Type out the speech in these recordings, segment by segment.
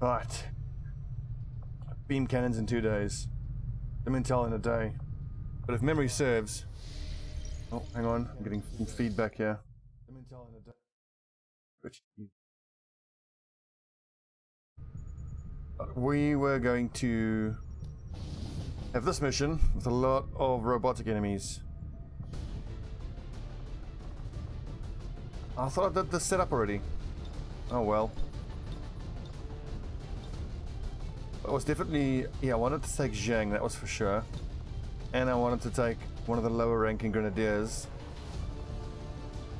Right. Beam cannons in 2 days. Intel in a day. But if memory serves... Oh, hang on. I'm getting some feedback here. Intel in a day. We were going to have this mission with a lot of robotic enemies. I thought I did this setup already. Oh well. It was definitely... Yeah, I wanted to take Zhang, that was for sure. And I wanted to take one of the lower ranking grenadiers.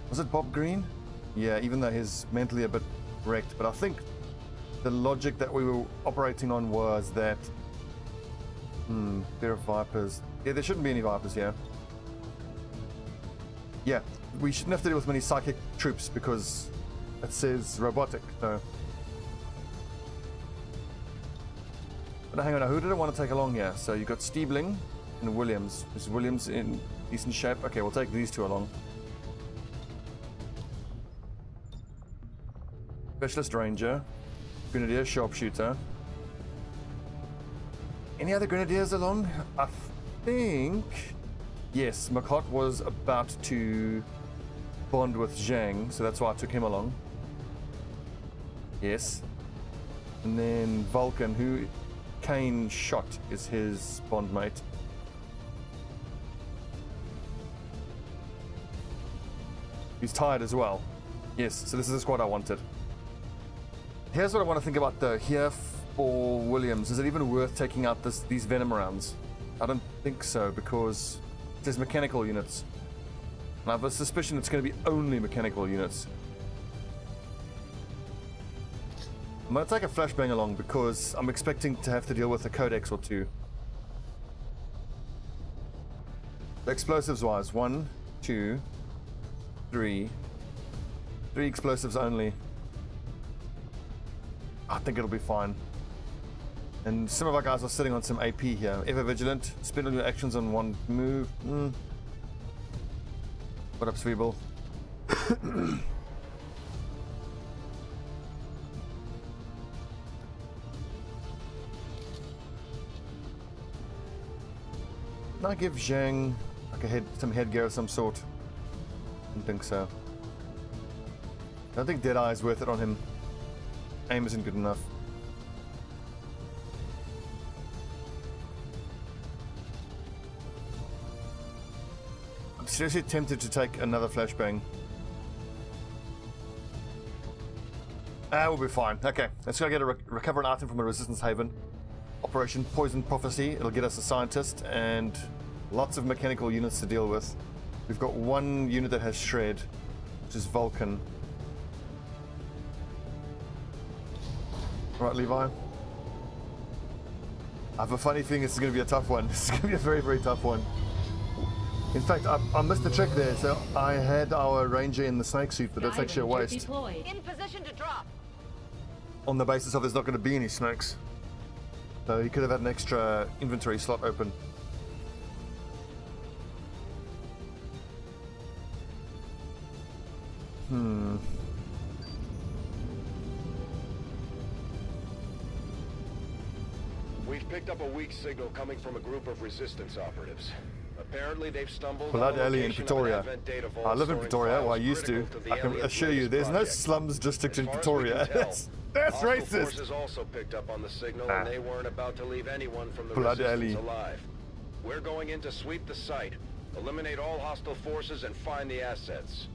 Was it Bob Green? Yeah, even though he's mentally a bit wrecked. But I think the logic that we were operating on was that... there are Vipers. Yeah, there shouldn't be any Vipers here. Yeah, we shouldn't have to deal with many psychic troops because it says robotic, so... But hang on, who did I want to take along here? So you got Stiebling and Williams. Is Williams in decent shape? Okay, we'll take these two along. Specialist Ranger, Grenadier Sharpshooter. Any other Grenadiers along? I think... Yes, Makot was about to bond with Zhang, so that's why I took him along. Yes. And then Vulcan, who... Kane shot is his bondmate. He's tired as well. Yes, so this is the squad I wanted. Here's what I want to think about though. Here for Williams, is it even worth taking out these Venom rounds? I don't think so because there's mechanical units. And I have a suspicion it's going to be only mechanical units. I'm going to take a flashbang along because I'm expecting to have to deal with a codex or two. Explosives wise, 1, 2, 3. 3 explosives only. I think it'll be fine. And some of our guys are sitting on some AP here. Ever vigilant, spend all your actions on one move. What up, Sveeble? Can I give Zhang like some headgear of some sort? I don't think so. I don't think Deadeye is worth it on him. Aim isn't good enough. I'm seriously tempted to take another flashbang. We'll be fine. Okay, let's go get a recover an item from a resistance haven. Operation Poison Prophecy. It'll get us a scientist and lots of mechanical units to deal with. We've got one unit that has Shred, which is Vulcan. Right, Levi. I have a funny feeling this is going to be a tough one. This is going to be a very, very tough one. In fact, I missed the trick there. So I had our Ranger in the snake suit, but that's actually a waste. In position to drop. On the basis of there's not going to be any snakes. So he could have had an extra inventory slot open. We've picked up a weak signal coming from a group of resistance operatives. Apparently they've stumbled Blood on the Alley in location Pretoria. of an Advent data vault I live in storing Pretoria, well I files used to. critical the I can Alien assure you, Blaze there's no project. slums district in As far as Pretoria. we can tell, That's hostile racist. forces also picked up on the signal and they weren't about to leave anyone from the Blood resistance Alley. alive. We're going in to sweep the site, eliminate all hostile forces and find the assets.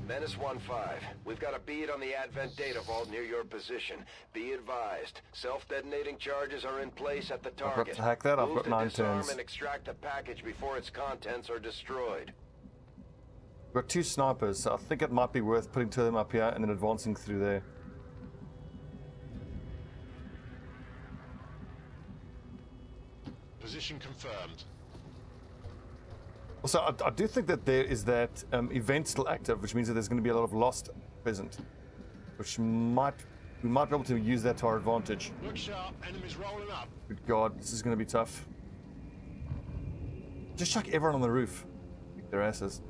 Menace 1-5. We've got a bead on the Advent data vault near your position. Be advised, self-detonating charges are in place at the target. I've got to hack that. I've Move got to 9 disarm turns. and extract the package before its contents are destroyed. We've got 2 snipers, so I think it might be worth putting 2 of them up here and then advancing through there. Position confirmed. Also, I do think that there is that event still active, which means that there's going to be a lot of lost present, which we might be able to use that to our advantage. Look sharp, enemies rolling up. Good God, this is going to be tough. Just chuck everyone on the roof. Kick their asses.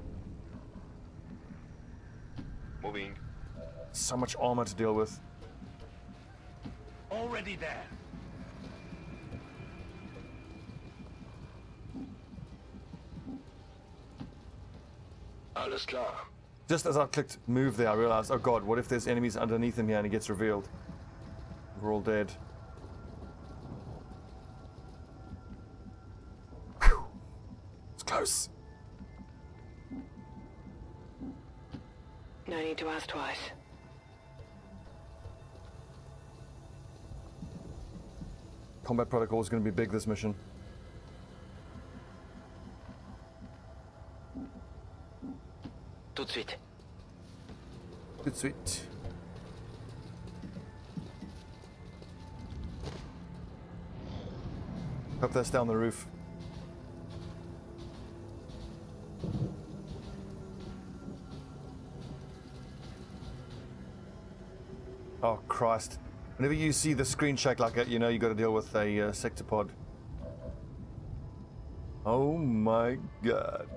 Moving. So much armor to deal with. Already there. Alles klar. Just as I clicked move there, I realized, oh god, what if there's enemies underneath him here and he gets revealed? We're all dead. Whew. It's close. No need to ask twice. Combat protocol is going to be big this mission. Tout de suite. Good sweet. Hope that's down the roof. Oh Christ. Whenever you see the screen shake like that, you know you got to deal with a sector pod. Oh my god.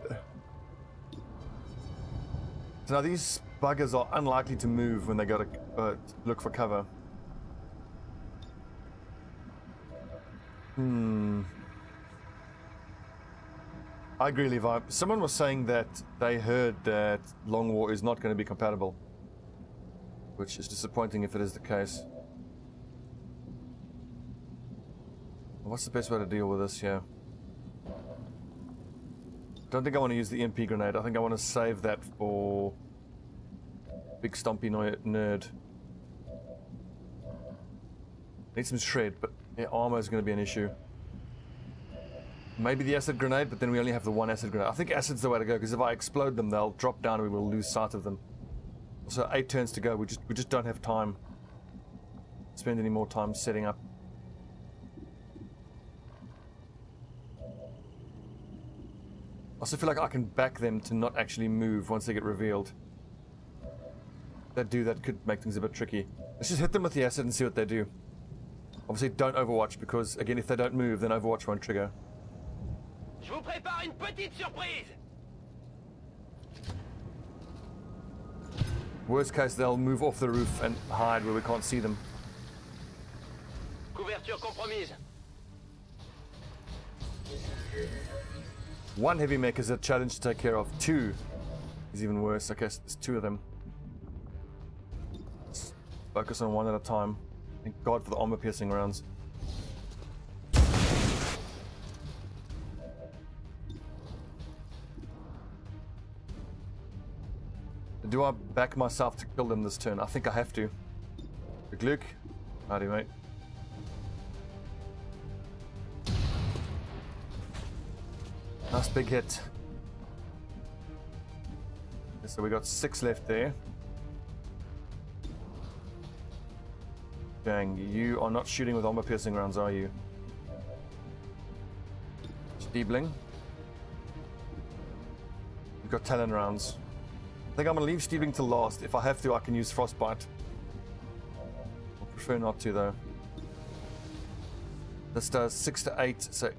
So now these buggers are unlikely to move when they go to look for cover. I agree, Levi. Someone was saying that they heard that Long War is not going to be compatible, which is disappointing if it is the case. What's the best way to deal with this here? Don't think I want to use the MP grenade. I think I want to save that for big stompy nerd. Need some shred, but yeah, armor is going to be an issue. Maybe the acid grenade, but then we only have the one acid grenade. I think acid's the way to go, because if I explode them, they'll drop down and we will lose sight of them. So 8 turns to go. We just don't have time to spend any more time setting up. I also feel like I can back them to not actually move once they get revealed. If that could make things a bit tricky. Let's just hit them with the acid and see what they do. Obviously don't overwatch, because again, if they don't move, then overwatch won't trigger. Je vous prépare une petite surprise. Worst case, they'll move off the roof and hide where we can't see them. Couverture compromise. One heavy mech is a challenge to take care of. 2 is even worse. Okay, so there's 2 of them. Let's focus on one at a time. Thank God for the armor piercing rounds. Do I back myself to kill them this turn? I think I have to. The Gluck. Howdy, mate. Nice big hit. So we got 6 left there. Dang, you are not shooting with armor piercing rounds, are you? Stiebling. We've got Talon rounds. I think I'm gonna leave Stiebling to last. If I have to, I can use Frostbite. I prefer not to though. This does 6 to 8, so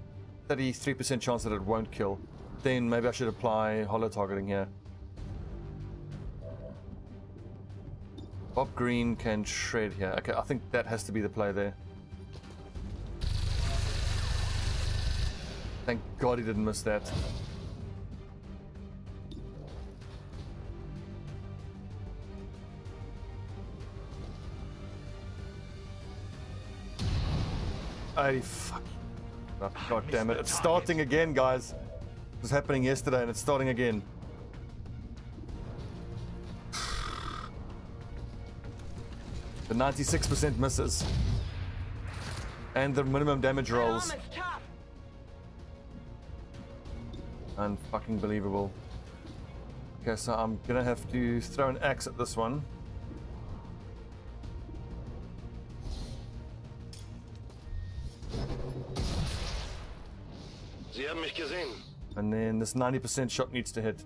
33% chance that it won't kill. Then maybe I should apply hollow targeting here. Bob Green can shred here. Okay, I think that has to be the play there. Thank God he didn't miss that. Hey, fuck. Oh, God damn it. It's starting again, guys. It was happening yesterday and it's starting again. The 96% misses. And the minimum damage rolls. Unfucking believable. Okay, so I'm gonna have to throw an axe at this one. Sie haben mich gesehen. And then this 90% shot needs to hit.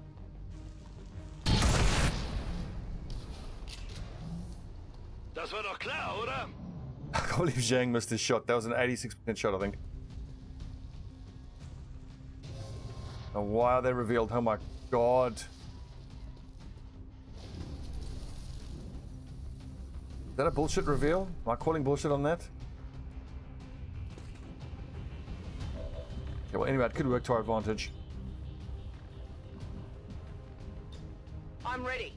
Das war doch klar, oder? I can't believe Zhang missed his shot. That was an 86% shot, I think. Now, why are they revealed? Oh my God. Is that a bullshit reveal? Am I calling bullshit on that? Okay, well anyway, it could work to our advantage. I'm ready.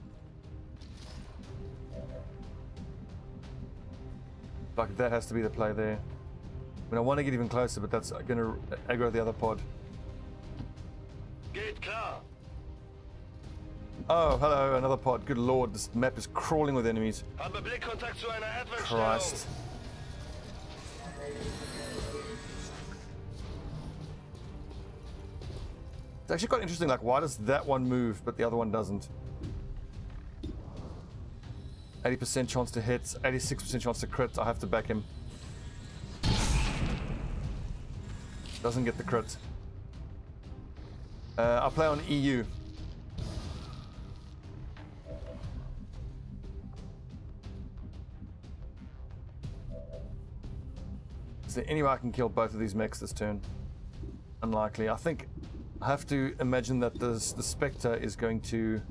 Like, that has to be the play there. I mean, I want to get even closer, but that's going to aggro the other pod. Geht klar. Oh, hello, another pod. Good lord, this map is crawling with enemies. Habe Blickkontakt zu einer Christ. It's actually quite interesting, like, why does that one move, but the other one doesn't? 80% chance to hit, 86% chance to crit. I have to back him. Doesn't get the crit. I'll play on EU. Is there any way I can kill both of these mechs this turn? Unlikely. I think I have to imagine that the Spectre is going to...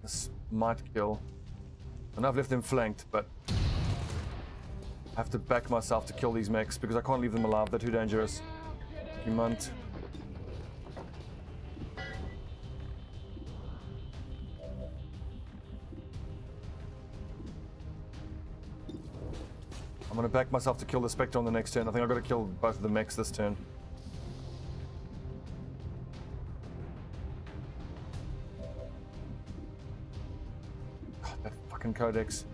this might kill. And I've left them flanked, but I have to back myself to kill these mechs because I can't leave them alive. They're too dangerous. You munt. I'm gonna back myself to kill the Spectre on the next turn. I think I've got to kill both of the mechs this turn. God, that fucking Codex.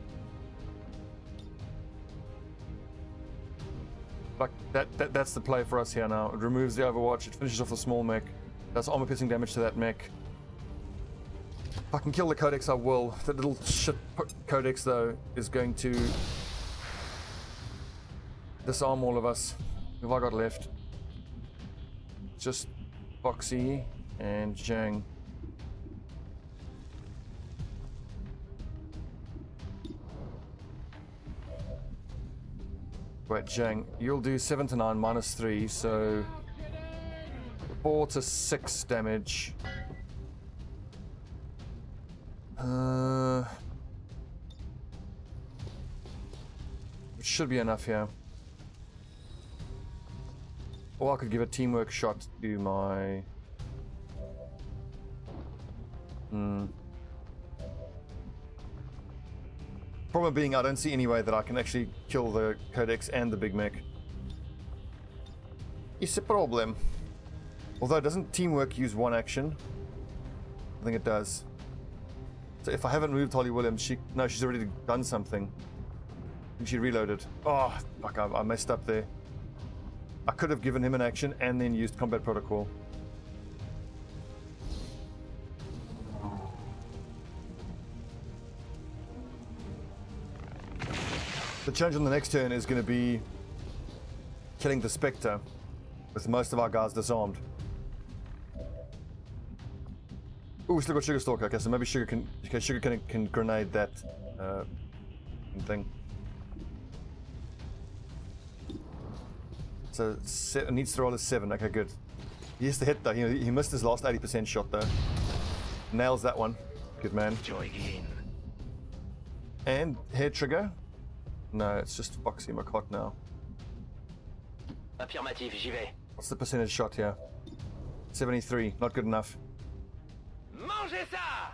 Like, that's the play for us here now. It removes the Overwatch, it finishes off the small mech. Does armor piercing damage to that mech. If I can kill the Codex, I will. That little shit Codex, though, is going to disarm all of us. Who have I got left? Just Foxy and Zhang. Wait, Zhang, you'll do 7 to 9 minus 3, so 4 to 6 damage. It should be enough here. Or I could give a teamwork shot to my... Problem being, I don't see any way that I can actually kill the Codex and the Big Mech. It's a problem. Although, doesn't teamwork use one action? I think it does. So if I haven't moved Holly Williams, no, she's already done something. I think she reloaded. Oh, fuck, I messed up there. I could have given him an action and then used combat protocol. The challenge on the next turn is going to be killing the Spectre with most of our guys disarmed. Ooh, we still got Sugar Stalker. Okay, so maybe Sugar can grenade that thing. So it needs to roll a 7. Okay, good. He has to hit though. He missed his last 80% shot though. Nails that one. Good man. And hair trigger. No, it's just Foxy McCott now. Affirmative, j'y vais. What's the percentage shot here? 73. Not good enough. Mangez ça!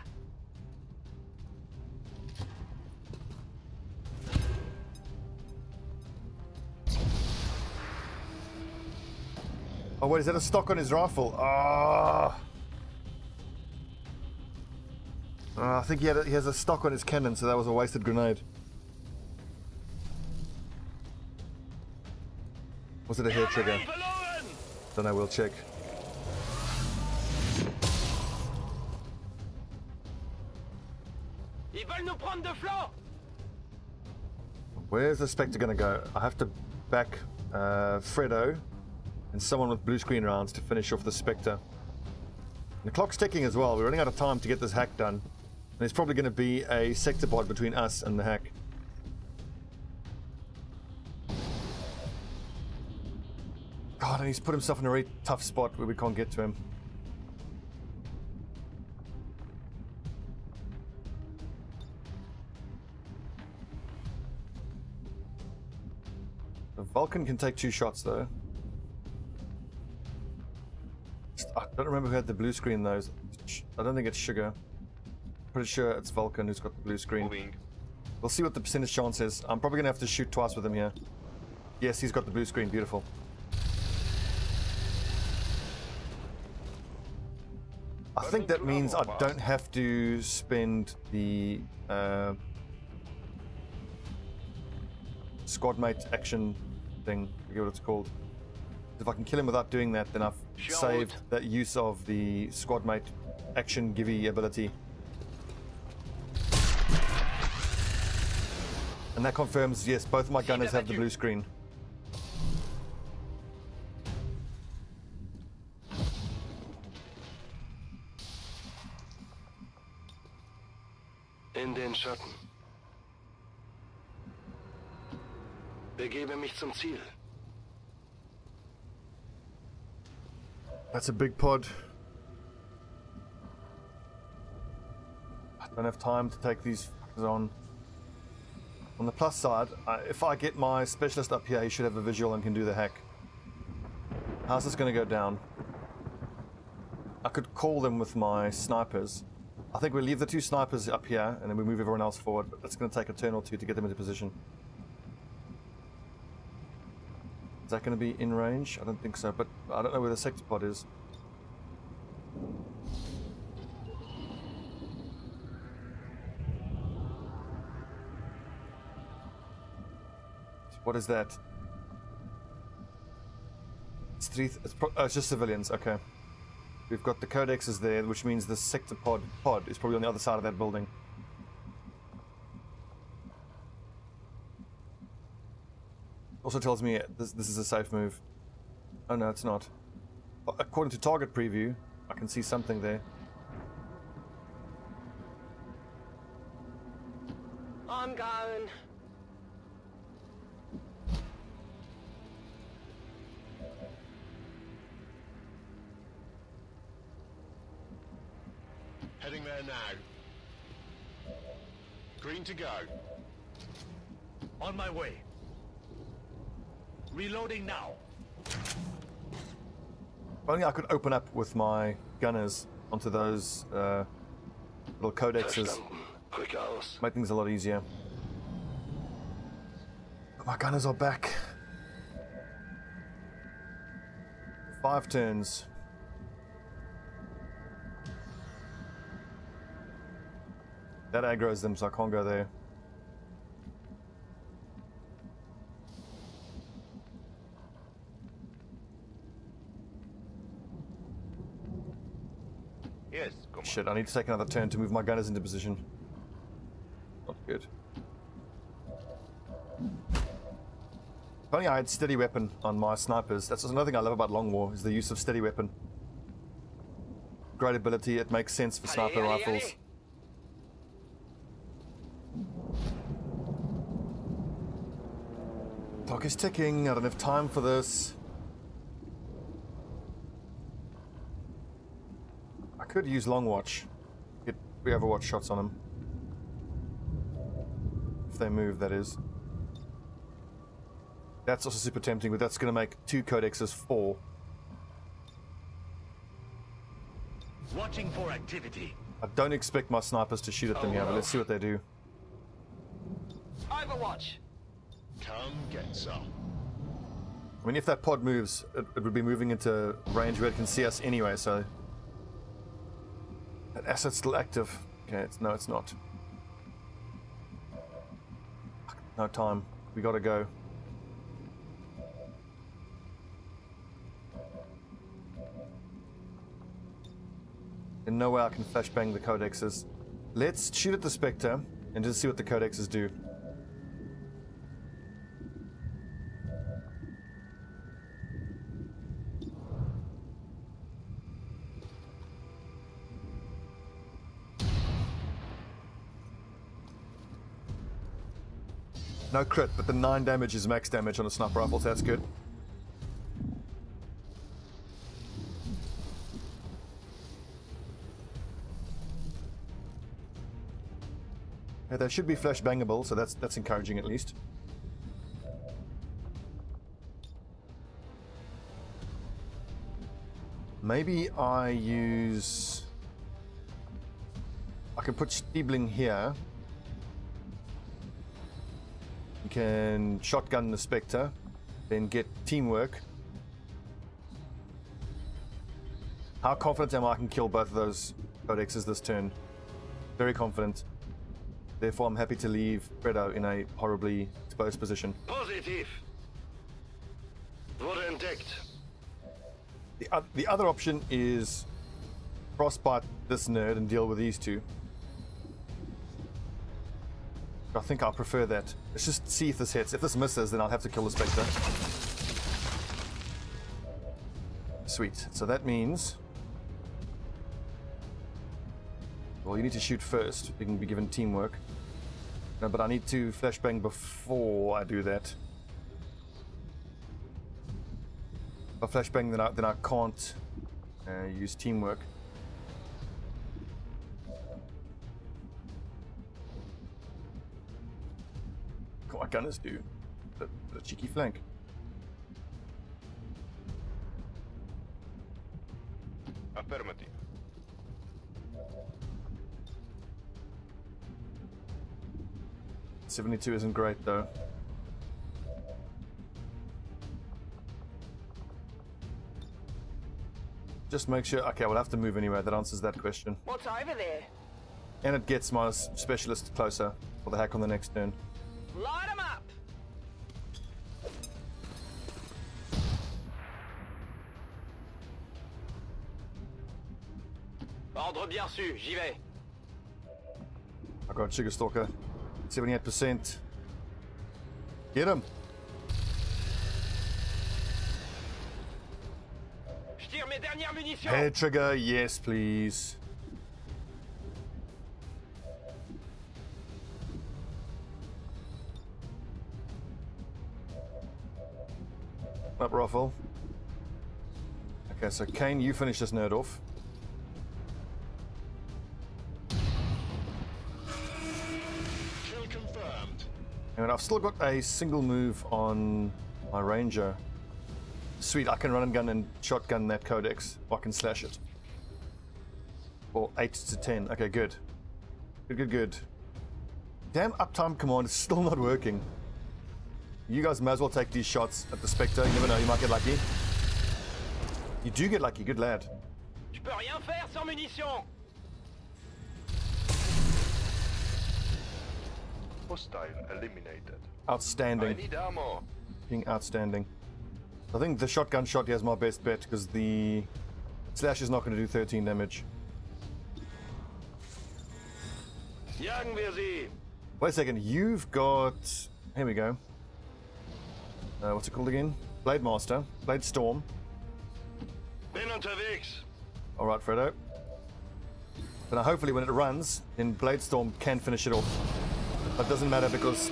Oh wait, is that a stock on his rifle? Ah! I think he has a stock on his cannon, so that was a wasted grenade. Was it a hair trigger? Then I will check. Ils veulent nous prendre de flanc! Where's the Spectre gonna go? I have to back Fredo and someone with blue screen rounds to finish off the Spectre. The clock's ticking as well. We're running out of time to get this hack done. And there's probably going to be a sector pod between us and the hack. God, and he's put himself in a really tough spot where we can't get to him. The Vulcan can take 2 shots though. I don't remember who had the blue screen though. I don't think it's Sugar. Pretty sure it's Vulcan who's got the blue screen. Moving. We'll see what the percentage chance is. I'm probably gonna have to shoot twice with him here. Yes, he's got the blue screen. Beautiful. I think that means I don't have to spend the squad mate action thing. I forget what it's called. If I can kill him without doing that, then I've saved that use of the squad mate action givey ability. And that confirms, yes, both of my gunners have the blue screen. In den Schatten. Begebe mich zum Ziel. That's a big pod. I don't have time to take these fuckers on. On the plus side, if I get my specialist up here, he should have a visual and can do the hack. How's this going to go down? I could call them with my snipers. I think we leave the 2 snipers up here and then we move everyone else forward, but it's going to take a turn or 2 to get them into position. Is that going to be in range? I don't think so, but I don't know where the sector pod is. What is that? It's it's just civilians, okay. We've got the codexes there, which means the sector pod is probably on the other side of that building. Also tells me this is a safe move. Oh no, it's not. According to target preview, I can see something there. I'm going. Heading there now. Green to go. On my way. Reloading now. If only I could open up with my gunners onto those little codexes. Verstanden. Rück aus. Make things a lot easier. My gunners are back. 5 turns. That aggroes them, so I can't go there. Yes, come on. Shit, I need to take another turn to move my gunners into position. Not good. If only I had steady weapon on my snipers. That's another thing I love about Long War, is the use of steady weapon. Great ability, it makes sense for sniper rifles. Clock is ticking, I don't have time for this. I could use Long Watch. Get Overwatch shots on them. If they move, that is. That's also super tempting, but that's going to make 2 codexes 4. Watching for activity. I don't expect my snipers to shoot at them here, but let's see what they do. Overwatch. Come get some. I mean, if that pod moves, it would be moving into range where it can see us anyway, so... That asset's still active. Okay, no, it's not. No time. We gotta go. In no way I can flashbang the codexes. Let's shoot at the Spectre and just see what the codexes do. No crit, but the 9 damage is max damage on a sniper rifle, so that's good. Yeah, they should be flash bangable, so that's encouraging at least. Maybe I use... I can put Stiebling here. You can shotgun the Spectre, then get teamwork. How confident am I can kill both of those codexes this turn? Very confident. Therefore, I'm happy to leave Fredo in a horribly exposed position. Positiv. Wurde entdeckt. The other option is frostbite this nerd and deal with these two. I think I'll prefer that. Let's just see if this hits. If this misses, then I'll have to kill the Spectre. Sweet. So that means... Well, you need to shoot first. You can be given teamwork. No, but I need to flashbang before I do that. If I flashbang, then I can't use teamwork. What gunners do? The cheeky flank. Affirmative. .72 isn't great though. Just make sure. Okay, we'll have to move anyway. That answers that question. What's over there? And it gets my specialist closer for the hack on the next turn. Light 'em up! Ordre bien su, j'y vais. I got Sugar Stalker. 78%. Get him! Je tire mes dernières munitions. Head trigger, yes please. Up, Ruffle. Okay, so Kane, you finish this nerd off. Kill confirmed. And I've still got a single move on my Ranger. Sweet, I can run and gun and shotgun that Codex. I can slash it. Or 8 to 10. Okay, good. Good. Damn uptime command is still not working. You guys may as well take these shots at the Spectre. You never know, you might get lucky. You do get lucky, good lad. Je peux rien faire sans munitions. Hostile eliminated. Outstanding. I need ammo. Being outstanding. I think the shotgun shot here is my best bet because the slash is not going to do 13 damage. Jagen wir sie. Wait a second, you've got... Here we go. What's it called again? Blade Master. Blade Storm. Bin unterwegs. Alright, Fredo. But now hopefully when it runs, then Blade Storm can finish it off. But it doesn't matter because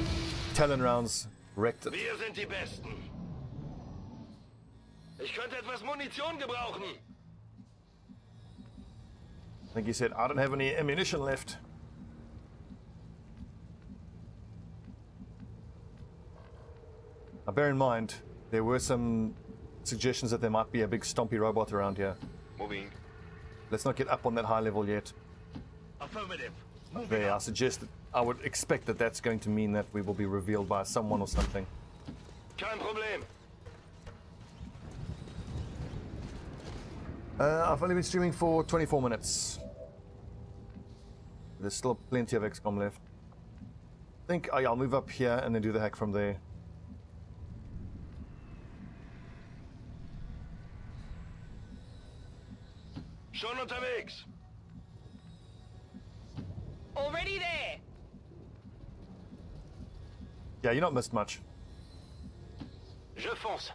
Talon rounds wrecked it. Wir sind die Besten. Ich könnte etwas Munition gebrauchen. I think he said, I don't have any ammunition left. Now bear in mind, there were some suggestions that there might be a big stompy robot around here. Moving. Let's not get up on that high level yet. Affirmative. There, I suggest that I would expect that that's going to mean that we will be revealed by someone or something. Kein Problem. I've only been streaming for 24 minutes. There's still plenty of XCOM left. I think I'll move up here and then do the hack from there. Schon unterwegs. Already there! Yeah, you're not missed much. Je fonce.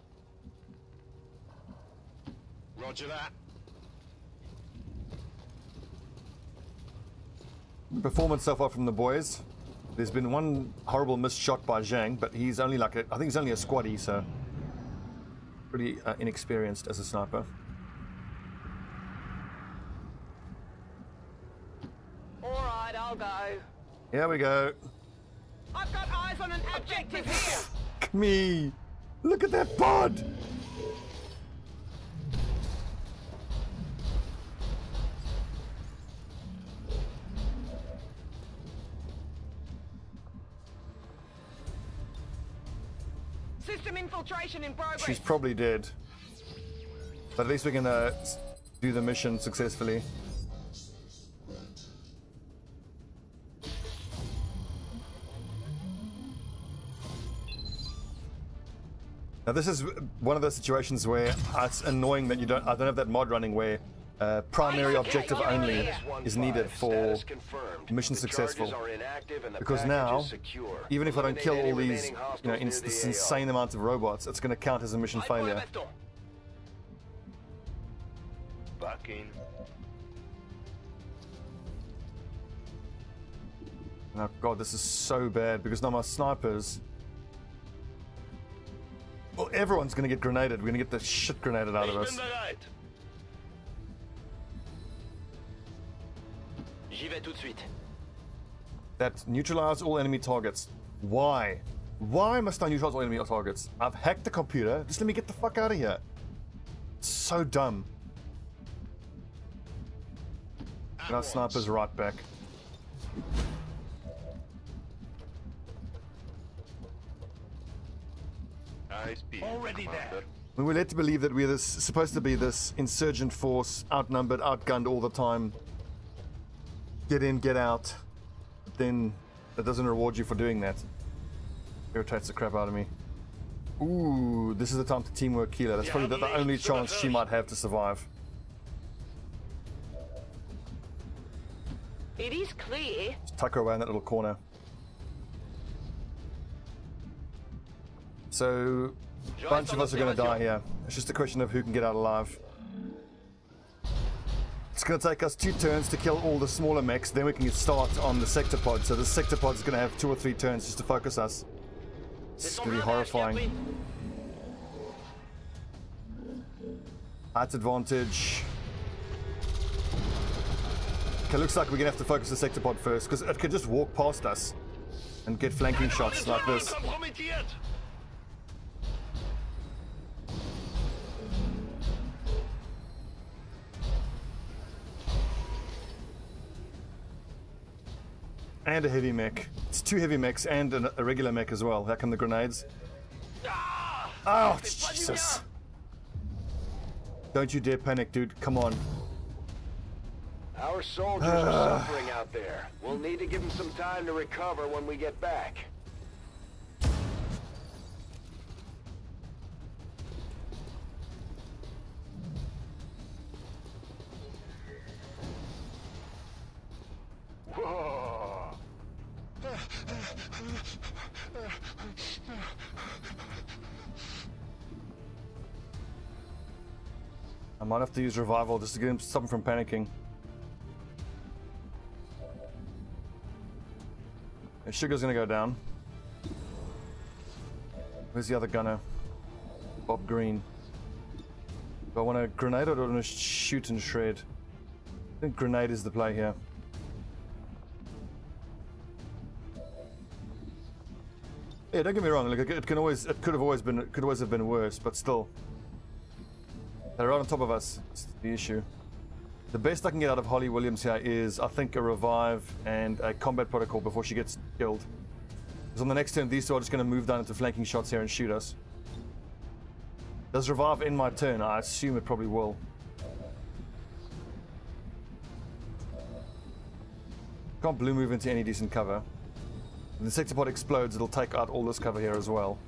Roger that. Performance so far from the boys. There's been one horrible missed shot by Zhang, but he's only like I think he's only a squaddie, so pretty inexperienced as a sniper. Alright, I'll go. Here we go. I've got eyes on an objective here! Me! Look at that pod! System infiltration in progress. She's probably dead. But at least we're gonna do the mission successfully. Now this is one of those situations where it's annoying that I don't have that mod running where primary objective only is needed for mission successful. Because now, even if I don't kill all these, this insane amount of robots, it's going to count as a mission failure. Back in. Oh god, this is so bad because now my snipers. Well, everyone's going to get grenaded. We're going to get the shit grenaded out of us. J'y vais tout de suite. That neutralize all enemy targets. Why? Why must I neutralize all enemy targets? I've hacked the computer. Just let me get the fuck out of here. It's so dumb. And our sniper's right back. Already there. We were led to believe that we're supposed to be this insurgent force, outnumbered, outgunned all the time. Get in, get out. Then that doesn't reward you for doing that. Irritates the crap out of me. Ooh, this is the time to teamwork Keela. That's probably the only chance she might have to survive. It is clear. Just tuck her away in that little corner. So, a bunch of us are going to die here. It's just a question of who can get out alive. It's going to take us 2 turns to kill all the smaller mechs, then we can start on the sector pod. So the sector pod is going to have 2 or 3 turns just to focus us. It's going to be horrifying. Height advantage. Okay, looks like we're going to have to focus the sector pod first, because it could just walk past us and get flanking shots like this. And a heavy mech. It's 2 heavy mechs and a regular mech as well. How come the grenades? Oh, Jesus. Don't you dare panic, dude. Come on. Our soldiers are suffering out there. We'll need to give them some time to recover when we get back. Whoa. I might have to use revival just to get him something from panicking. And Sugar's gonna go down. Where's the other gunner? Bob Green. Do I want to grenade or do I want to shoot and shred? I think grenade is the play here. Yeah, don't get me wrong. Like it could always have been worse, but still, they're right on top of us. It's the issue. The best I can get out of Holly Williams here is, I think, a revive and a combat protocol before she gets killed. Because on the next turn, these two are just going to move down into flanking shots here and shoot us. Does revive end my turn? I assume it probably will. Can't blue move into any decent cover. When the sector pod explodes, it'll take out all this cover here as well.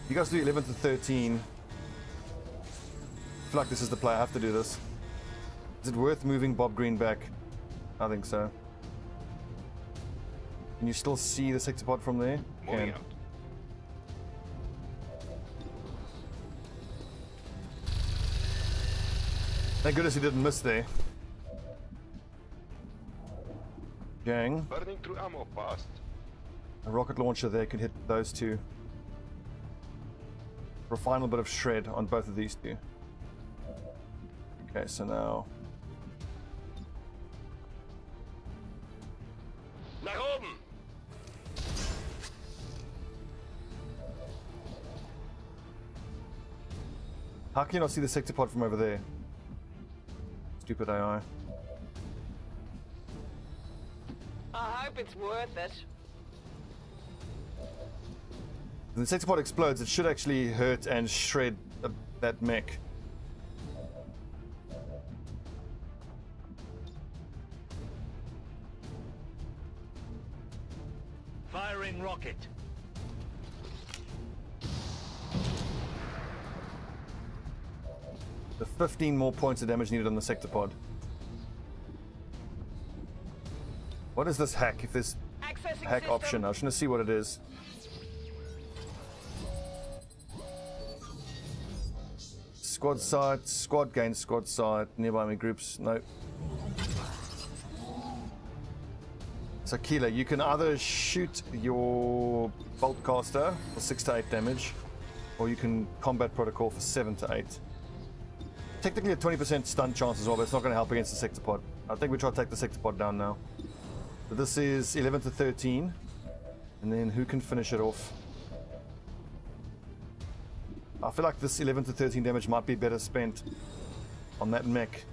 You guys do 11 to 13. I feel like this is the play. I have to do this. Is it worth moving Bob Green back? I think so. Can you still see the sector pod from there? Moving out. Thank goodness he didn't miss there. Gang. Burning through ammo fast. A rocket launcher there can hit those two. For a final bit of shred on both of these two. Okay, so now... Nach oben! How can you not see the sector pod from over there? Stupid AI. I hope it's worth it. When the sector pod explodes, it should actually hurt and shred that mech. Firing rocket. The 15 more points of damage needed on the sector pod. What is this hack? If there's Accessing hack system. option, I was trying to see what it is. Squad site, squad gains squad site, nearby me groups, no. So Keela, you can either shoot your bolt caster for 6 to 8 damage, or you can combat protocol for 7 to 8. Technically a 20% stun chance as well, but it's not going to help against the sector pod. I think we try to take the sector pod down now. So this is 11 to 13, and then who can finish it off? I feel like this 11 to 13 damage might be better spent on that mech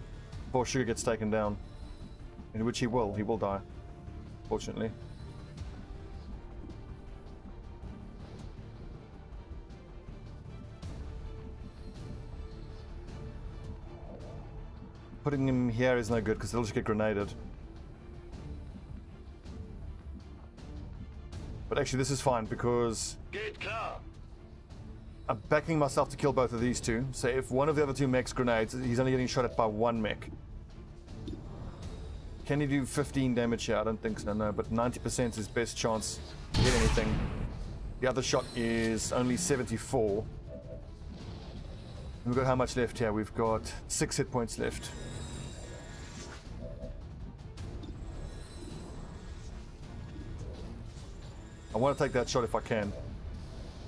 before Sugar gets taken down. In which he will die, fortunately. Putting him here is no good because they'll just get grenaded. But actually this is fine because Geht klar. I'm backing myself to kill both of these two. So if one of the other two mechs grenades, he's only getting shot at by one mech. Can he do 15 damage here? I don't think so, no. But 90% is his best chance to hit anything. The other shot is only 74. We've got how much left here? We've got 6 hit points left. I want to take that shot if I can.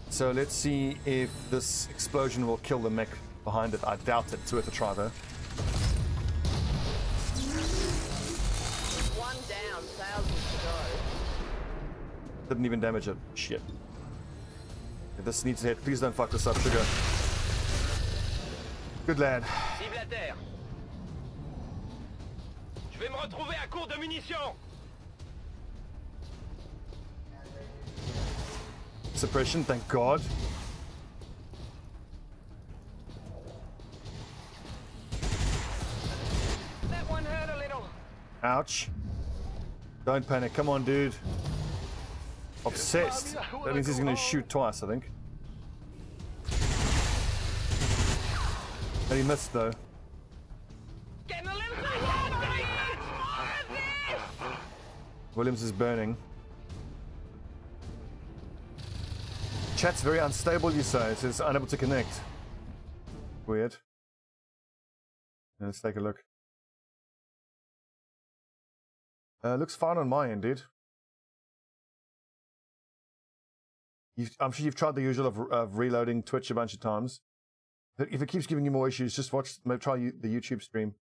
So let's see if this explosion will kill the mech behind it. I doubt it. It's worth a try though. One down, thousands to go. Didn't even damage it. Shit. This needs a hit. Please don't fuck this up, Sugar. Good lad. Cible à terre. Je vais me retrouver à court de munitions. Suppression, thank God. That one hurt a little. Ouch. Don't panic. Come on, dude. Obsessed. That means he's going to shoot twice, I think. And he missed, though. Getting a little Williams is burning. Chat's very unstable, you say. It says unable to connect. Weird. Let's take a look. Looks fine on my end, dude. I'm sure you've tried the usual of reloading Twitch a bunch of times. But if it keeps giving you more issues, just watch. Maybe try the YouTube stream.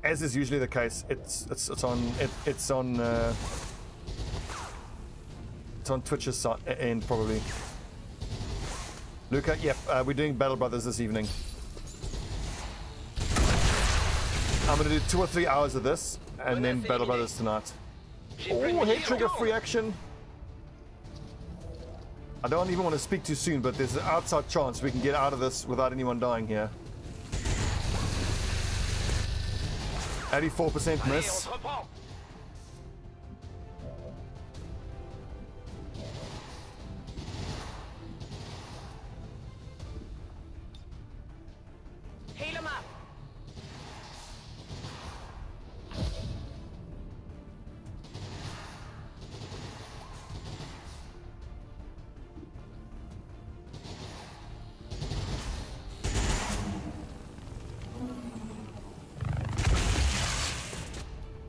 As is usually the case, it's on Twitch's end probably. Luca, yep, we're doing Battle Brothers this evening. I'm gonna do 2 or 3 hours of this, and then Battle Brothers tonight. Oh, head trigger free action. I don't even want to speak too soon, but there's an outside chance we can get out of this without anyone dying here. 84% miss. Heal him up.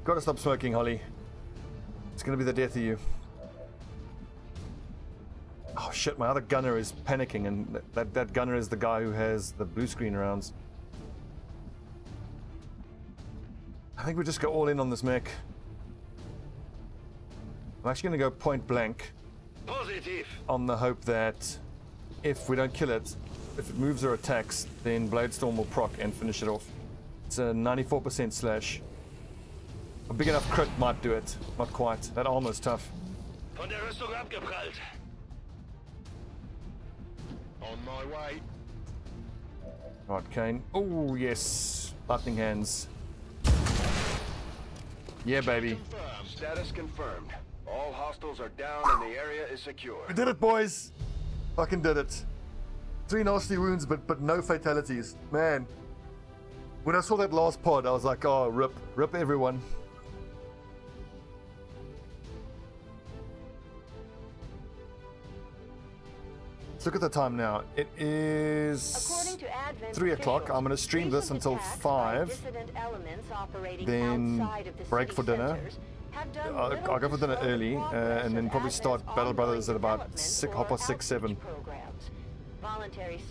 Gotta stop smoking, Holly. It's gonna be the death of you. Oh shit, my other gunner is panicking, and that gunner is the guy who has the blue screen rounds. I think we just go all in on this mech. I'm actually gonna go point blank. Positive. On the hope that if we don't kill it, if it moves or attacks, then Bladestorm will proc and finish it off. It's a 94% slash. A big enough crit might do it. Not quite. That armor's tough. Von der Rüstung abgeprallt. On my way. Right, Kane. Oh, yes. Lightning hands. Yeah, baby. Status confirmed. All hostiles are down and the area is secure. We did it, boys. Fucking did it. 3 nasty wounds, but no fatalities. Man. When I saw that last pod, I was like, oh, rip. Rip everyone. Let's look at the time now. It is 3 o'clock. I'm going to stream this until 5. Then break for dinner. I'll go for dinner early and then probably start Battle Brothers at about 6, 7.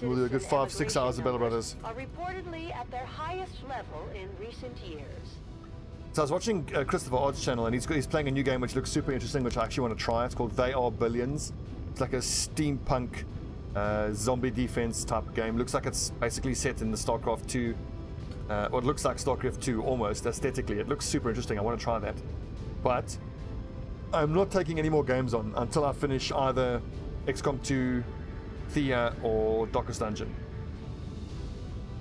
We'll do a good 5-6 hours of Battle Brothers. Are reportedly at their highest level in recent years. So I was watching Christopher Odd's channel, and he's playing a new game which looks super interesting, which I actually want to try. It's called They Are Billions. It's like a steampunk zombie defense type game. Looks like it's basically set in the StarCraft 2, or it looks like StarCraft 2 almost aesthetically. It looks super interesting. I want to try that, but I'm not taking any more games on until I finish either XCOM 2, Thea, or Darkest Dungeon.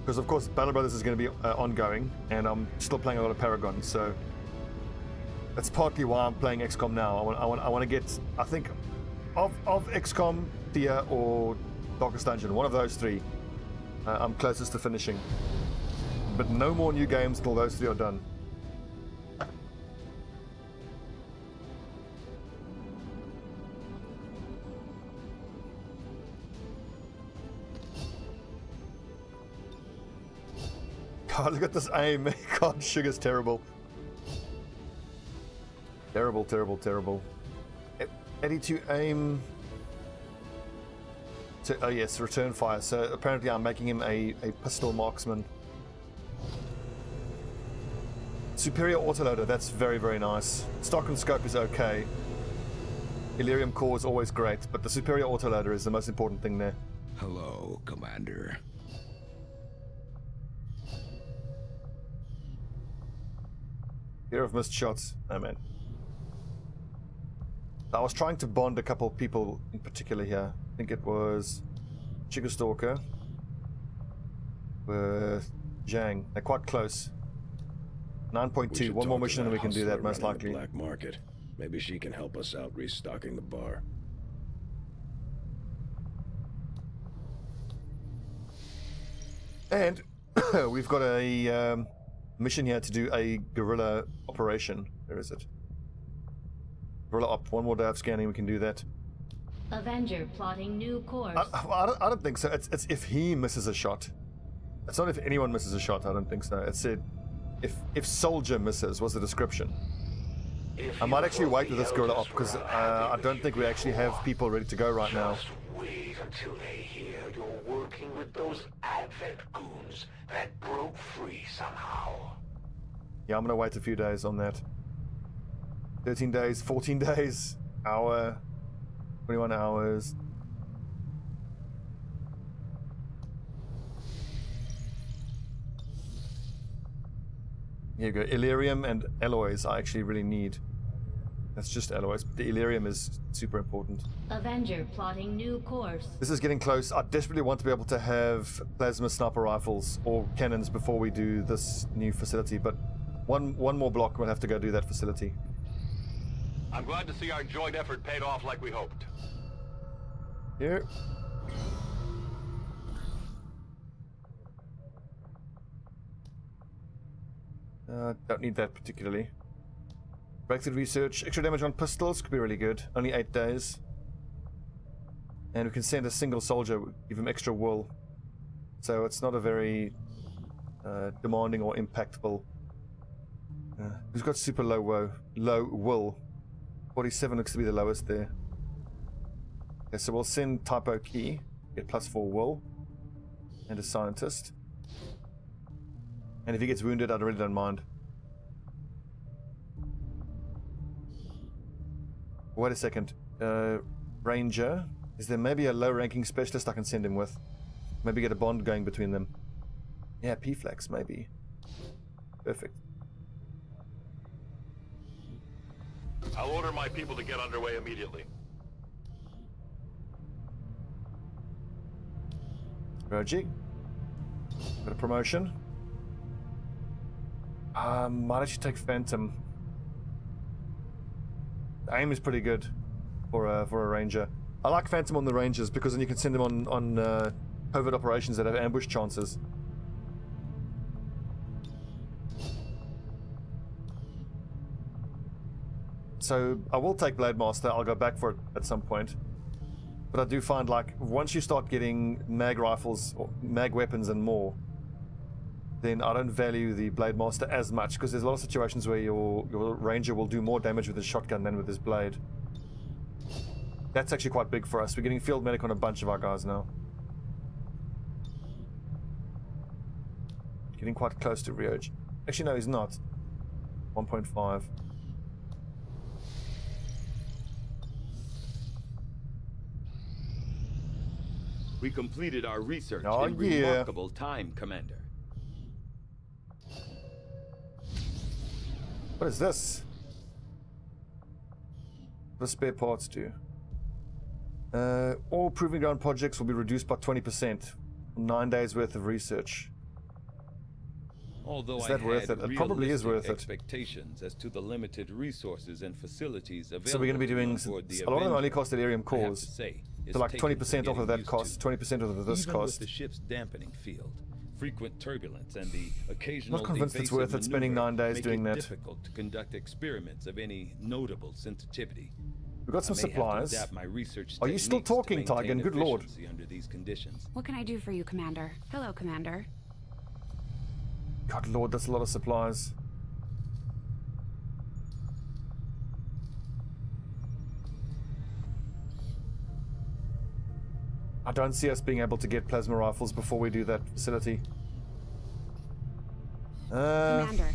Because of course Battle Brothers is going to be ongoing, and I'm still playing a lot of Paragon, so that's partly why I'm playing XCOM now. I want to get, I think, of XCOM, Thea, or Darkest Dungeon, one of those 3. I'm closest to finishing. But no more new games until those 3 are done. God, look at this aim. God, sugar's terrible. Terrible, terrible, terrible. 82 aim. Oh yes, return fire. So apparently I'm making him a pistol marksman. Superior autoloader, that's very, very nice. Stock and scope is okay. Illyrium core is always great, but the superior autoloader is the most important thing there. Hello, Commander. Fear of missed shots. Oh man. I was trying to bond a couple of people in particular here. I think it was Chica Stalker with Zhang. They're quite close. 9.2. One more mission and we can do that most likely. Black market. Maybe she can help us out restocking the bar. And we've got a mission here to do a guerrilla operation. Where is it? Guerrilla op. One more day of scanning, we can do that. Avenger plotting new course. I don't think so. It's if he misses a shot. It's not if anyone misses a shot. I don't think so. It said if soldier misses was the description. I might actually wait with this guerrilla op because I don't think we actually have people ready to go right now. Just wait until they hear you're working with those Advent goons that broke free somehow. Yeah, I'm gonna wait a few days on that. 13 days, 14 days, hour, 21 hours. Here you go. Illyrium and alloys I actually really need. That's just alloys, but the Illyrium is super important. Avenger plotting new course. This is getting close. I desperately want to be able to have plasma sniper rifles or cannons before we do this new facility, but one more block we'll have to go do that facility. I'm glad to see our joint effort paid off like we hoped. Here. Don't need that particularly. Breakthrough research. Extra damage on pistols could be really good. Only 8 days. And we can send a single soldier, give him extra wool. So it's not a very demanding or impactful. Who's got super low wool? 47 looks to be the lowest there. Okay, so we'll send Typo Key, get +4 wool, and a scientist. And if he gets wounded, I really don't mind. Wait a second. Ranger. Is there maybe a low-ranking specialist I can send him with? Maybe get a bond going between them. Yeah, P-Flex, maybe. Perfect. I'll order my people to get underway immediately. Rogie. Got a promotion. Might actually take Phantom. The aim is pretty good for a ranger. I like Phantom on the rangers because then you can send them on covert operations that have ambush chances. So I will take Blade Master. I'll go back for it at some point. But I do find, like, once you start getting mag rifles or mag weapons and more, then I don't value the Blade Master as much, because there's a lot of situations where your ranger will do more damage with his shotgun than with his blade. That's actually quite big for us. We're getting field medic on a bunch of our guys now. Getting quite close to Rioge. Actually, no, he's not. 1.5. We completed our research yeah. in remarkable time, Commander. What is this? What do spare parts do? All proving ground projects will be reduced by 20%. 9 days worth of research. Although is that worth it? It probably is worth it. Expectations as to the limited resources and facilities available. So we're going to be doing a lot of them only cost at Arium cores. So like 20% off of that cost, 20% off of this Even cost. With the ship's dampening field, frequent turbulence, and the occasional not convinced it's worth it spending 9 days doing that. Difficult to conduct experiments of any notable sensitivity. We've got some supplies. Are you still talking, Tygan? Good lord. Under these conditions. What can I do for you, Commander? Hello, Commander. God lord, that's a lot of supplies. I don't see us being able to get plasma rifles before we do that facility. Commander,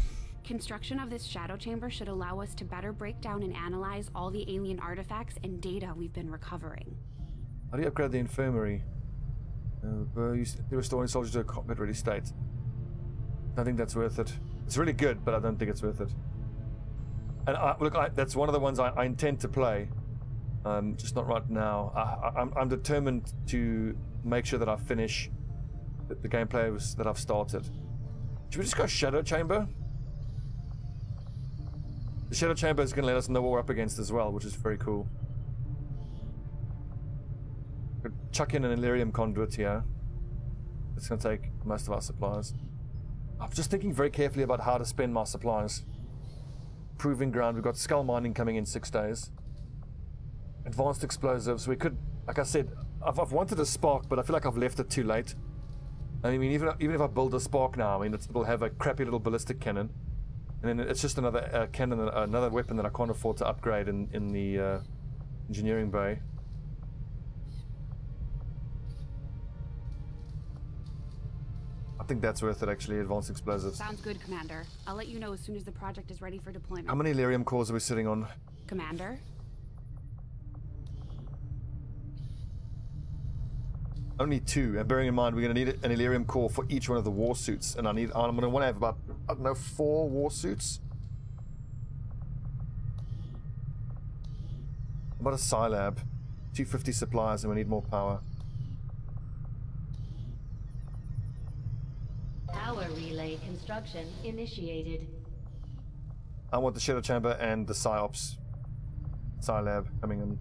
construction of this shadow chamber should allow us to better break down and analyze all the alien artifacts and data we've been recovering. How do you upgrade the infirmary? Restoring soldiers to a combat-ready state. I think that's worth it. It's really good, but I don't think it's worth it. And look, that's one of the ones I intend to play. Just not right now. I'm determined to make sure that I finish the gameplay that I've started. Should we just go Shadow Chamber? The Shadow Chamber is going to let us know what we're up against as well, which is very cool. Could chuck in an Illyrium conduit here. It's going to take most of our supplies. I'm just thinking very carefully about how to spend my supplies. Proving ground. We've got Skull Mining coming in 6 days. Advanced explosives. We could, like I said, I've wanted a spark, but I feel like I've left it too late. I mean, even if I build a spark now, I mean, it'll have a crappy little ballistic cannon, and then it's just another cannon, another weapon that I can't afford to upgrade in the engineering bay. I think that's worth it, actually. Advanced explosives. Sounds good, Commander. I'll let you know as soon as the project is ready for deployment. How many Illyrium cores are we sitting on? Commander? Only 2, and bearing in mind we're going to need an Illyrium core for each one of the war suits, and I'm going to want to have about, I don't know, 4 war suits. About a Scilab, 250 supplies, and we need more power. Power relay construction initiated. I want the Shadow Chamber and the Psyops Scilab coming in.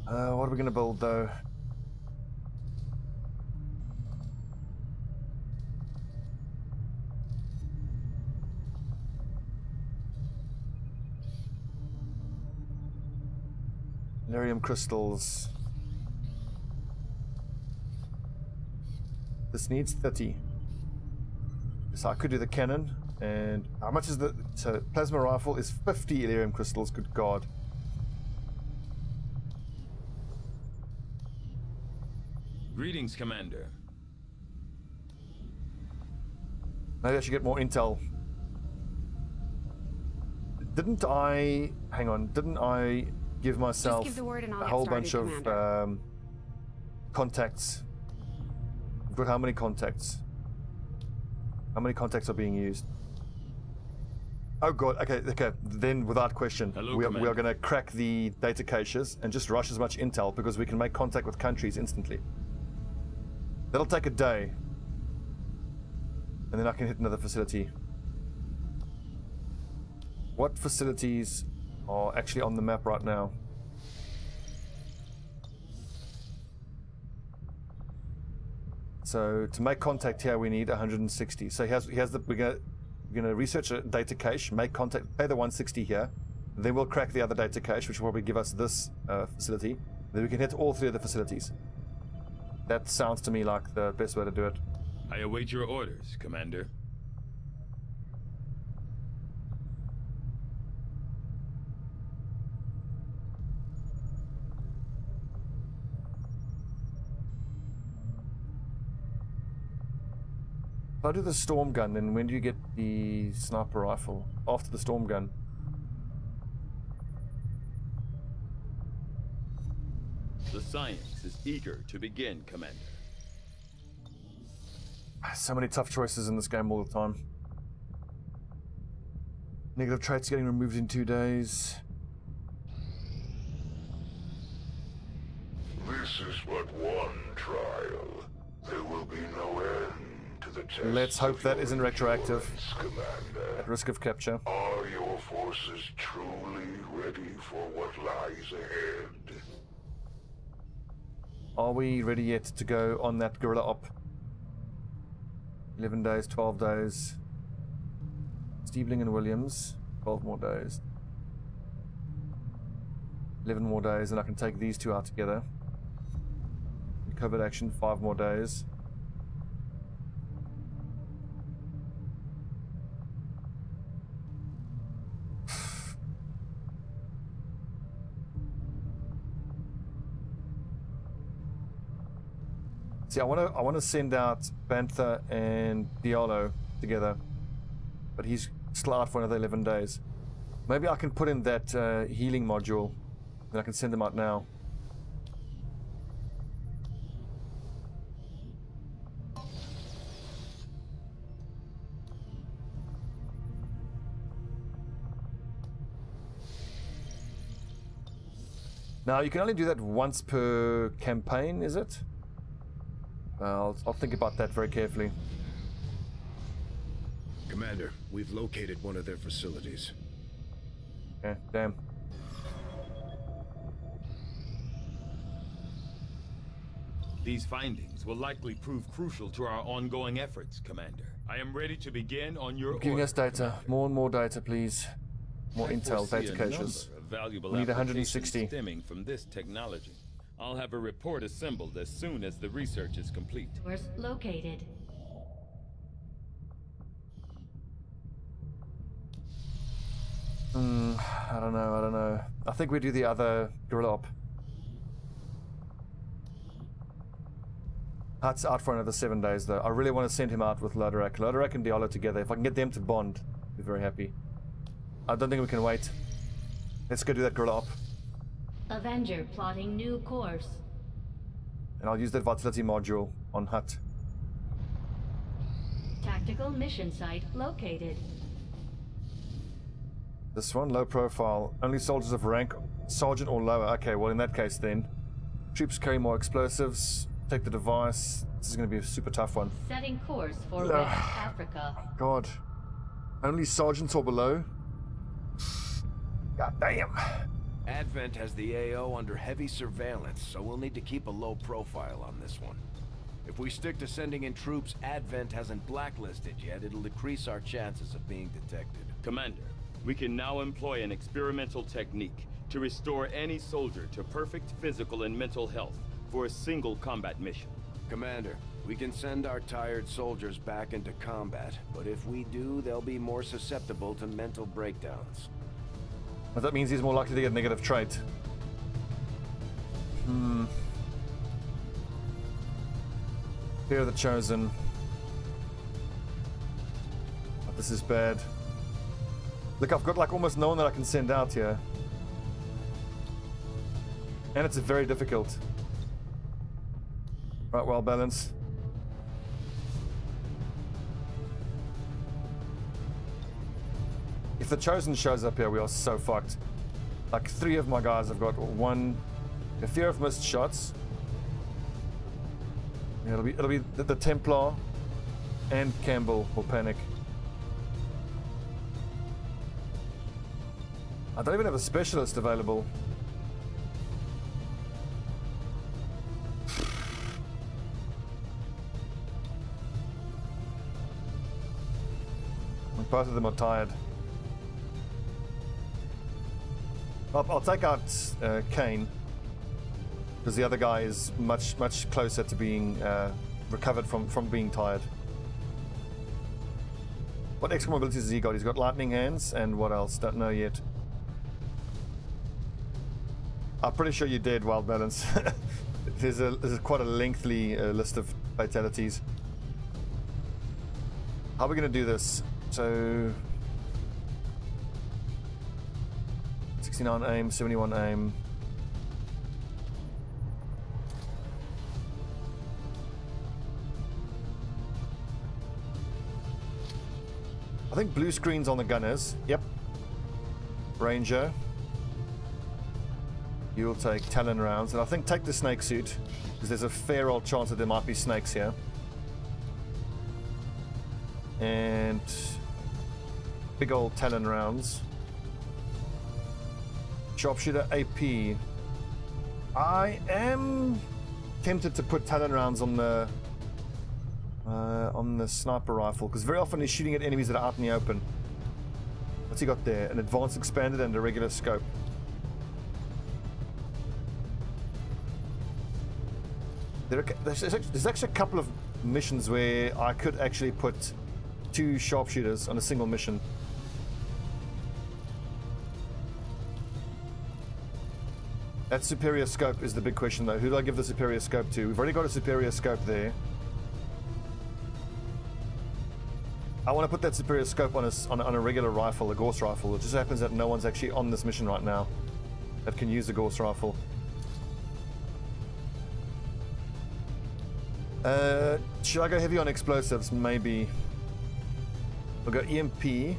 What are we going to build, though? Illyrium crystals. This needs 30. So I could do the cannon. And how much is the... So plasma rifle is 50 Illyrium crystals. Good God. Greetings, Commander. Maybe I should get more intel. Didn't I... Hang on. Didn't I give myself give the word and I'll a get whole started, bunch of contacts? We've got how many contacts? How many contacts are being used? Oh god, okay. Then without question, we are going to crack the data caches and just rush as much intel because we can make contact with countries instantly. That'll take a day. And then I can hit another facility. What facilities are actually on the map right now? So to make contact here, we need 160. So we're gonna research a data cache, make contact, pay the 160 here. Then we'll crack the other data cache, which will probably give us this facility. Then we can hit all 3 of the facilities. That sounds to me like the best way to do it. I await your orders, Commander. If I do the storm gun, then when do you get the sniper rifle? After the storm gun. The science is eager to begin, Commander. So many tough choices in this game all the time. Negative traits getting removed in 2 days. This is but one trial. There will be no end to the test. Let's hope that isn't retroactive. Commander. At risk of capture. Are your forces truly ready for what lies ahead? Are we ready yet to go on that guerrilla op? 11 days, 12 days. Steebling and Williams, 12 more days. 11 more days, and I can take these 2 out together. Covert action, 5 more days. See, I want to send out Bantha and Diallo together, but he's still out for another 11 days. Maybe I can put in that healing module, and I can send them out now. Now, you can only do that once per campaign, is it? I'll think about that very carefully. Commander, we've located one of their facilities. Okay, damn. These findings will likely prove crucial to our ongoing efforts, Commander. I am ready to begin on your Giving us data. More and more data, please. More intel, data caches. caches. Valuable We need 160. stemming from this technology. I'll have a report assembled as soon as the research is complete. Source located. I don't know. I think we do the other guerrilla op. Hut's out for another 7 days, though. I really want to send him out with Loderak. Loderak and Diallo together. If I can get them to bond, I'll be very happy. I don't think we can wait. Let's go do that guerrilla op. Avenger plotting new course. And I'll use that vitality module on Hut. Tactical mission site located. This one, low profile. Only soldiers of rank sergeant or lower. Okay, well in that case then. Troops carry more explosives. Take the device. This is going to be a super tough one. Setting course for West Africa. God. Only sergeants or below? God damn. Advent has the AO under heavy surveillance, so we'll need to keep a low profile on this one. If we stick to sending in troops Advent hasn't blacklisted yet, it'll decrease our chances of being detected. Commander, we can now employ an experimental technique to restore any soldier to perfect physical and mental health for a single combat mission. Commander, we can send our tired soldiers back into combat, but if we do, they'll be more susceptible to mental breakdowns. But that means he's more likely to get a negative trait. Fear of the Chosen. Oh, this is bad. Look, I've got like almost no one that I can send out here. And it's very difficult. Right, well balanced. If the Chosen shows up here, we are so fucked. Like 3 of my guys have got a fear of missed shots. Yeah, it'll be the Templar and Campbell will panic. I don't even have a specialist available. Both of them are tired. I'll take out Kane, because the other guy is much closer to being recovered from being tired. What extra mobilities has he got? He's got lightning hands, and what else? Don't know yet. I'm pretty sure you're dead, Wild Balance. There's quite a lengthy list of fatalities. How are we going to do this? So 69 aim, 71 aim. I think blue screen's on the gunners. Yep. Ranger. You'll take Talon rounds, and I think take the snake suit, because there's a fair old chance that there might be snakes here. And big old Talon rounds. Sharpshooter AP. I am tempted to put Talon rounds on the sniper rifle, because very often he's shooting at enemies that are out in the open. What's he got there? An advanced expanded and a regular scope. There's actually a couple of missions where I could actually put 2 sharpshooters on a single mission. That superior scope is the big question though. Who do I give the superior scope to? We've already got a superior scope there. I want to put that superior scope on a regular rifle, a Gauss rifle. It just happens that no one's actually on this mission right now that can use the Gauss rifle. Should I go heavy on explosives? Maybe. We'll go EMP.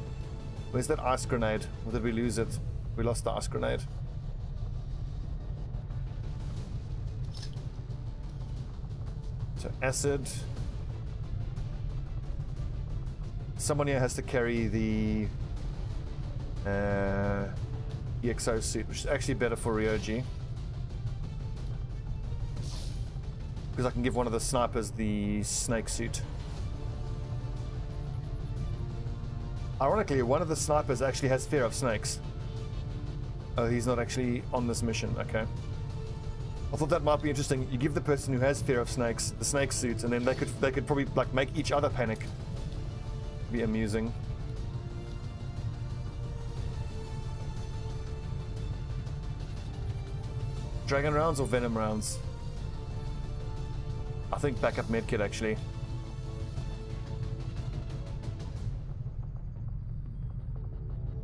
Where's that ice grenade? Or did we lose it? We lost the ice grenade. So acid. Someone here has to carry the EXO suit, which is actually better for Ryoji, because I can give one of the snipers the snake suit. Ironically, one of the snipers actually has fear of snakes. Oh, he's not actually on this mission. Okay. I thought that might be interesting. You give the person who has fear of snakes the snake suit, and then they could probably like make each other panic. Be amusing. Dragon rounds or venom rounds? I think backup medkit actually.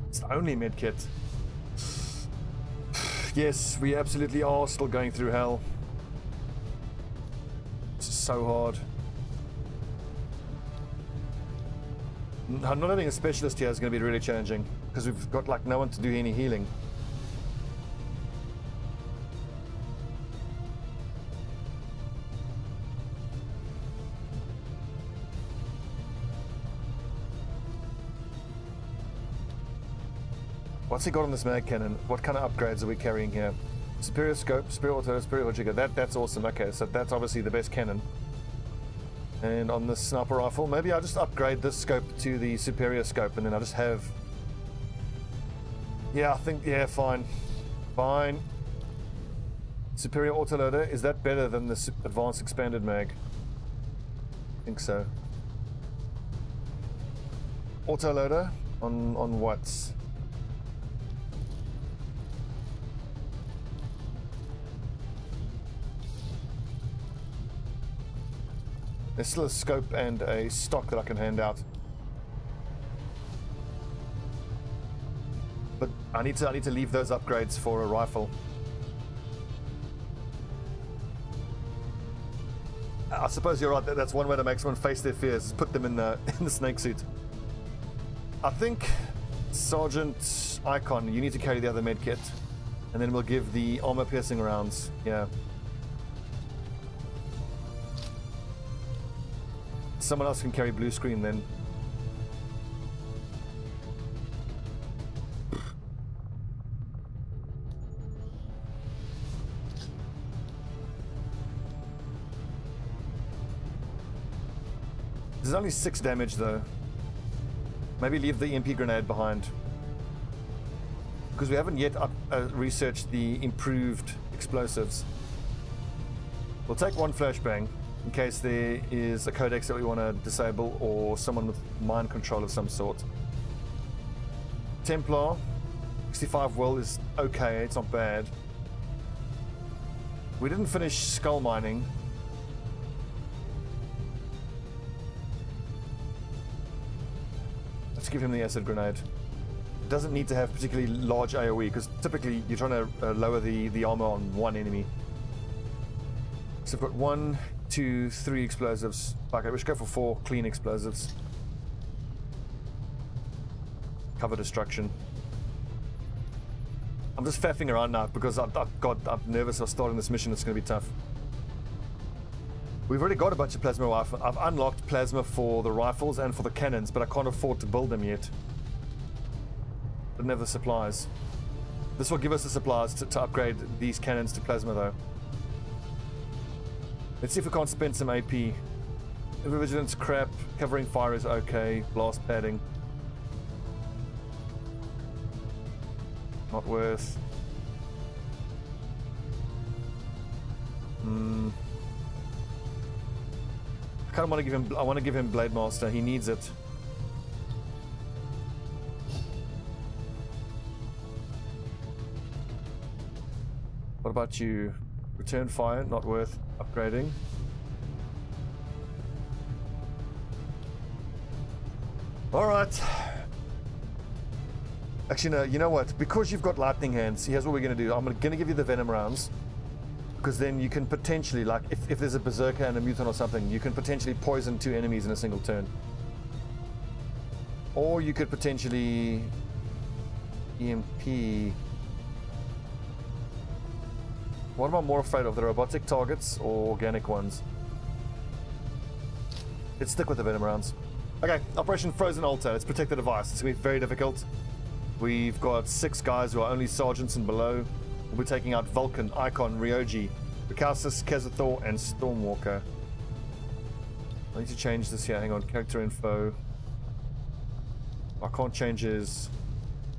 It's the only medkit. Yes, we absolutely are still going through hell. It's so hard. Not having a specialist here is going to be really challenging, because we've got like no one to do any healing. What's he got on this mag cannon? What kind of upgrades are we carrying here? Superior scope, superior auto, superior trigger. That's awesome. Okay, so that's obviously the best cannon. And on the sniper rifle, maybe I'll just upgrade this scope to the superior scope, and then I'll just have... Yeah, I think... Yeah, fine. Fine. Superior autoloader. Is that better than the advanced expanded mag? I think so. Autoloader on what? There's still a scope and a stock that I can hand out, but I need to leave those upgrades for a rifle. I suppose you're right. That's one way to make someone face their fears: is put them in the snake suit. I think Sergeant Icon, you need to carry the other med kit. And then we'll give the armor piercing rounds. Yeah. Someone else can carry blue screen then. There's only 6 damage though. Maybe leave the EMP grenade behind. Because we haven't yet researched the improved explosives. We'll take 1 flashbang in case there is a codex that we want to disable or someone with mind control of some sort. Templar, 65 will is okay, it's not bad. We didn't finish skull mining. Let's give him the acid grenade. It doesn't need to have particularly large AoE because typically you're trying to lower the armor on one enemy. So we've got 1, 2, 3 explosives. Okay, we should go for 4 clean explosives. Cover destruction. I'm just faffing around now because I'm nervous of starting this mission. It's going to be tough. We've already got a bunch of plasma rifles. I've unlocked plasma for the rifles and for the cannons, but I can't afford to build them yet. Didn't have the supplies. This will give us the supplies to upgrade these cannons to plasma though. Let's see if we can't spend some AP. Vigilance crap, covering fire is okay, blast padding. Not worth. I kind of want to give him. I want to give him Blade Master. He needs it. What about you? Return fire. Not worth upgrading. All right. Actually, no. You know what? Because you've got lightning hands, here's what we're going to do. I'm going to give you the venom rounds. Because then you can potentially, like, if there's a berserker and a mutant or something, you can potentially poison 2 enemies in a single turn. Or you could potentially EMP. What am I more afraid of, the robotic targets or organic ones? Let's stick with the venom rounds. Okay, Operation Frozen Altar. Let's protect the device. It's going to be very difficult. We've got 6 guys who are only sergeants and below. We'll be taking out Vulcan, Icon, Ryoji, Bukausis, Kazathor, and Stormwalker. I need to change this here. Hang on. Character info. I can't change his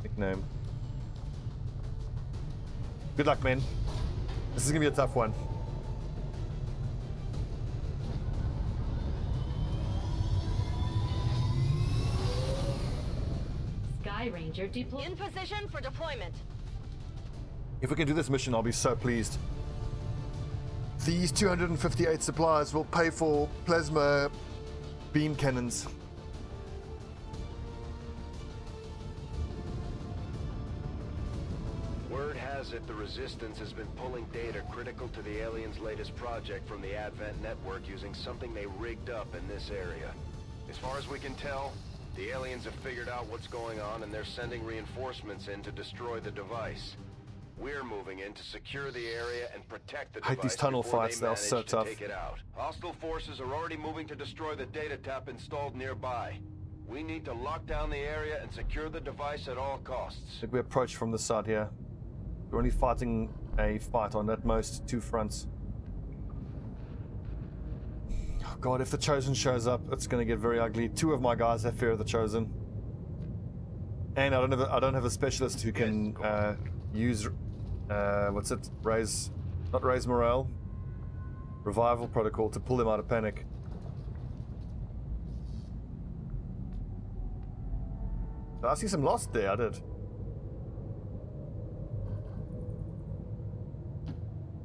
nickname. Good luck, men. This is going to be a tough one. Sky Ranger deployed. In position for deployment. If we can do this mission, I'll be so pleased. These 258 supplies will pay for plasma beam cannons. Word has it the Resistance has been pulling data critical to the aliens' latest project from the Advent network using something they rigged up in this area. As far as we can tell, the aliens have figured out what's going on and they're sending reinforcements in to destroy the device. We're moving in to secure the area and protect the device. I hate these tunnel before fights, they they're so manage to tough. take it out. Hostile forces are already moving to destroy the data tap installed nearby. We need to lock down the area and secure the device at all costs. I think we approach from the side here. We're only fighting a fight on at most 2 fronts. Oh god, if the Chosen shows up, it's going to get very ugly. 2 of my guys have fear of the Chosen. And I don't have a specialist who can use what's it? Not raise morale. Revival protocol to pull them out of panic. Did I see some lost there? I did.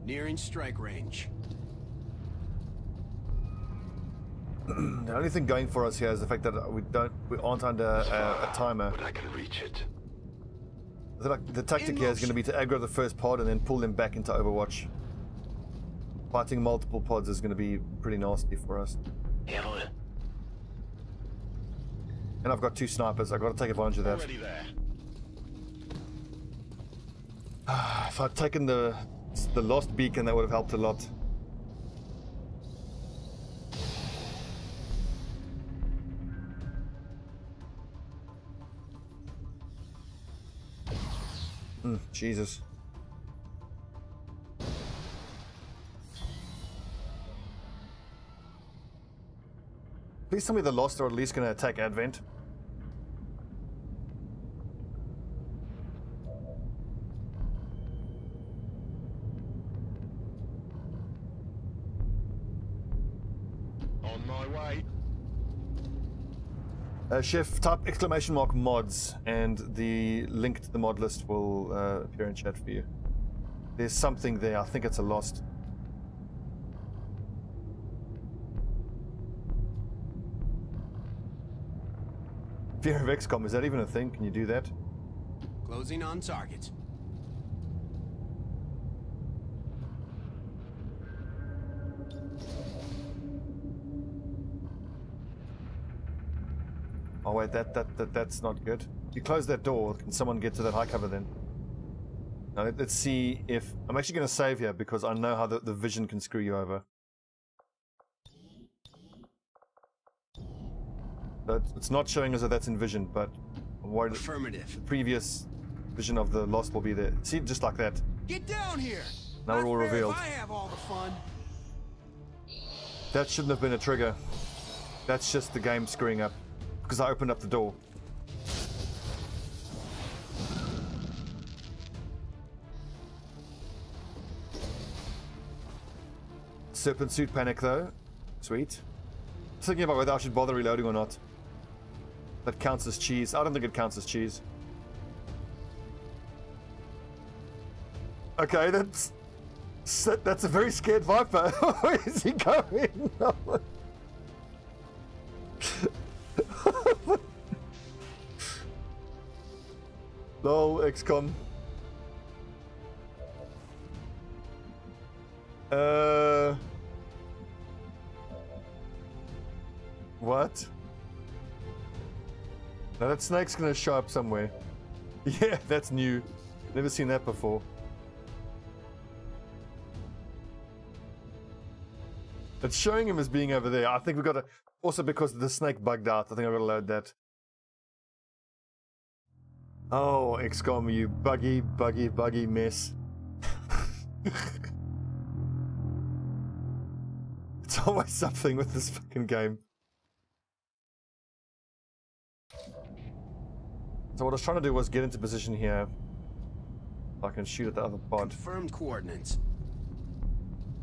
Nearing strike range. The only thing going for us here is the fact that we aren't under a timer. But I can reach it. The tactic here is going to be to aggro the first pod and then pull them back into Overwatch. Fighting multiple pods is going to be pretty nasty for us. Jawohl. And I've got 2 snipers. I've got to take advantage of that. Already there. If I'd taken the lost beacon, that would have helped a lot. Jesus. Please tell me the Lost are at least going to attack Advent. On my way. Chef, type exclamation mark mods and the link to the mod list will appear in chat for you. There's something there. I think it's a Lost. Fear of XCOM, is that even a thing? Can you do that? Closing on target. Oh wait, that's not good. You close that door, can someone get to that high cover then? Now, let's see if... I'm actually going to save here because I know how the vision can screw you over. So it's not showing us that that's in vision, but I'm worried Affirmative. the previous vision of the Lost will be there. See, just like that. Get down here. Now we're all revealed. I have all the fun. That shouldn't have been a trigger. That's just the game screwing up. Because I opened up the door. Serpent suit panic though. Sweet. Thinking about whether I should bother reloading or not. That counts as cheese. I don't think it counts as cheese. Okay, that's a very scared Viper. Where is he going? Lol, XCOM. What? Now that snake's gonna show up somewhere. Yeah, that's new. Never seen that before. It's showing him as being over there. I think we've got to... Also because the snake bugged out, I think I've got to load that. Oh, XCOM, you buggy mess. It's always something with this fucking game. So what I was trying to do was get into position here. I can shoot at the other pod. Confirmed coordinates.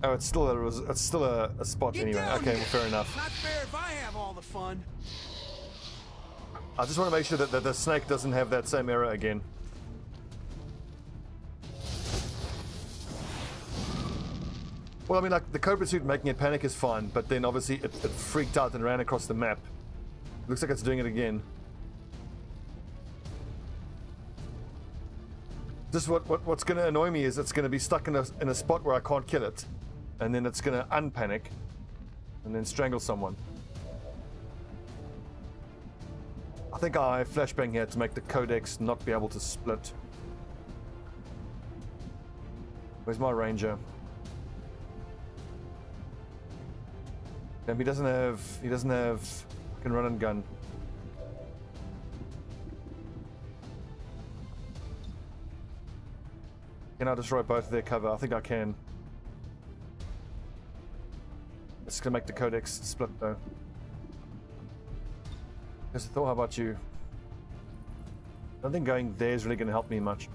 Oh, it's still a spot anyway. Okay, well, fair enough. Not fair if I have all the fun. I just want to make sure that the snake doesn't have that same error again. Well, I mean, like, the Cobra suit making it panic is fine, but then obviously it freaked out and ran across the map. Looks like it's doing it again. Just what's going to annoy me is it's going to be stuck in a spot where I can't kill it, and then it's going to unpanic, and then strangle someone. I think I flashbang here to make the codex not be able to split. Where's my ranger? He doesn't have can run and gun. Can I destroy both of their cover? I think I can. It's gonna make the codex split though. Just a thought, how about you? I don't think going there is really gonna help me much.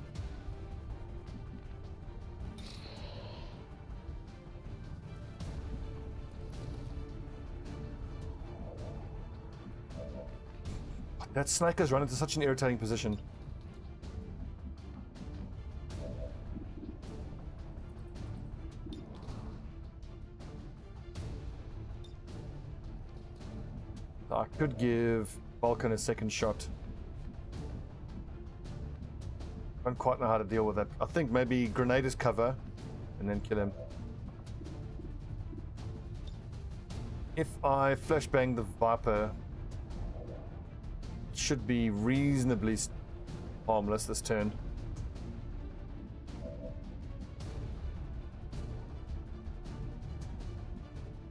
That sniper's run into such an irritating position. I could give Vulcan a second shot. I don't quite know how to deal with that. I think maybe grenade his cover and then kill him. If I flashbang the Viper, should be reasonably harmless this turn.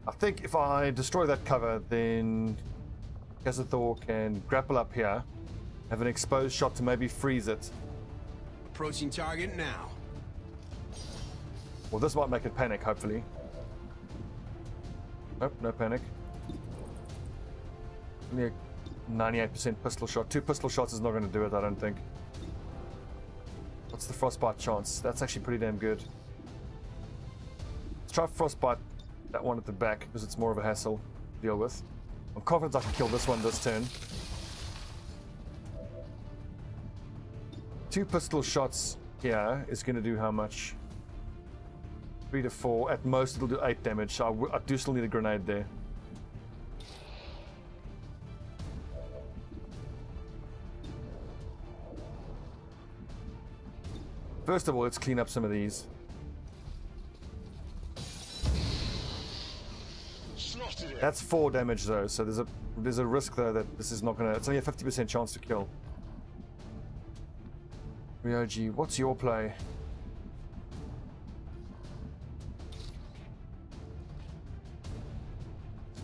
I think if I destroy that cover, then Kazathor can grapple up here, have an exposed shot to maybe freeze it. Approaching target now. Well, this might make it panic, hopefully. Nope, no panic. Only a 98% pistol shot. 2 pistol shots is not going to do it, I don't think. What's the frostbite chance? That's actually pretty damn good. Let's try frostbite that one at the back, because it's more of a hassle to deal with. I'm confident I can kill this one this turn. 2 pistol shots here is going to do how much? 3 to 4. At most, it'll do 8 damage, so I do still need a grenade there. First of all, let's clean up some of these. That's 4 damage though, so there's a risk though that this is not gonna. It's only a 50% chance to kill. Ryoji, what's your play?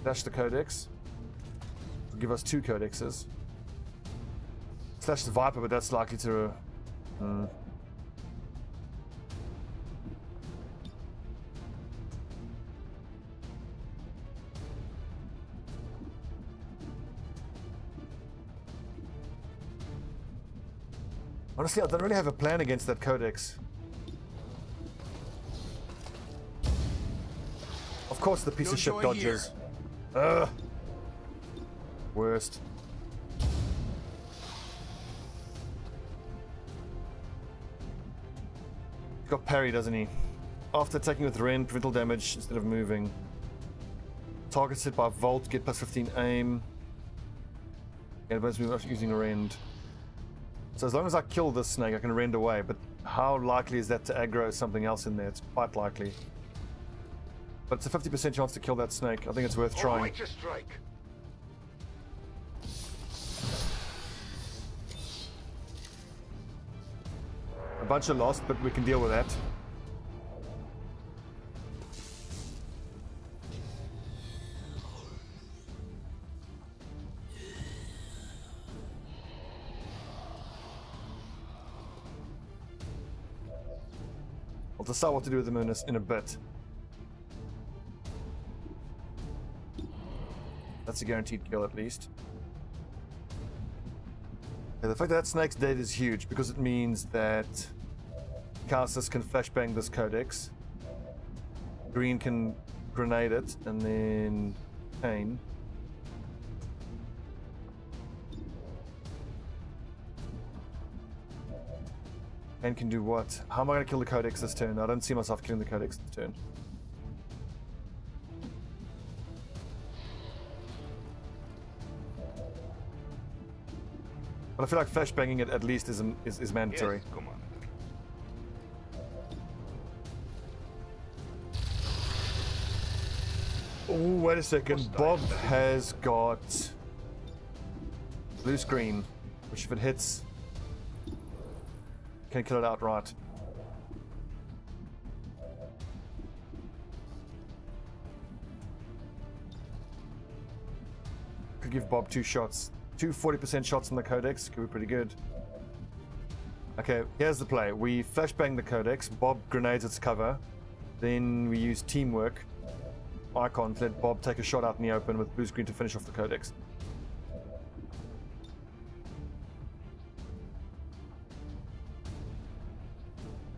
Slash the codex. It'll give us 2 codexes. Slash the Viper, but that's likely to. Honestly, I don't really have a plan against that codex. Of course the piece of shit dodges. Ugh. Worst. He's got parry, doesn't he? After attacking with rend, critical damage instead of moving. Targets hit by Volt, get plus 15 aim. Yeah, but it's using a rend. So as long as I kill this snake, I can rend away, but how likely is that to aggro something else in there? It's quite likely. But it's a 50% chance to kill that snake. I think it's worth trying. Right to strike. A bunch of lost, but we can deal with that. I'll decide what to do with them in a bit. That's a guaranteed kill at least. Yeah, the fact that snake's dead is huge because it means that Calcis can flashbang this codex. Green can grenade it, and then Kane. And can do what? How am I going to kill the codex this turn? I don't see myself killing the codex this turn. But I feel like flashbanging it at least is mandatory. Yes, come on. Oh, wait a second. Bob has got blue screen, which if it hits, can kill it outright. Could give Bob 2 shots. 2 40% shots on the codex could be pretty good. Okay, here's the play. We flashbang the codex, Bob grenades its cover, then we use teamwork. Icon to let Bob take a shot out in the open with blue screen to finish off the codex.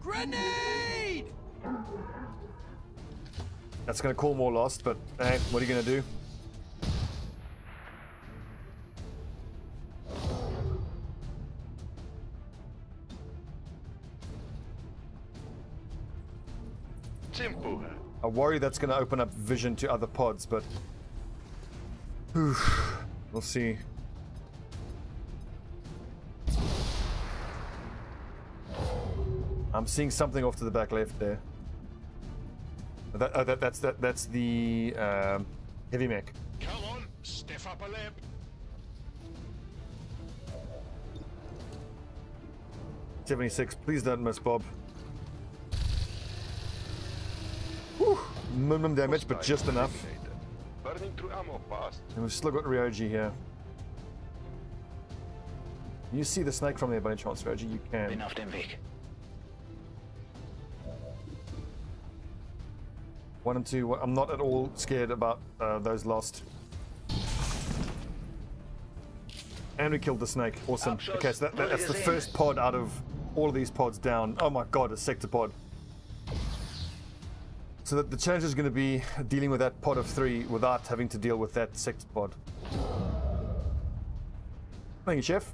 Grenade! That's going to call more lost, but hey, what are you going to do? I worry that's going to open up vision to other pods, but we'll see. I'm seeing something off to the back left there. That's the heavy mech. Come on, stiff up a lip. 76. Please don't miss, Bob. Whew. Minimum damage, but just enough. Burning through ammo fast. And we've still got Ryoji here. You see the snake from there by any chance, Ryoji? You can. Bin auf dem Weg. 1 and 2. I'm not at all scared about those lost. And we killed the snake. Awesome. Okay, so that's the first pod out of all of these pods down. Oh my god, a sector pod. So the challenge is going to be dealing with that pod of 3 without having to deal with that sector pod. Thank you, Chef.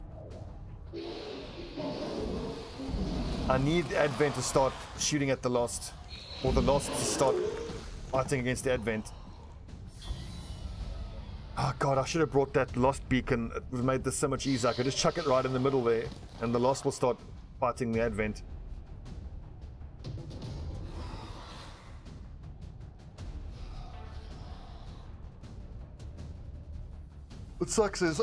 I need the Advent to start shooting at the Lost, or the Lost to start fighting against the Advent. Oh god, I should have brought that Lost beacon. It would have made this so much easier. I could just chuck it right in the middle there, and the Lost will start fighting the Advent. What sucks is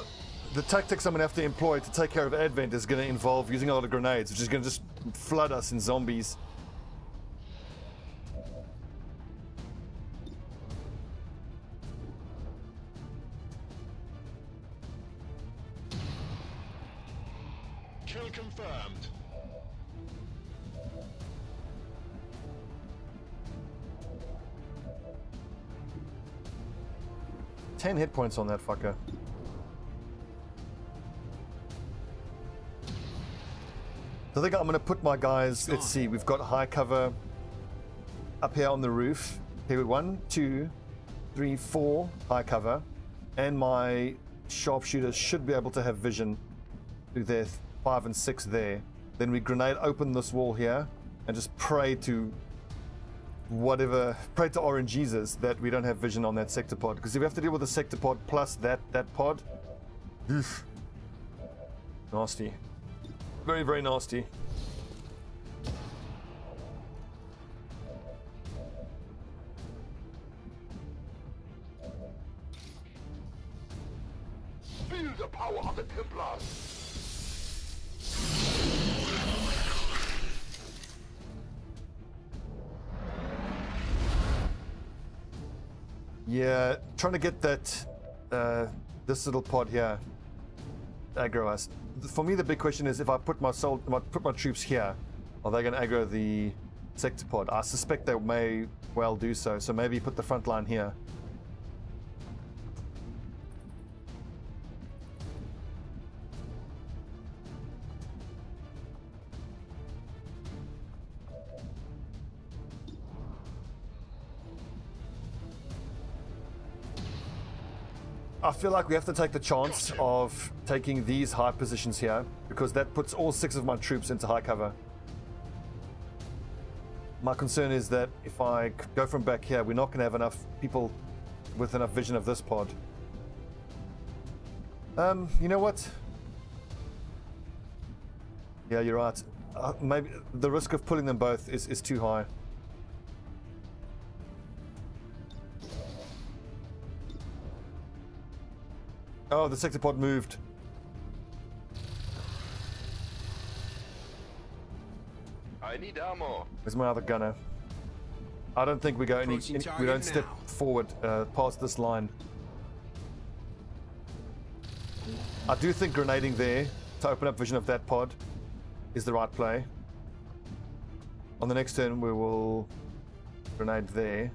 the tactics I'm going to have to employ to take care of Advent is going to involve using a lot of grenades, which is going to just flood us in zombies. Kill confirmed. Ten hit points on that fucker. So I think I'm going to put my guys, let's see, we've got high cover up here on the roof. Here we 1, 2, 3, 4 high cover. And my sharpshooters should be able to have vision through there, 5 and 6 there. Then we grenade open this wall here and just pray to whatever, pray to RNGesus that we don't have vision on that sector pod. Because if we have to deal with the sector pod plus that pod, oof, nasty. Very, very nasty. Feel the power of the Templars. Yeah, trying to get that, this little pod here, aggro us. For me, the big question is if I put my troops here, are they going to aggro the sector pod? I suspect they may well do so. So maybe put the front line here. I feel like we have to take the chance of taking these high positions here because that puts all 6 of my troops into high cover. My concern is that if I go from back here, we're not going to have enough people with enough vision of this pod. You know what? Yeah, you're right. Maybe the risk of pulling them both is too high. Oh, the sector pod moved. I need ammo. Where's my other gunner? I don't think we go any we don't step forward past this line. I do think grenading there to open up vision of that pod is the right play. On the next turn we will grenade there.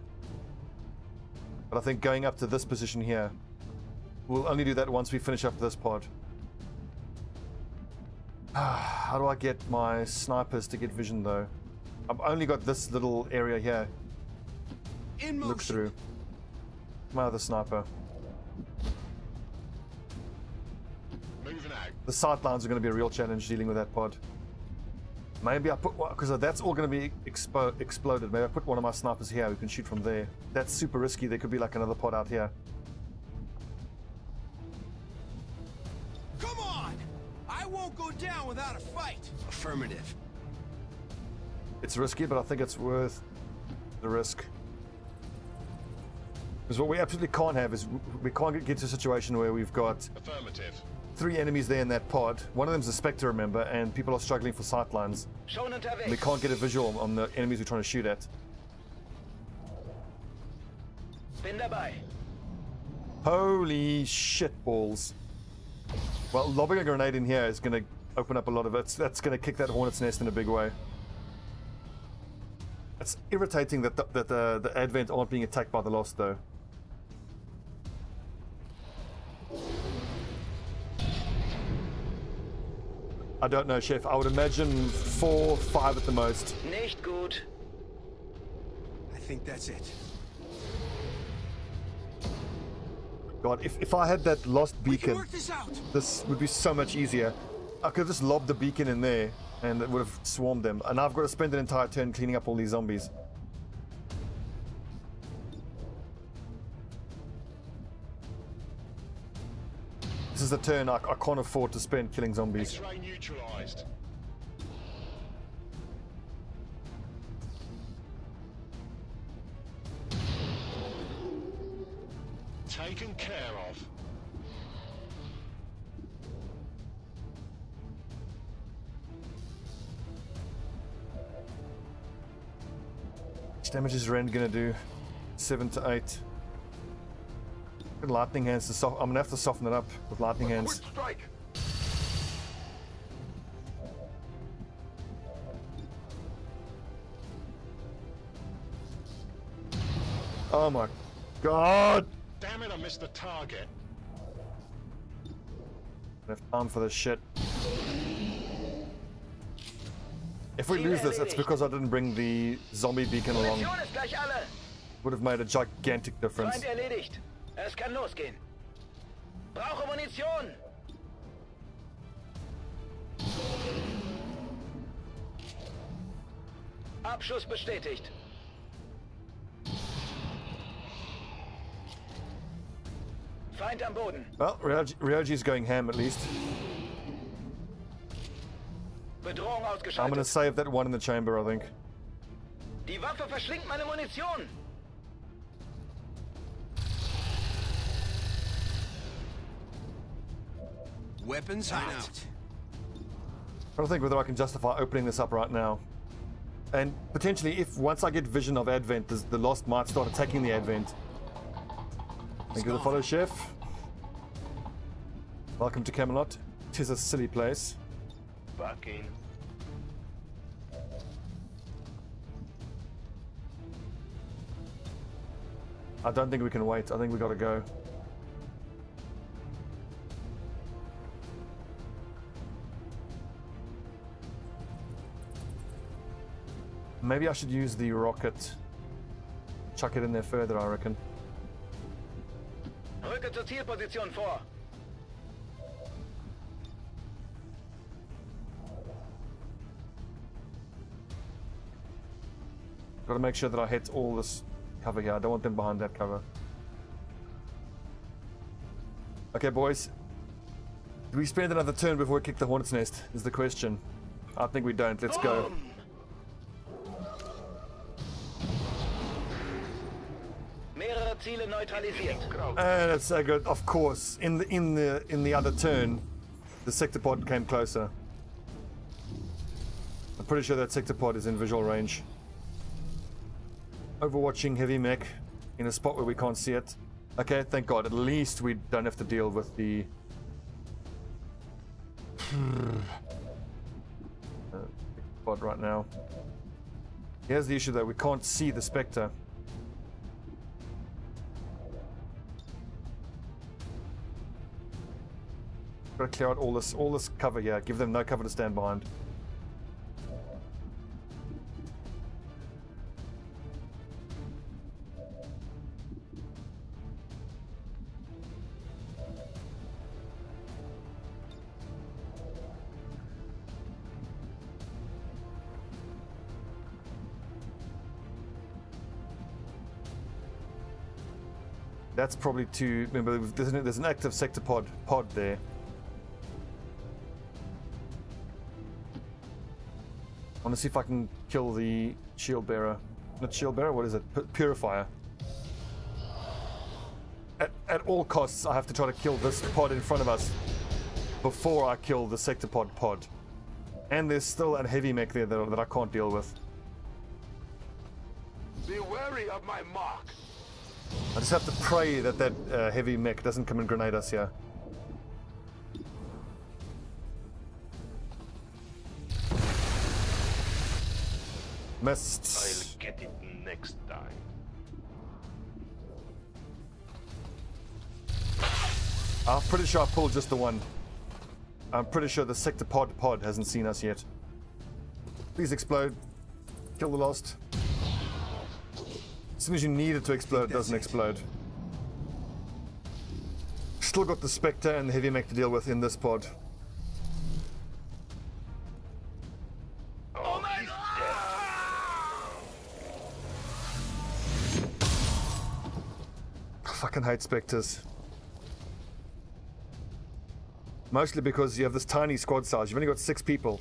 But I think going up to this position here, we'll only do that once we finish up this pod. How do I get my snipers to get vision though? I've only got this little area here. Look through. My other sniper. Moving out. The sight lines are going to be a real challenge dealing with that pod. Maybe I put one, because that's all going to be exploded. Maybe I put one of my snipers here who can shoot from there. That's super risky. There could be like another pod out here. Come on! I won't go down without a fight. Affirmative. It's risky, but I think it's worth the risk. Because what we absolutely can't have is we can't get to a situation where we've got Affirmative. 3 enemies there in that pod. One of them's a Spectre, remember, and people are struggling for sightlines. And we can't get a visual on the enemies we're trying to shoot at. Bin dabei. Holy shit balls. Well, lobbing a grenade in here is going to open up a lot of it. That's going to kick that hornet's nest in a big way. It's irritating that the Advent aren't being attacked by the Lost, though. I don't know, Chef. I would imagine 4, 5 at the most. Nicht gut. I think that's it. God, if I had that Lost beacon, work this out. This would be so much easier. I could have just lobbed the beacon in there, and it would have swarmed them. And I've got to spend an entire turn cleaning up all these zombies. This is a turn I can't afford to spend killing zombies. X-ray neutralized. Taken care of. How much damage is Ren gonna do? 7 to 8. Good lightning hands to I'm gonna have to soften it up with lightning hands. Strike. Oh my god! Damn it, I missed the target. I don't have time for this shit. If we lose this, it's because I didn't bring the zombie beacon along. Would have made a gigantic difference. Feind erledigt. Es kann losgehen. Brauche Munition. Abschuss bestätigt. Feind am Boden. Well, Ryoji's going ham at least. Bedrohung I'm ausgeschaltet. gonna save that one in the chamber, I think. Die Waffe verschlingt meine Munition. Weapons out. I'm trying to think whether I can justify opening this up right now. And potentially, if once I get vision of Advent, the Lost might start attacking the Advent. Thank you for the follow, Chef. Welcome to Camelot. Tis a silly place. Back in. I don't think we can wait. I think we gotta go. Maybe I should use the rocket. Chuck it in there further, I reckon. Rücke zur Zielposition vor. Gotta make sure that I hit all this cover here. I don't want them behind that cover. Okay, boys. Do we spend another turn before we kick the hornet's nest? Is the question. I think we don't. Let's go. Mehrere Ziele neutralisiert. And it's so good. Of course, in the other turn, the sector pod came closer. I'm pretty sure that sector pod is in visual range. Overwatching heavy mech in a spot where we can't see it. Okay, thank God. At least we don't have to deal with the pod right now. Here's the issue though. We can't see the Spectre. Gotta clear out all this cover here. Give them no cover to stand behind. That's probably too. Remember, there's an active sector pod there. I want to see if I can kill the shield bearer. Not shield bearer. What is it? Purifier. At all costs, I have to try to kill this pod in front of us. before I kill the sectopod pod. And there's still a heavy mech there that I can't deal with. Be wary of my mark. I just have to pray that heavy mech doesn't come and grenade us here. Missed. I'll get it next time. I'm pretty sure I pulled just the one. I'm pretty sure the sectopod pod hasn't seen us yet. Please explode. Kill the Lost. As soon as you need it to explode, it doesn't explode. Still got the Spectre and the heavy mech to deal with in this pod. Oh, he's I fucking hate Spectres. Mostly because you have this tiny squad size. You've only got 6 people.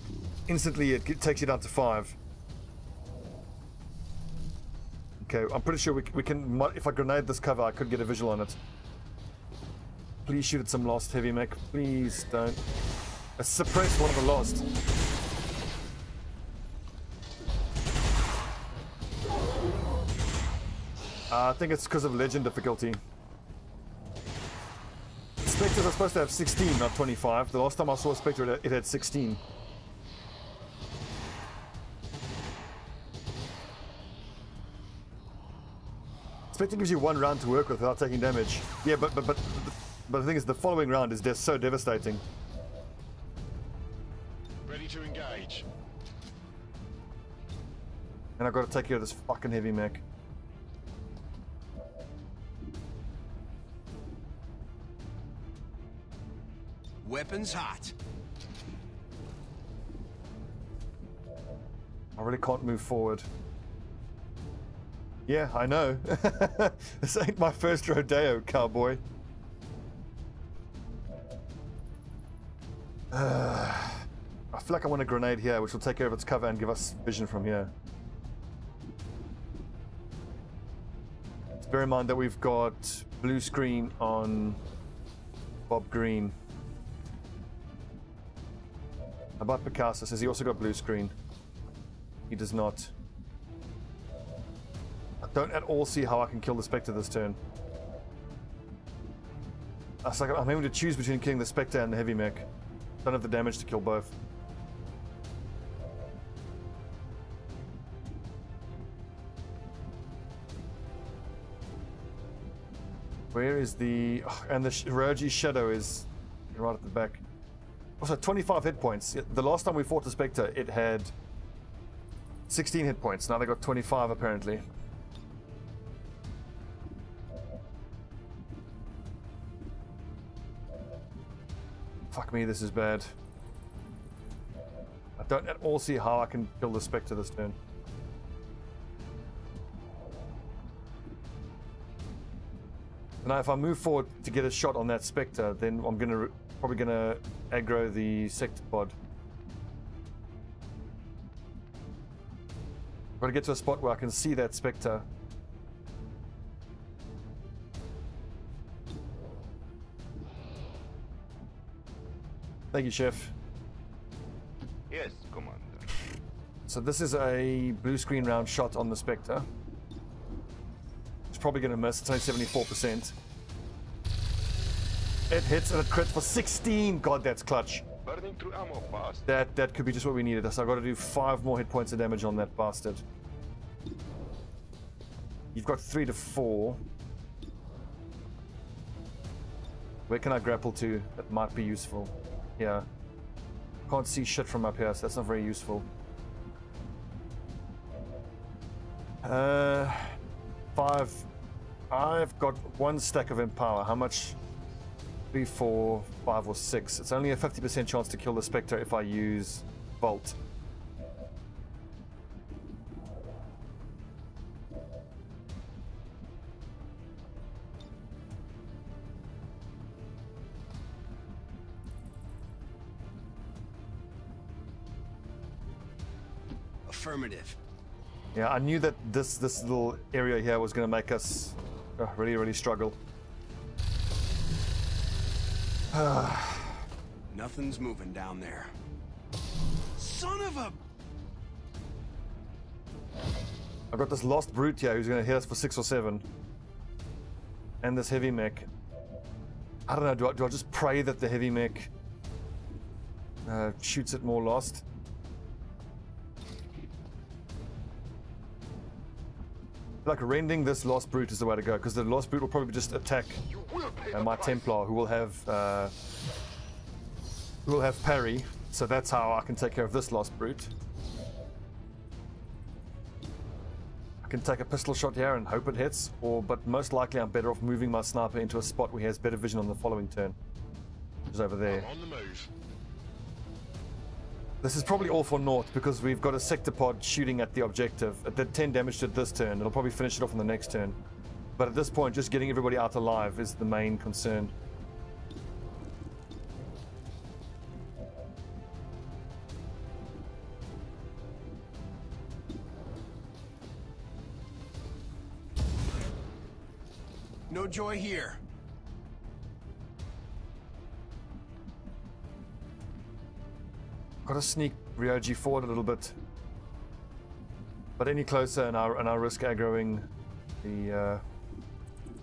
Instantly, it takes you down to 5. Okay, I'm pretty sure we can... If I grenade this cover, I could get a visual on it. Please shoot at some Lost heavy mech. Please don't. Suppress one of the Lost. I think it's because of legend difficulty. Spectres are supposed to have 16, not 25. The last time I saw a Spectre, it had 16. Spectre gives you 1 round to work with without taking damage. Yeah, but the thing is, the following round is just so devastating. Ready to engage. And I've got to take care of this fucking heavy mech. Weapons hot. I really can't move forward. Yeah, I know. This ain't my first rodeo, cowboy. I feel like I want a grenade here, which will take care of its cover and give us vision from here. Let's bear in mind that we've got blue screen on Bob Green. How about Picasso? Says he also got blue screen. He does not. I don't at all see how I can kill the Spectre this turn. It's like I'm having to choose between killing the Spectre and the heavy mech. Don't have the damage to kill both. Where is the... Oh, and the Roji's shadow is right at the back. Also, 25 hit points. The last time we fought the Spectre, it had 16 hit points. Now they got 25 apparently. Fuck me, this is bad. I don't at all see how I can kill the Spectre this turn. Now if I move forward to get a shot on that Spectre, then I'm probably gonna aggro the sectopod. I've got to get to a spot where I can see that Spectre. Thank you, Chef. Yes, Commander. So this is a blue screen round shot on the Spectre. It's probably going to miss. It's only 74%. It hits and it crits for 16. God, that's clutch. Burning through ammo fast. That could be just what we needed. So I've got to do 5 more hit points of damage on that bastard. You've got 3 to 4. Where can I grapple to? That might be useful. Yeah. Can't see shit from up here, so that's not very useful. 5. I've got 1 stack of Empower. How much? 3, 4, 5, or 6. It's only a 50% chance to kill the Spectre if I use Bolt. Affirmative. Yeah, I knew that this little area here was going to make us really struggle. Nothing's moving down there. Son of a... I've got this lost brute here who's going to hit us for 6 or 7. And this heavy mech. I don't know, do I just pray that the heavy mech shoots it more lost? Like rending this lost brute is the way to go, because the lost brute will probably just attack my Templar, who will have parry. So that's how I can take care of this lost brute. I can take a pistol shot here and hope it hits, but most likely I'm better off moving my sniper into a spot where he has better vision on the following turn, which is over there. On the move. This is probably all for naught because we've got a sector pod shooting at the objective. It did 10 damage to it this turn. It'll probably finish it off on the next turn. But at this point, just getting everybody out alive is the main concern. No joy here. Got to sneak Ryoji forward a little bit, but any closer and I risk aggroing the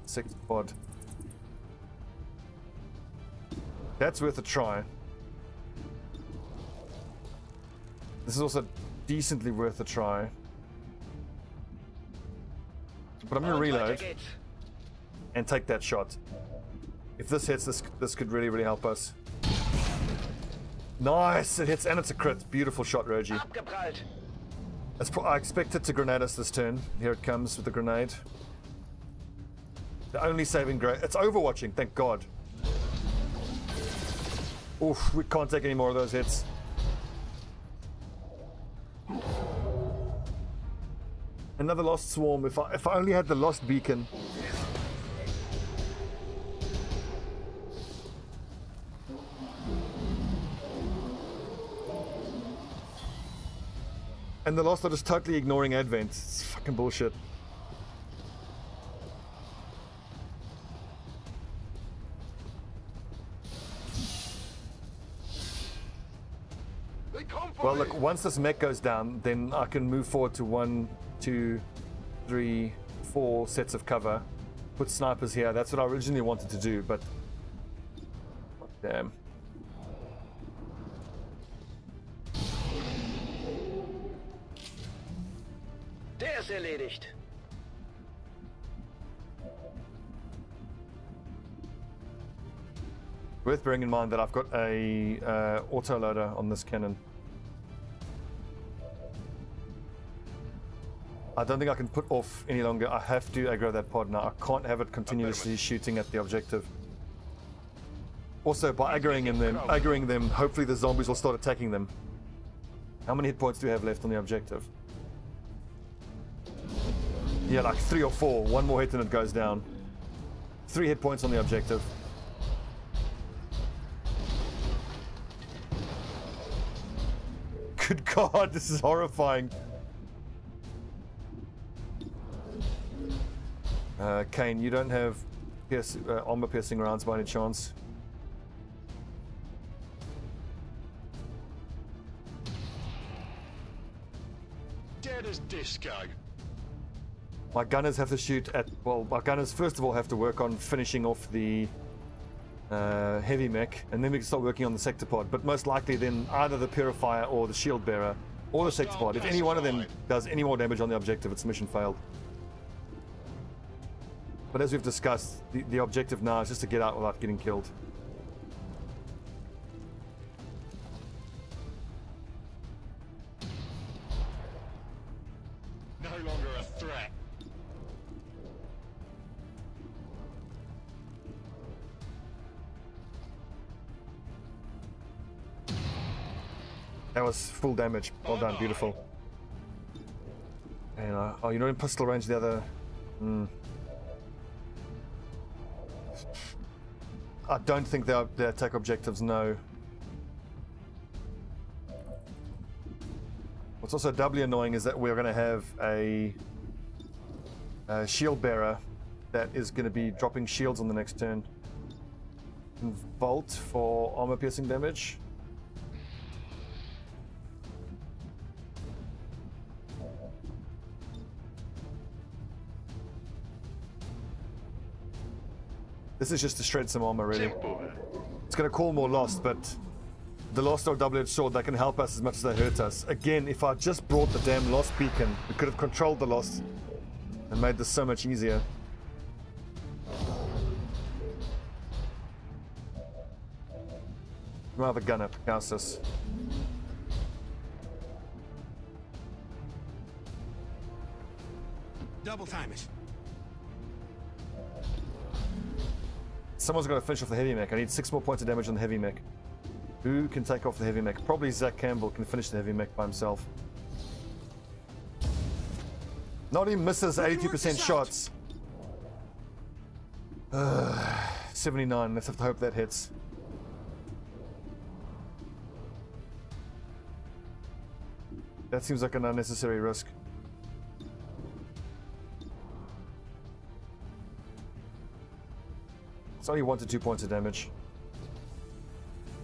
sector pod. That's worth a try. This is also decently worth a try. But I'm gonna reload and take that shot. If this hits, this could really help us. Nice! It hits and it's a crit. Beautiful shot, Roji. I expect it to grenade us this turn. Here it comes with the grenade. The only saving grace. It's overwatching, thank God. Oof, we can't take any more of those hits. Another lost swarm. If I only had the lost beacon. And the lost are just totally ignoring Advent. It's fucking bullshit. Well, look, once this mech goes down, then I can move forward to 1, 2, 3, 4 sets of cover. Put snipers here. That's what I originally wanted to do, but... damn. Der ist erledigt. Worth bearing in mind that I've got a autoloader on this cannon. I don't think I can put off any longer. I have to aggro that pod now. I can't have it continuously shooting at the objective. Also, by aggroing them, hopefully the zombies will start attacking them. How many hit points do we have left on the objective? Yeah, like 3 or 4. One more hit and it goes down. 3 hit points on the objective. Good God, this is horrifying. Kane, you don't have armor-piercing rounds by any chance? Dead as disco. My gunners have to shoot at... well, my gunners first of all have to work on finishing off the heavy mech, and then we can start working on the sector pod. But most likely then either the purifier or the shield bearer or the sector pod. If any one of them does any more damage on the objective, it's mission failed. But as we've discussed, the objective now is just to get out without getting killed. No longer a threat. That was full damage. Well done, beautiful. And oh, you're not in pistol range. The other. I don't think they attack objectives. No. What's also doubly annoying is that we're going to have a shield bearer that is going to be dropping shields on the next turn. And Vault for armor piercing damage. This is just to shred some armor, really. It's going to call more Lost, but the Lost are double-edged sword. They can help us as much as they hurt us. Again, if I just brought the damn Lost beacon, we could have controlled the Lost and made this so much easier. We'll have a gun up, cast us. Double time it. Someone's got to finish off the heavy mech. I need 6 more points of damage on the heavy mech. Who can take off the heavy mech? Probably Zach Campbell can finish the heavy mech by himself. Not even misses 82% shots. 79. Let's have to hope that hits. That seems like an unnecessary risk. It's only 1 to 2 points of damage.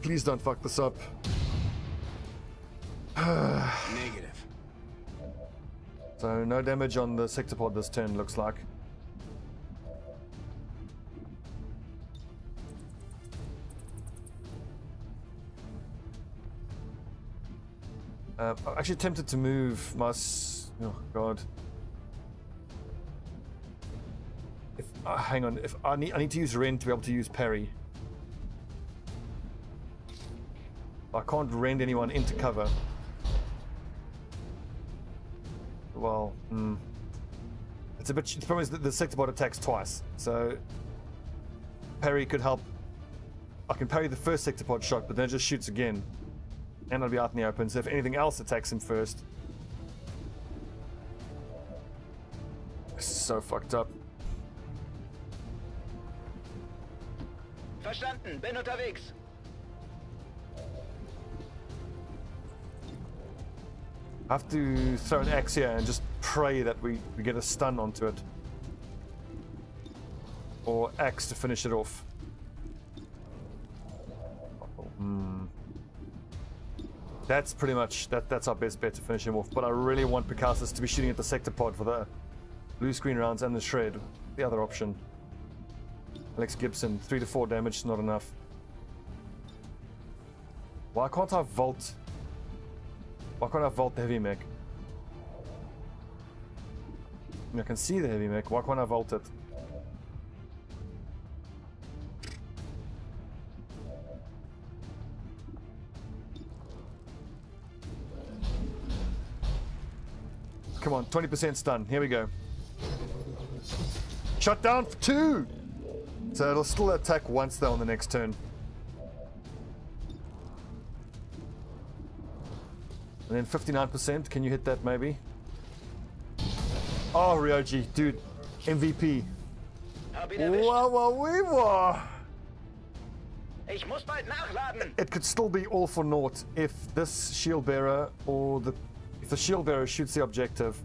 Please don't fuck this up. Negative. So no damage on the sector pod this turn, looks like. I'm actually tempted to move my... Oh god. If hang on, if I need to use Rend to be able to use Parry. I can't rend anyone into cover. Well, it's a bit. The problem is that the sector bot attacks twice, so parry could help. I can parry the first sector pod shot, but then it just shoots again, and I'll be out in the open. So if anything else attacks him first, this is so fucked up. Verstanden, bin unterwegs. I have to throw an axe here and just pray that we get a stun onto it. Or axe to finish it off. That's pretty much, that's our best bet to finish him off. But I really want Picasso to be shooting at the sector pod for the blue screen rounds and the shred. The other option. Alex Gibson, 3 to 4 damage, not enough. Why can't I vault? Why can't I vault the heavy mech? I mean, I can see the heavy mech. Why can't I vault it? Come on, 20% stun. Here we go. Shut down for 2! So it'll still attack once though on the next turn. And then 59%, can you hit that maybe? Oh, Ryoji, dude, MVP. Ich muss bald nachladen. It could still be all for naught if this shield bearer or if the shield bearer shoots the objective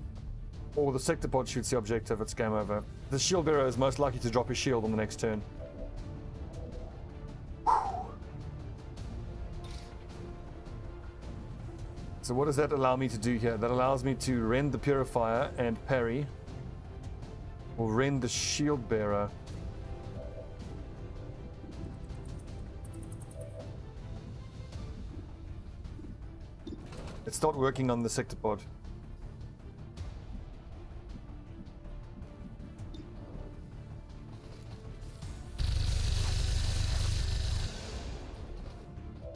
or the sector pod shoots the objective, it's game over. The shield bearer is most likely to drop his shield on the next turn. So what does that allow me to do here? That allows me to rend the purifier and parry, or rend the shield bearer. Let's start working on the sector pod.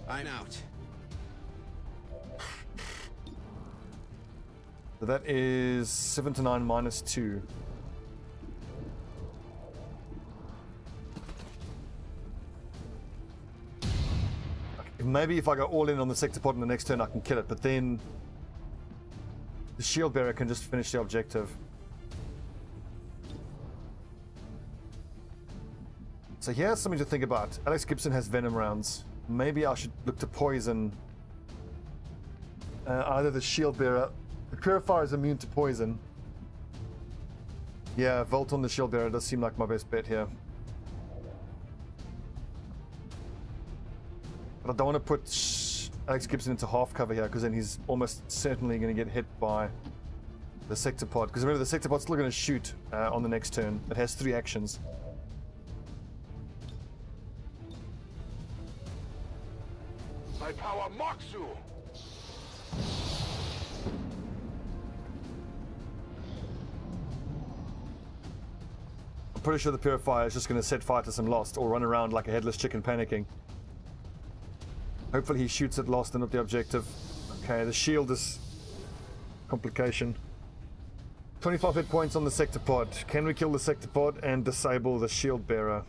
I'm out. So that is 7 to 9 minus 2. Maybe if I go all in on the sector pod in the next turn I can kill it, but then the shield bearer can just finish the objective. So here's something to think about. Alex Gibson has venom rounds. Maybe I should look to poison either the shield bearer. The purifier is immune to poison. Yeah, Volt on the shield bearer does seem like my best bet here. But I don't want to put Alex Gibson into half cover here, because then he's almost certainly going to get hit by the sector pod. Because remember, the sector pod's still going to shoot on the next turn. It has 3 actions. My power mocks you. I'm pretty sure the Purifier is just going to set fire to some Lost or run around like a headless chicken panicking. Hopefully he shoots at Lost and not the objective. Okay, the shield is complication. 25 hit points on the sector pod. Can we kill the sector pod and disable the shield bearer?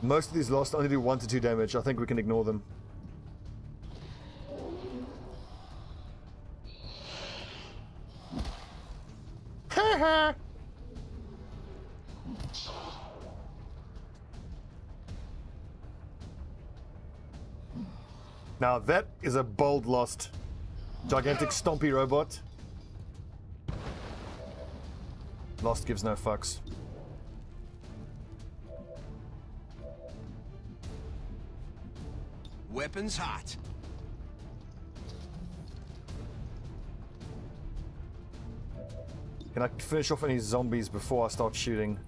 Most of these Lost only do 1 to 2 damage. I think we can ignore them. Now that is a bold Lost. Gigantic stompy robot. Lost gives no fucks. Weapons hot. Can I finish off any zombies before I start shooting?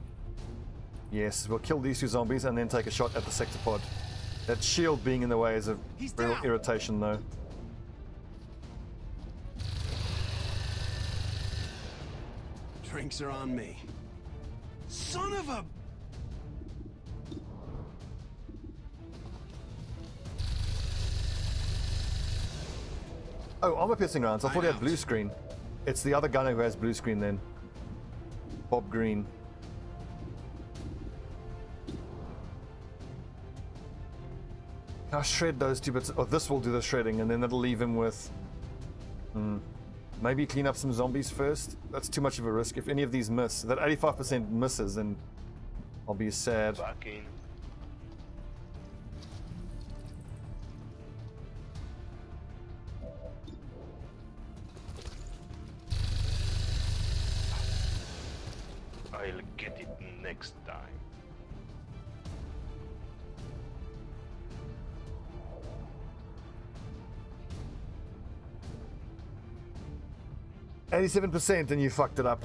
Yes, we'll kill these 2 zombies and then take a shot at the sector pod. That shield being in the way is a real irritation though. Drinks are on me. Son of a... Oh, armor-piercing rounds. I thought he had blue screen. It's the other gunner who has blue screen then. Bob Green. I'll shred those 2 bits. Oh, this will do the shredding, and then that'll leave him with... maybe clean up some zombies first. That's too much of a risk. If any of these miss, that 85% misses, then I'll be sad. Fucking. I'll get it next time. %, and you fucked it up.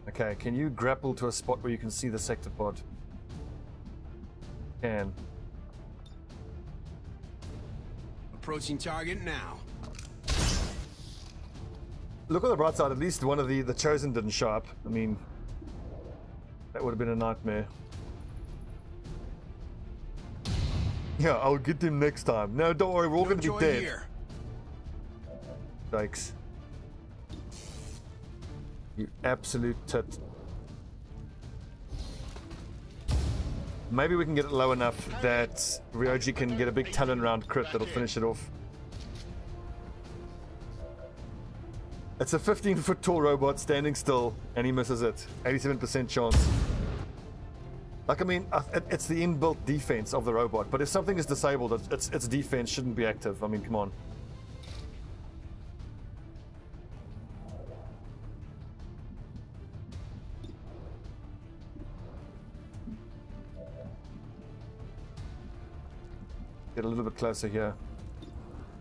Okay, can you grapple to a spot where you can see the sector pod? Can. Approaching target now. Look on the bright side, at least one of the Chosen didn't show up. I mean, that would have been a nightmare. Yeah, I'll get him next time. No, don't worry, we're all going to be dead. Here. Thanks. You absolute tit. Maybe we can get it low enough that Ryoji can get a big talon round crit that'll finish it off. It's a 15-foot tall robot standing still, and he misses it. 87% chance. Like, I mean, it's the inbuilt defense of the robot, but if something is disabled, its defense shouldn't be active. I mean, come on. Get a little bit closer here.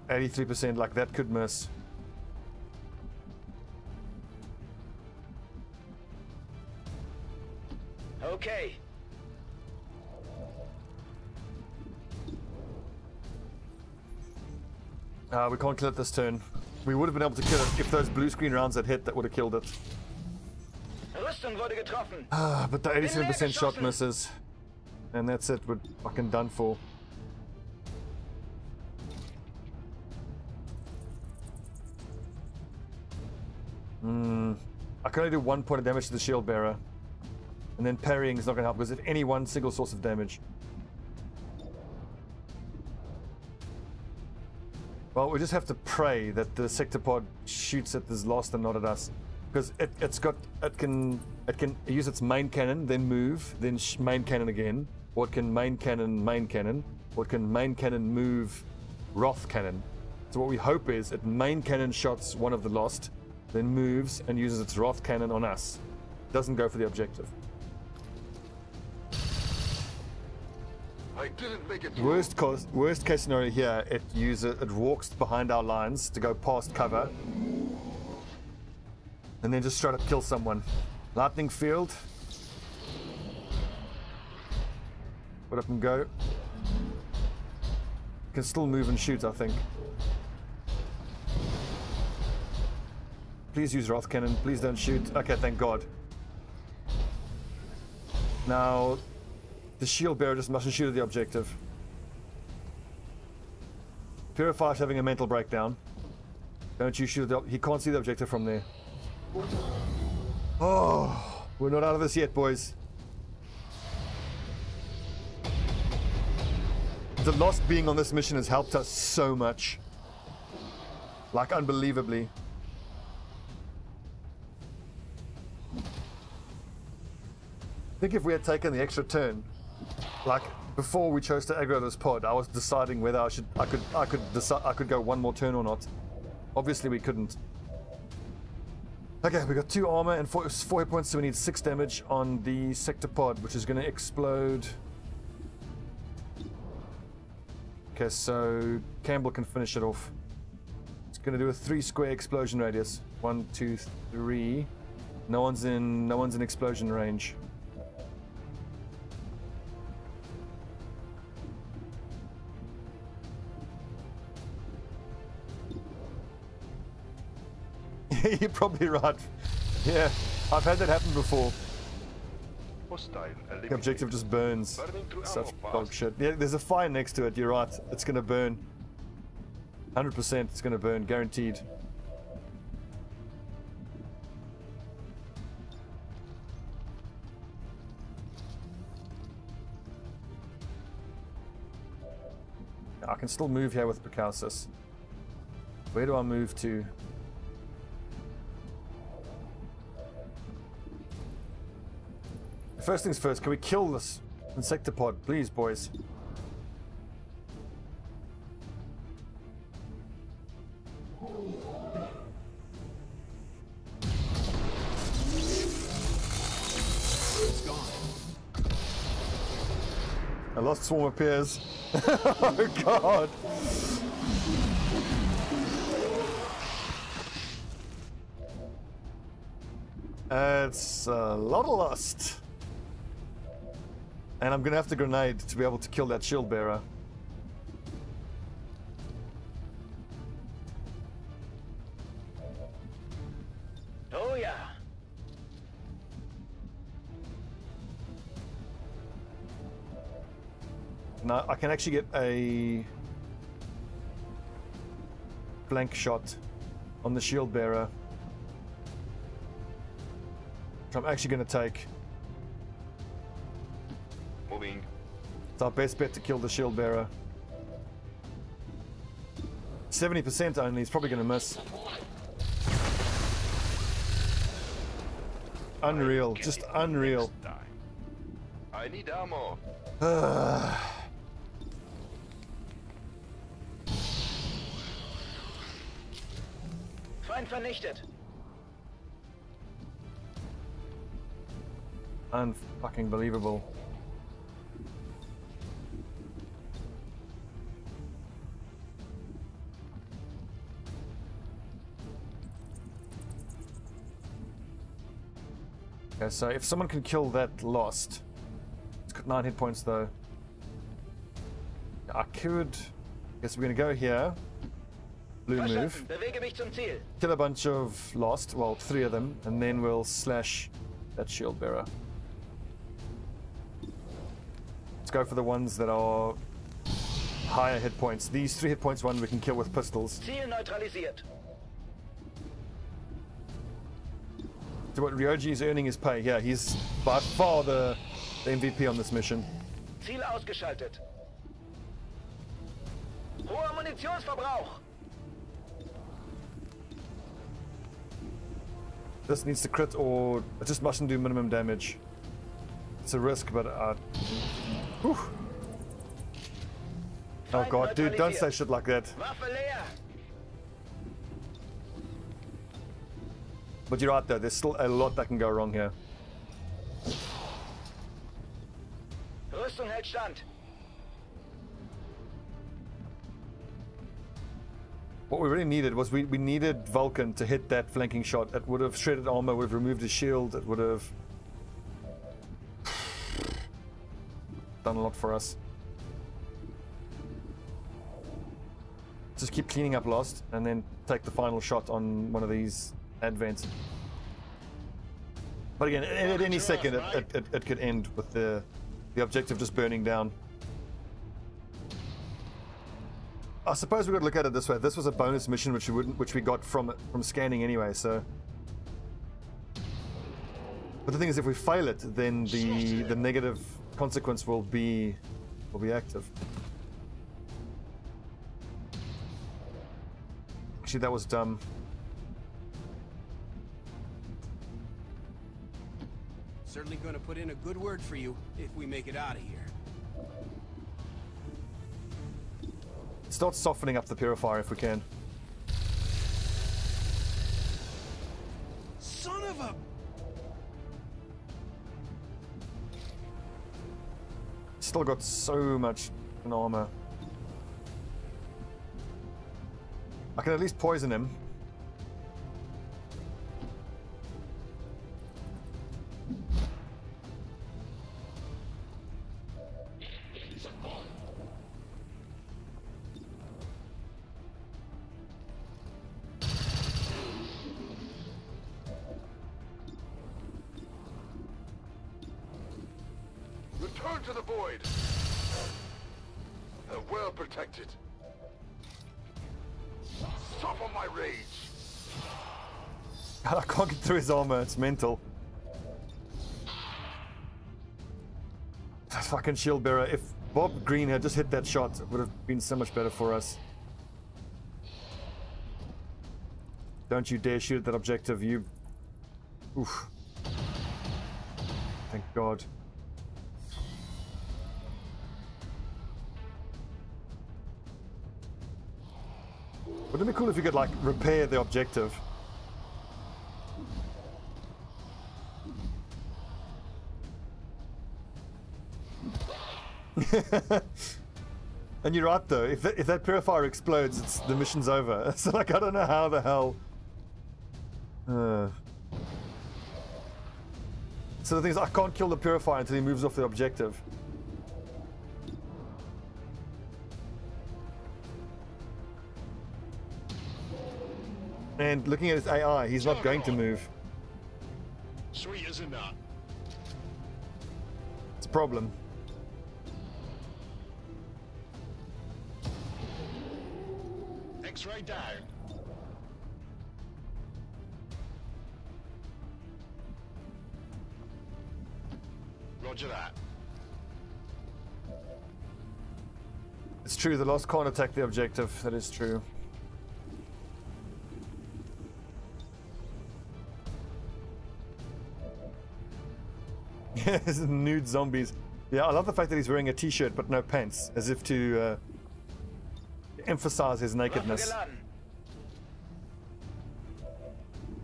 83%, like that could miss. Okay. We can't kill it this turn. We would have been able to kill it if those blue screen rounds had hit. That would have killed it. Rüstung wurde getroffen. But the 87% shot misses, and that's it. We're fucking done for. I can only do 1 point of damage to the shield bearer, and then parrying is not going to help because if any one single source of damage. Well, we just have to pray that the sector pod shoots at this Lost and not at us, because it can use its main cannon, then move, then main cannon again, or it can main cannon, or it can main cannon move Wrath cannon. So what we hope is it main cannon shots one of the Lost, then moves and uses its Wrath cannon on us. Doesn't go for the objective. I didn't make it. Worst case scenario here, it walks behind our lines to go past cover, and then just straight up kill someone. Lightning field. Put up and go. Can still move and shoot, I think. Please use Wrath Cannon. Please don't shoot. Okay, thank God. Now, the shield bearer just mustn't shoot at the objective. Purifier's having a mental breakdown. Don't you shoot at the... He can't see the objective from there. Oh, we're not out of this yet, boys. The Lost being on this mission has helped us so much. Like, unbelievably. I think if we had taken the extra turn, like before we chose to aggro this pod, I was deciding whether I could go one more turn or not. Obviously we couldn't. Okay, we got 2 armor and 4 hit points, so we need 6 damage on the sector pod, which is going to explode. Okay, so Campbell can finish it off. It's going to do a 3 square explosion radius. 1, 2, 3. No one's in explosion range. You're probably right. Yeah, I've had that happen before. The objective just burns. Such dog shit. Yeah, there's a fire next to it. You're right. It's gonna burn. 100% it's gonna burn, guaranteed. I can still move here with Precausis. Where do I move to? First things first, can we kill this insectopod, please, boys? It's gone. A lost swarm appears. Oh God! It's a lot of lust. And I'm gonna have to grenade to be able to kill that shield bearer. Oh yeah. Now I can actually get a flank shot on the shield bearer, which I'm actually gonna take. Moving. It's our best bet to kill the shield bearer. 70% only, he's probably going to miss. Unreal, just unreal. I need ammo. Feind vernichtet. Unfucking believable. Okay, so if someone can kill that Lost, it's got 9 hit points though. I could. Guess we're gonna go here. Blue move. Bewege mich zum Ziel. Kill a bunch of Lost, well, 3 of them, and then we'll slash that shield bearer. Let's go for the ones that are higher hit points. These 3 hit points one we can kill with pistols. Ziel neutralisiert. So what Ryoji is earning his pay. Yeah, he's by far the MVP on this mission. Ziel ausgeschaltet. Hoher Munitionsverbrauch. This needs to crit or it just mustn't do minimum damage. It's a risk, but whew. Oh God, dude, don't say shit like that. Waffe leer. But you're right though, there's still a lot that can go wrong here. Rüstung hält stand. What we really needed was we needed Vulcan to hit that flanking shot. It would have shredded armor, would have removed his shield, it would have done a lot for us. Just keep cleaning up Lost and then take the final shot on one of these advents. But again, at any second it could end with the objective just burning down. I suppose we could look at it this way. This was a bonus mission which we got from scanning anyway, so. But the thing is, if we fail it, then the negative consequence will be active. Actually, that was dumb. Certainly going to put in a good word for you if we make it out of here. Start softening up the purifier if we can. Son of a... Still got so much in armor. I can at least poison him. Return to the void. They're well protected. Suffer my rage. God, I can't get through his armor. It's mental. That fucking shield bearer. If Bob Green had just hit that shot, it would have been so much better for us. Don't you dare shoot at that objective, you... Oof. Thank God. Wouldn't it be cool if you could, like, repair the objective? And you're right, though. If that purifier explodes, the mission's over. So, like, I don't know how the hell... So the thing is, I can't kill the purifier until he moves off the objective. And looking at his AI, he's not going to move. Sweet as a nut. It's a problem. X-ray down. Roger that. It's true, the Lost can't attack the objective. That is true. Nude zombies. Yeah, I love the fact that he's wearing a t-shirt but no pants, as if to emphasize his nakedness.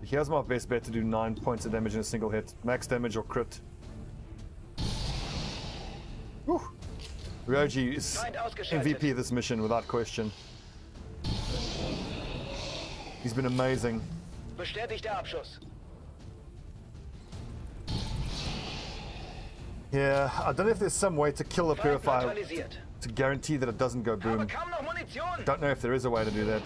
Here's my best bet to do 9 points of damage in a single hit. Max damage or crit. Whew. Ryoji is MVP of this mission without question. He's been amazing. Bestätigt der Abschuss. Yeah, I don't know if there's some way to kill a purifier to guarantee that it doesn't go boom. Don't know if there is a way to do that.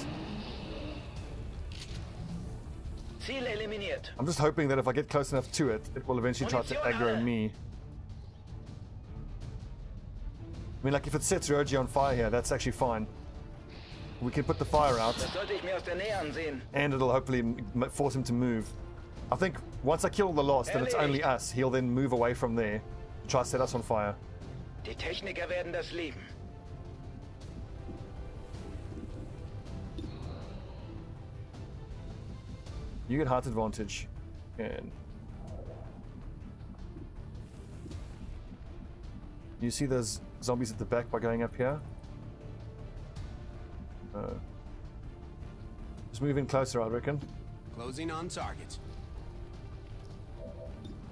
Ziel eliminiert. I'm just hoping that if I get close enough to it, it will eventually try to aggro me. I mean, like, if it sets Ryoji on fire here, that's actually fine. We can put the fire out, and it'll hopefully force him to move. I think once I kill the Lost and it's only us, he'll then move away from there, try to set us on fire. Die Techniker werden das lieben. You get height advantage, and you see those zombies at the back by going up here? Just move in closer, I reckon. Closing on target.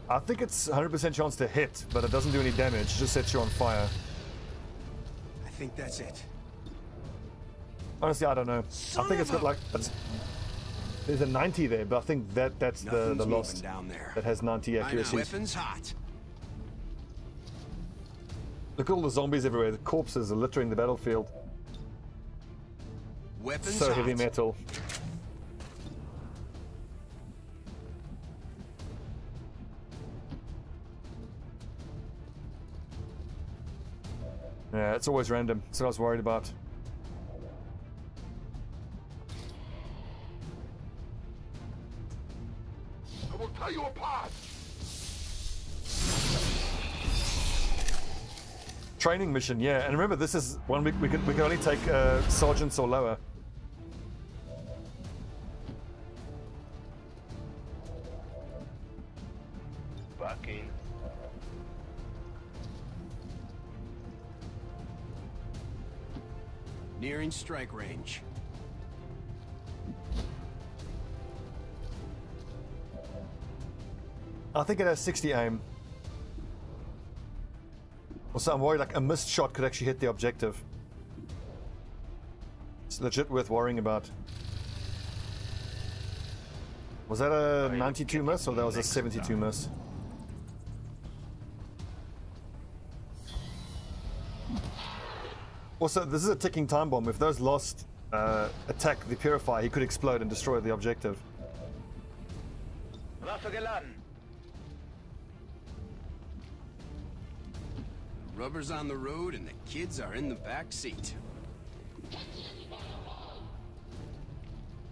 I think it's 100% chance to hit, but it doesn't do any damage. It just sets you on fire. I think that's it. Honestly, I don't know. I think it's got like there's a 90 there, but I think that's the lost down there. that has 90 accuracy. Weapons hot. Look at all the zombies everywhere. The corpses are littering the battlefield. Weapons so hot. heavy metal. Yeah, it's always random. That's what I was worried about. I will tear you apart. Training mission, yeah. And remember, this is one we can only take sergeants or lower. Backing. Nearing strike range. I think it has 60 aim. Also, I'm worried like a missed shot could actually hit the objective. It's legit worth worrying about. Was that a 92 miss or that was a 72 miss? Also, this is a ticking time bomb. If those lost attack the Purifier, he could explode and destroy the objective. Waffe geladen. Rubber's on the road and the kids are in the back seat.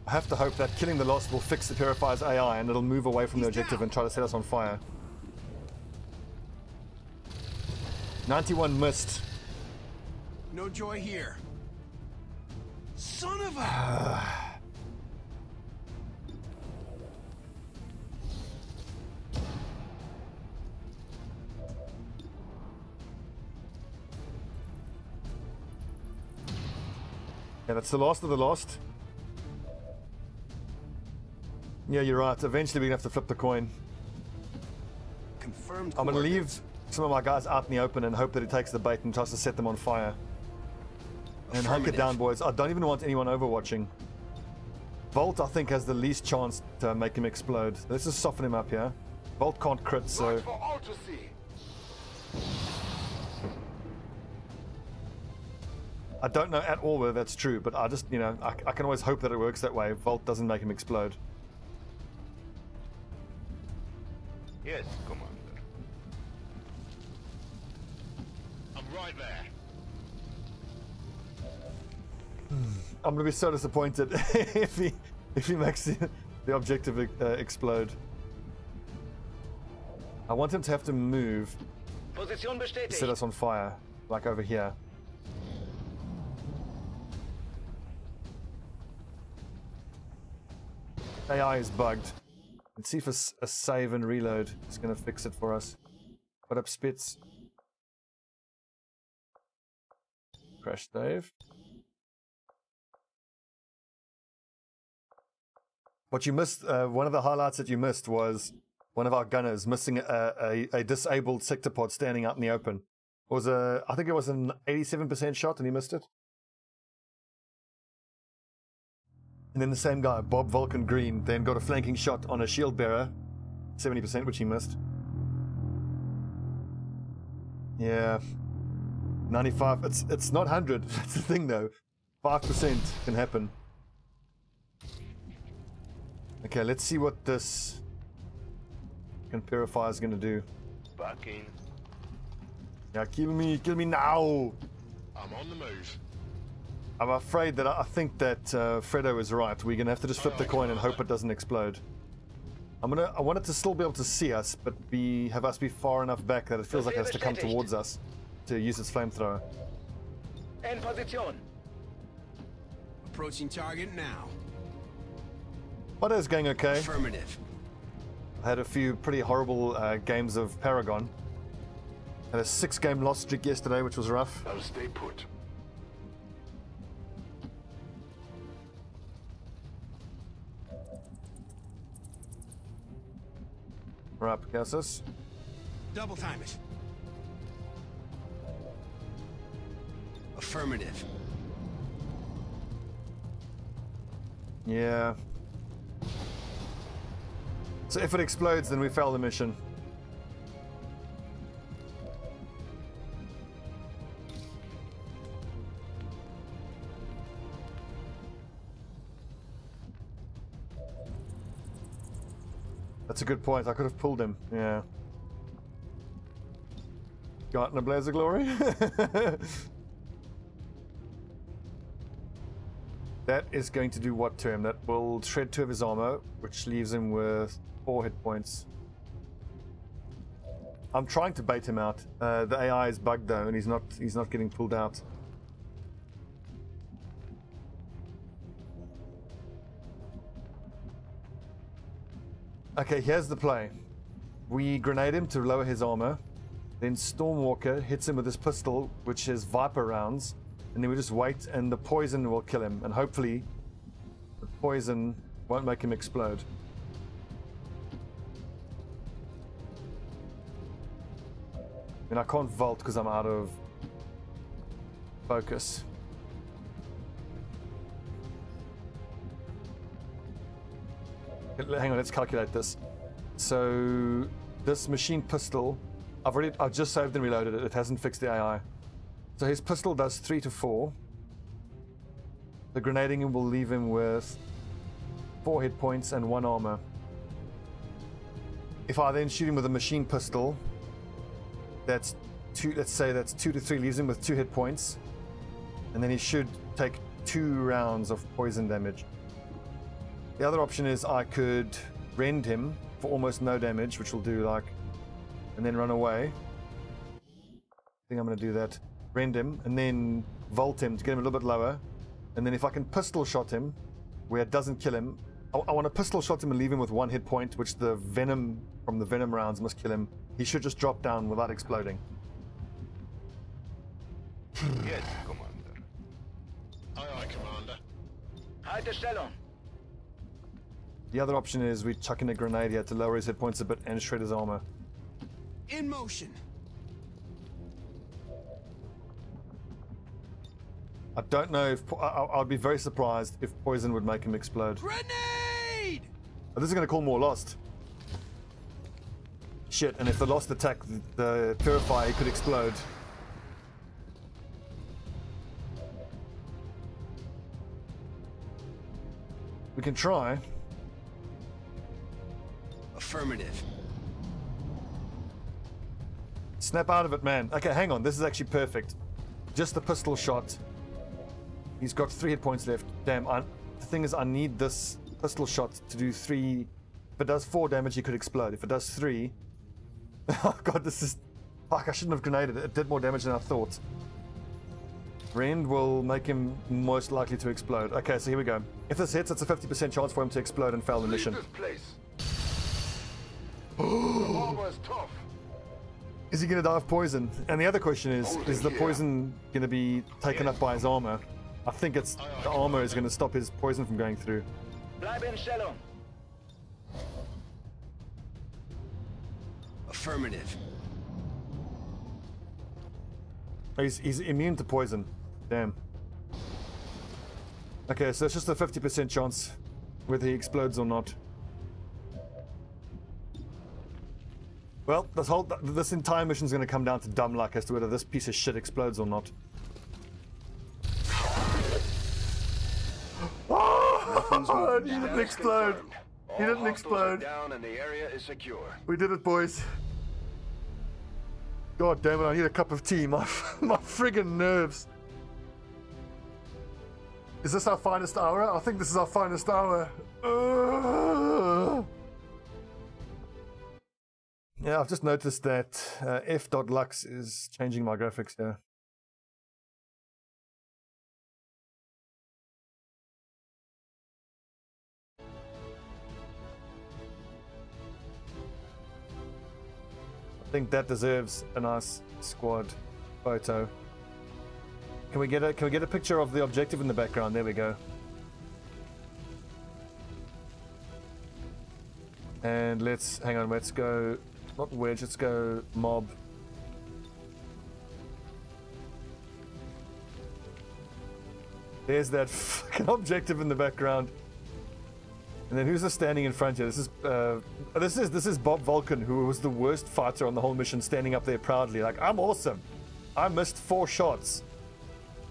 I have to hope that killing the Lost will fix the Purifier's AI and it'll move away from the objective and try to set us on fire. 91 missed. No joy here. Son of a... Yeah, that's the last of the lost. Yeah, you're right. Eventually we're gonna have to flip the coin. Confirmed. I'm gonna leave some of my guys out in the open and hope that he takes the bait and tries to set them on fire. And hunker down, boys. I don't even want anyone overwatching. Volt, I think, has the least chance to make him explode. Let's just soften him up here. Volt can't crit, so... For all to see. I don't know at all whether that's true, but I just, you know, I can always hope that it works that way. Volt doesn't make him explode. Yes, Commander. I'm right there. I'm gonna be so disappointed if he makes the objective explode. I want him to have to move Position to bestätigt. set us on fire, like over here. AI is bugged. Let's see if a save and reload is going to fix it for us. Put up Spitz. Crash save. What you missed, one of the highlights that you missed was one of our gunners missing a disabled sector pod standing out in the open. It was I think it was an 87% shot and he missed it. And then the same guy, Bob Vulcan Green, then got a flanking shot on a shield bearer, 70%, which he missed. Yeah, 95. It's not 100. That's the thing, though. 5% can happen. Okay, let's see what this Purifier is going to do. Backing. Yeah, kill me now. I'm on the move. I'm afraid that I think that Fredo is right. We're gonna have to just flip the coin and hope it doesn't explode. I want it to still be able to see us, but have us be far enough back that it feels like it has to come towards us to use its flamethrower. En Position. Approaching target now. But it's going okay. Affirmative. I had a few pretty horrible games of Paragon. Had a 6-game loss streak yesterday, which was rough. I'll stay put. Right, Picasso. Double time it. Affirmative. Yeah. So if it explodes, then we fail the mission. That's a good point. I could have pulled him. Yeah. Got in a blaze of glory. That is going to do what to him? That will shred 2 of his armor, which leaves him with 4 hit points. I'm trying to bait him out. The AI is bugged though, and he's not getting pulled out. Okay, here's the play. We grenade him to lower his armor. Then Stormwalker hits him with his pistol, which is Viper rounds. And then we just wait, and the poison will kill him. And hopefully, the poison won't make him explode. And I can't vault because I'm out of focus. Hang on, let's calculate this. So, this machine pistol, I've just saved and reloaded it. It hasn't fixed the AI. So his pistol does 3 to 4. The grenading him will leave him with 4 hit points and 1 armor. If I then shoot him with a machine pistol, that's 2. Let's say that's 2 to 3, leaves him with 2 hit points, and then he should take 2 rounds of poison damage. The other option is I could rend him for almost no damage, which will do like, and then run away. I think I'm going to do that. Rend him and then vault him to get him a little bit lower, and then if I can pistol shot him where it doesn't kill him, I want to pistol shot him and leave him with 1 hit point, which the venom from the venom rounds must kill him. He should just drop down without exploding. Yes, Commander. Aye, aye, Commander. Halte Stellung. The other option is we chuck in a grenade here to lower his hit points a bit and shred his armor. In motion. I don't know if... I'd be very surprised if poison would make him explode. Grenade! Oh, this is going to call more Lost. Shit, and if the Lost attack the Purifier, he could explode. We can try. Affirmative. Snap out of it, man. Okay, hang on. This is actually perfect. Just the pistol shot. He's got 3 hit points left. Damn, the thing is I need this pistol shot to do 3. If it does 4 damage, he could explode. If it does 3... Oh god, this is... Fuck, I shouldn't have grenaded it. It did more damage than I thought. Rend will make him most likely to explode. Okay, so here we go. If this hits, it's a 50% chance for him to explode and fail the mission. Is he going to die of poison? And the other question is the poison going to be taken up by his armor? I think it's the armor is going to stop his poison from going through. Bleib in Stellung. Affirmative. Oh, he's immune to poison. Damn. Okay, so it's just a 50% chance whether he explodes or not. Well, this entire mission is going to come down to dumb luck as to whether this piece of shit explodes or not. Oh, he didn't explode. He didn't explode. Down and the area is secure. We did it, boys. God damn it, I need a cup of tea. My friggin' nerves. Is this our finest hour? I think this is our finest hour. Yeah, I've just noticed that f.lux is changing my graphics here. I think that deserves a nice squad photo. Can we get a picture of the objective in the background? There we go. And let's, hang on, let's go, not wedge, let's go mob. There's that fucking objective in the background. And then who's this standing in front here? This is Bob Vulcan, who was the worst fighter on the whole mission, standing up there proudly, like, I'm awesome. I missed 4 shots.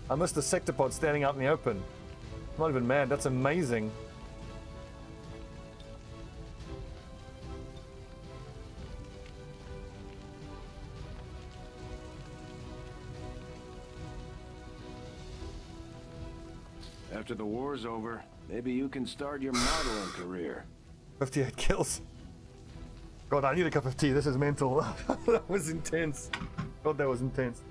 I missed a sectopod standing out in the open. I'm not even mad, that's amazing. After the war's over, maybe you can start your modeling career. 58 kills. God, I need a cup of tea. This is mental. That was intense. God, that was intense.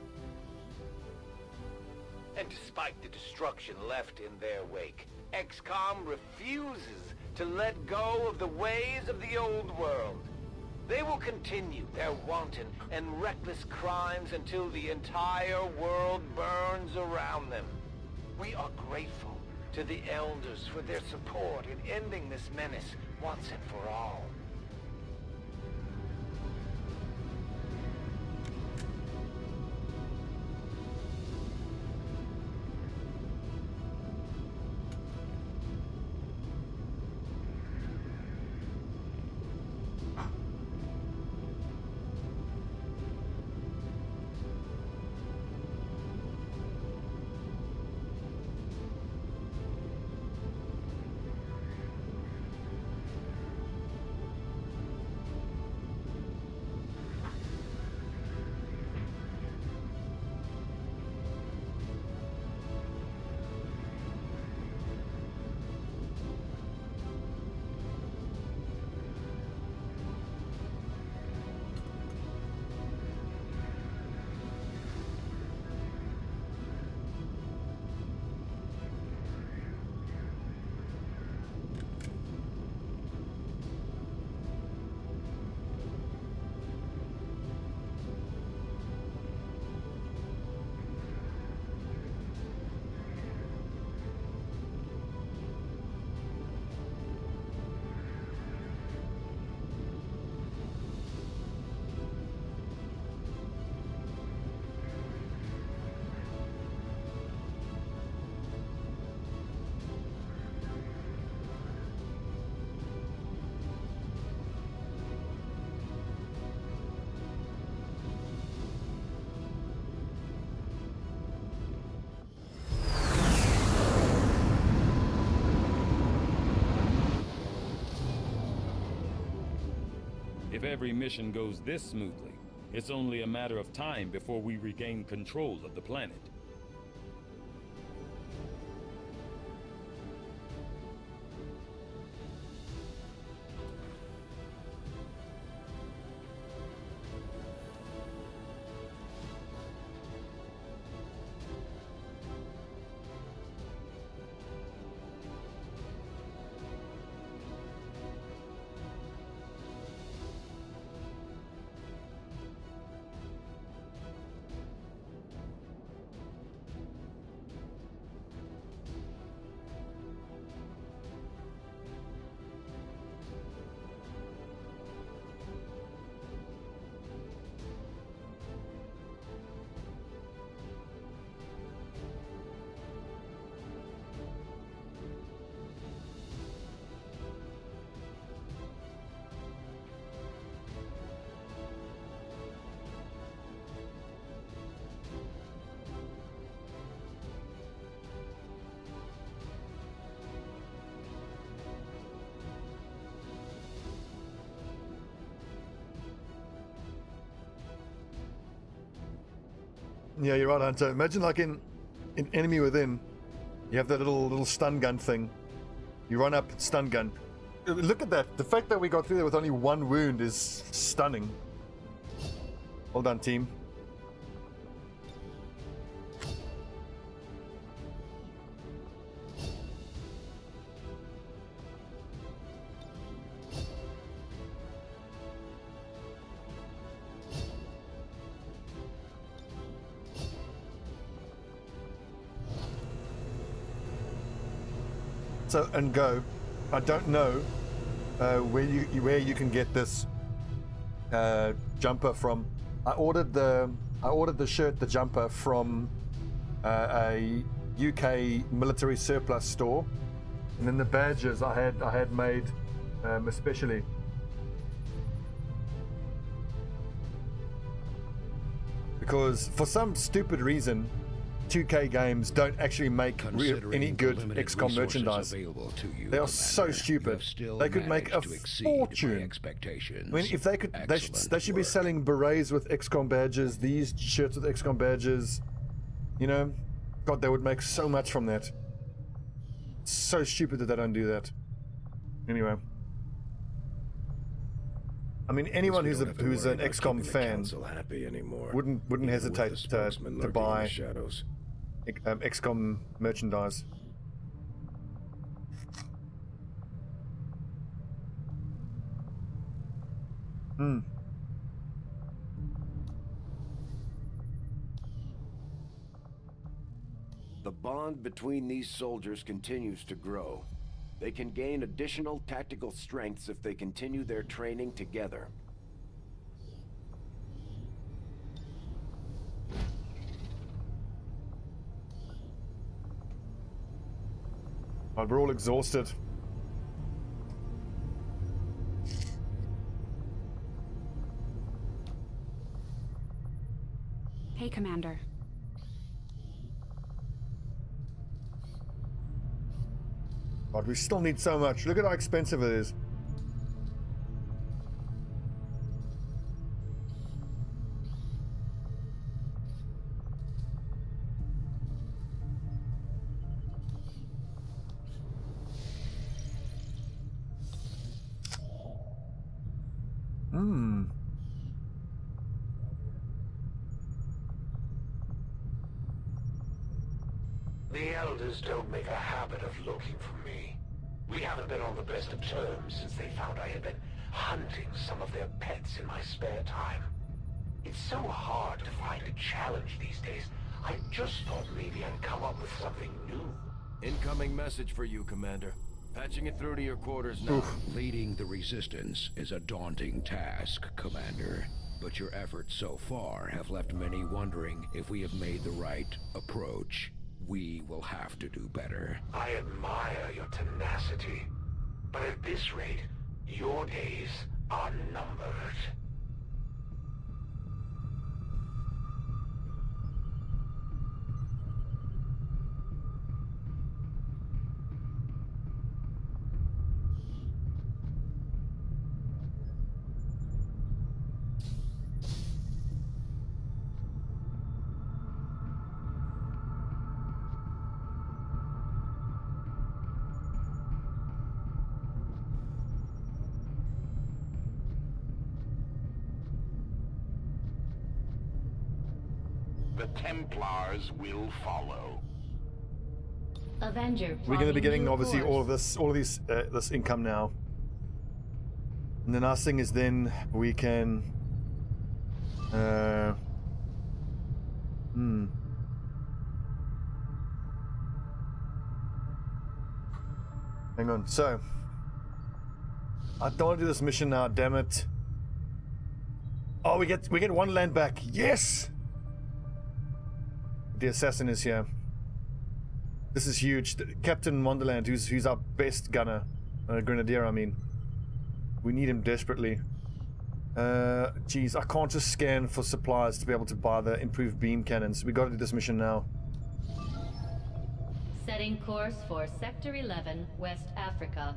And despite the destruction left in their wake, XCOM refuses to let go of the ways of the old world. They will continue their wanton and reckless crimes until the entire world burns around them. We are grateful to the Elders for their support in ending this menace once and for all. If every mission goes this smoothly, it's only a matter of time before we regain control of the planet. Yeah, you're right, Hunter. Imagine like in Enemy Within, you have that little stun gun thing. You run up, stun gun. Look at that. The fact that we got through there with only 1 wound is stunning. Well done, team. So, and go. I don't know where you can get this jumper from. I ordered the shirt, the jumper from a UK military surplus store, and then the badges I had made especially. Because for some stupid reason, 2K games don't actually make any good XCOM merchandise. They are so stupid. They could make a fortune. I mean, if they could, they should be selling berets with XCOM badges, these shirts with XCOM badges. You know, God, they would make so much from that. So stupid that they don't do that. Anyway. I mean, anyone who's an XCOM fan wouldn't hesitate to buy XCOM merchandise. The bond between these soldiers continues to grow. They can gain additional tactical strengths if they continue their training together. Oh, we're all exhausted. Hey, Commander. God, we still need so much. Look at how expensive it is. The elders don't make a habit of looking for me. We haven't been on the best of terms since they found I had been hunting some of their pets in my spare time. It's so hard to find a challenge these days. I just thought maybe I'd come up with something new. Incoming message for you, Commander. Patching it through to your quarters now. Leading the resistance is a daunting task, Commander. But your efforts so far have left many wondering if we have made the right approach. We will have to do better. I admire your tenacity, but at this rate, your days are numbered. The Templars will follow. Avenger. We're going to be getting obviously all of these this income now, and the nice thing is then we can. Hang on. So I don't want to do this mission now. Damn it! Oh, we get one land back. Yes. The assassin is here. This is huge. Captain Wonderland, who's our best gunner, grenadier. I mean, we need him desperately. Geez, I can't just scan for supplies to be able to buy the improved beam cannons. We got to do this mission now. Setting course for Sector 11, West Africa.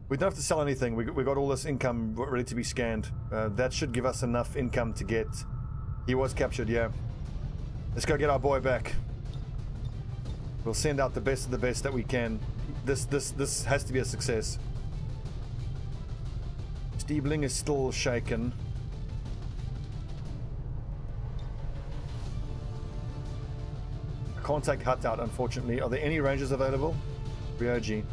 We don't have to sell anything. We got all this income ready to be scanned. That should give us enough income to get. He was captured, yeah. Let's go get our boy back. We'll send out the best of the best that we can. This has to be a success. Stiebling is still shaken. I can't take Hut out, unfortunately. Are there any rangers available? Ryoji.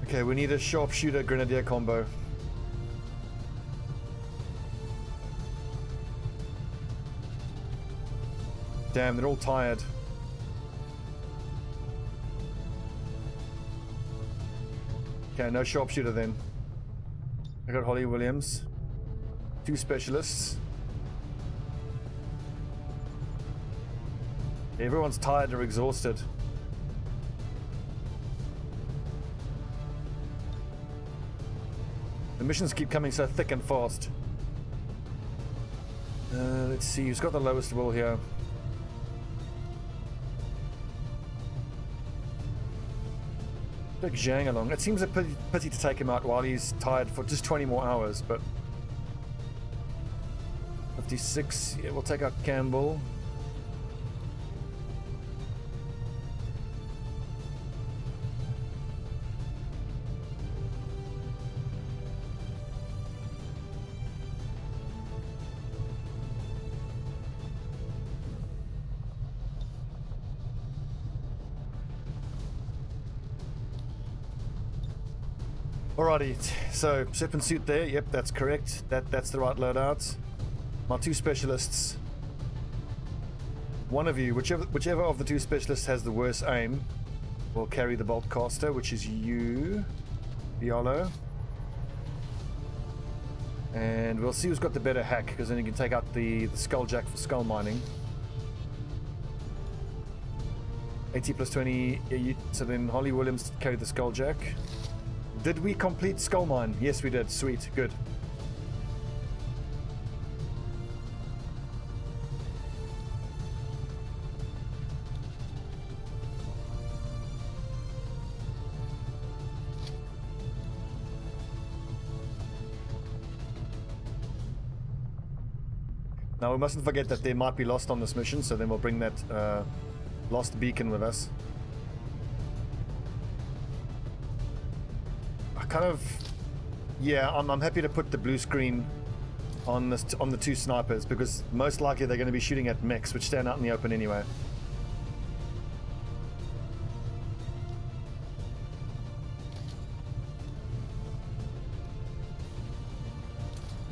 Okay, we need a sharpshooter grenadier combo. Damn, they're all tired. Okay, no sharpshooter then. I got Holly Williams. 2 specialists. Everyone's tired or exhausted. The missions keep coming so thick and fast. Let's see, who's got the lowest will here? Take Zhang along. It seems a pity to take him out while he's tired for just 20 more hours, but... 56, yeah, we'll take out Campbell. Alrighty, so ship suit there, yep, that's correct. That's the right loadout. My 2 specialists. One of you, whichever of the 2 specialists has the worst aim, will carry the bolt caster, which is you, Violo. And we'll see who's got the better hack, because then you can take out the skulljack for skull mining. 80 plus 20, yeah, so then Holly Williams carried the skulljack. Did we complete skull mine? Yes, we did. Sweet. Good. Now we mustn't forget that there might be lost on this mission, so then we'll bring that lost beacon with us. Kind of, yeah, I'm happy to put the blue screen on this on the 2 snipers, because most likely they're going to be shooting at mechs, which stand out in the open anyway.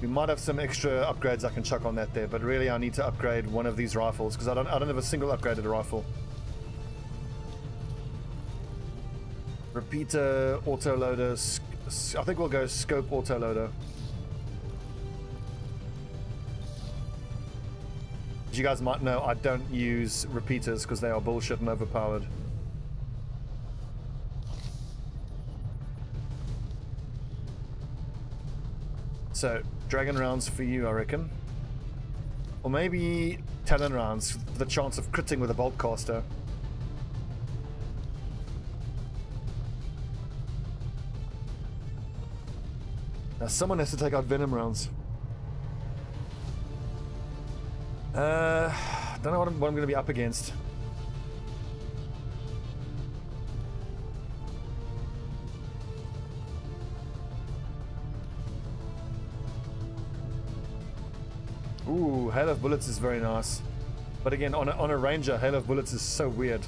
We might have some extra upgrades I can chuck on that there, but really I need to upgrade one of these rifles, because I don't have a single upgraded rifle. Repeater, autoloader, I think we'll go scope autoloader. As you guys might know, I don't use repeaters because they are bullshit and overpowered. So, dragon rounds for you, I reckon. Or maybe talon rounds, for the chance of critting with a bolt caster. Now someone has to take out venom rounds. Don't know what I'm going to be up against. Ooh, hail of bullets is very nice. But again, on a ranger, hail of bullets is so weird.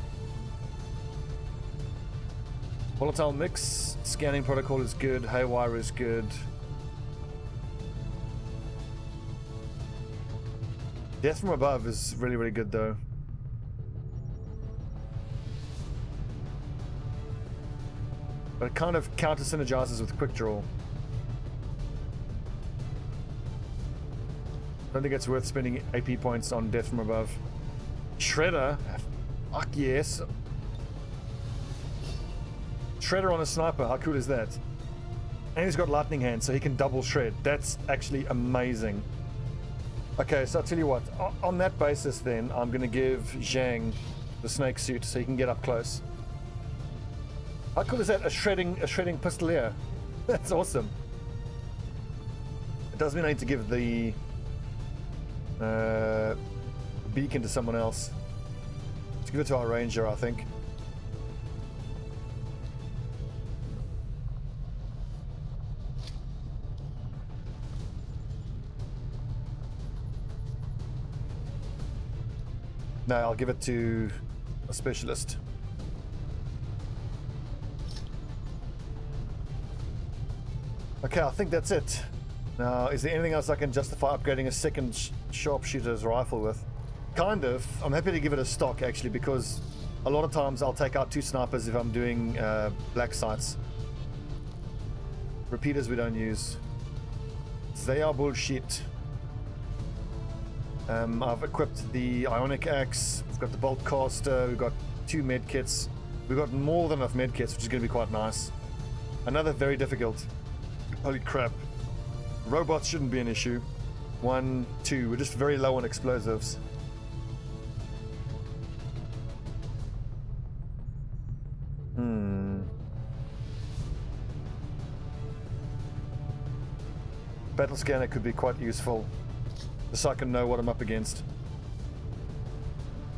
Volatile mix, scanning protocol is good, haywire is good. Death from above is really, really good though. But it kind of counter synergizes with quick draw. Don't think it's worth spending AP points on death from above. Shredder? Fuck yes. Shredder on a sniper, how cool is that? And he's got lightning hands, so he can double shred. That's actually amazing. Okay, so I'll tell you what, on that basis then, I'm going to give Zhang the snake suit so he can get up close. How cool is that? A shredding pistolier. That's awesome. It does mean I need to give the beacon to someone else. Let's give it to our ranger, I think. No, I'll give it to a specialist. Okay, I think that's it. Now, is there anything else I can justify upgrading a second sharpshooter's rifle with? kind of. I'm happy to give it a stock, actually, because a lot of times I'll take out 2 snipers if I'm doing black sites. Repeaters we don't use. They are bullshit. I've equipped the Ionic Axe. We've got the Bolt Caster. We've got 2 med kits. We've got more than enough med kits, which is going to be quite nice. Another very difficult. Holy crap. Robots shouldn't be an issue. 1, 2. We're just very low on explosives. Battle scanner could be quite useful, just so I can know what I'm up against.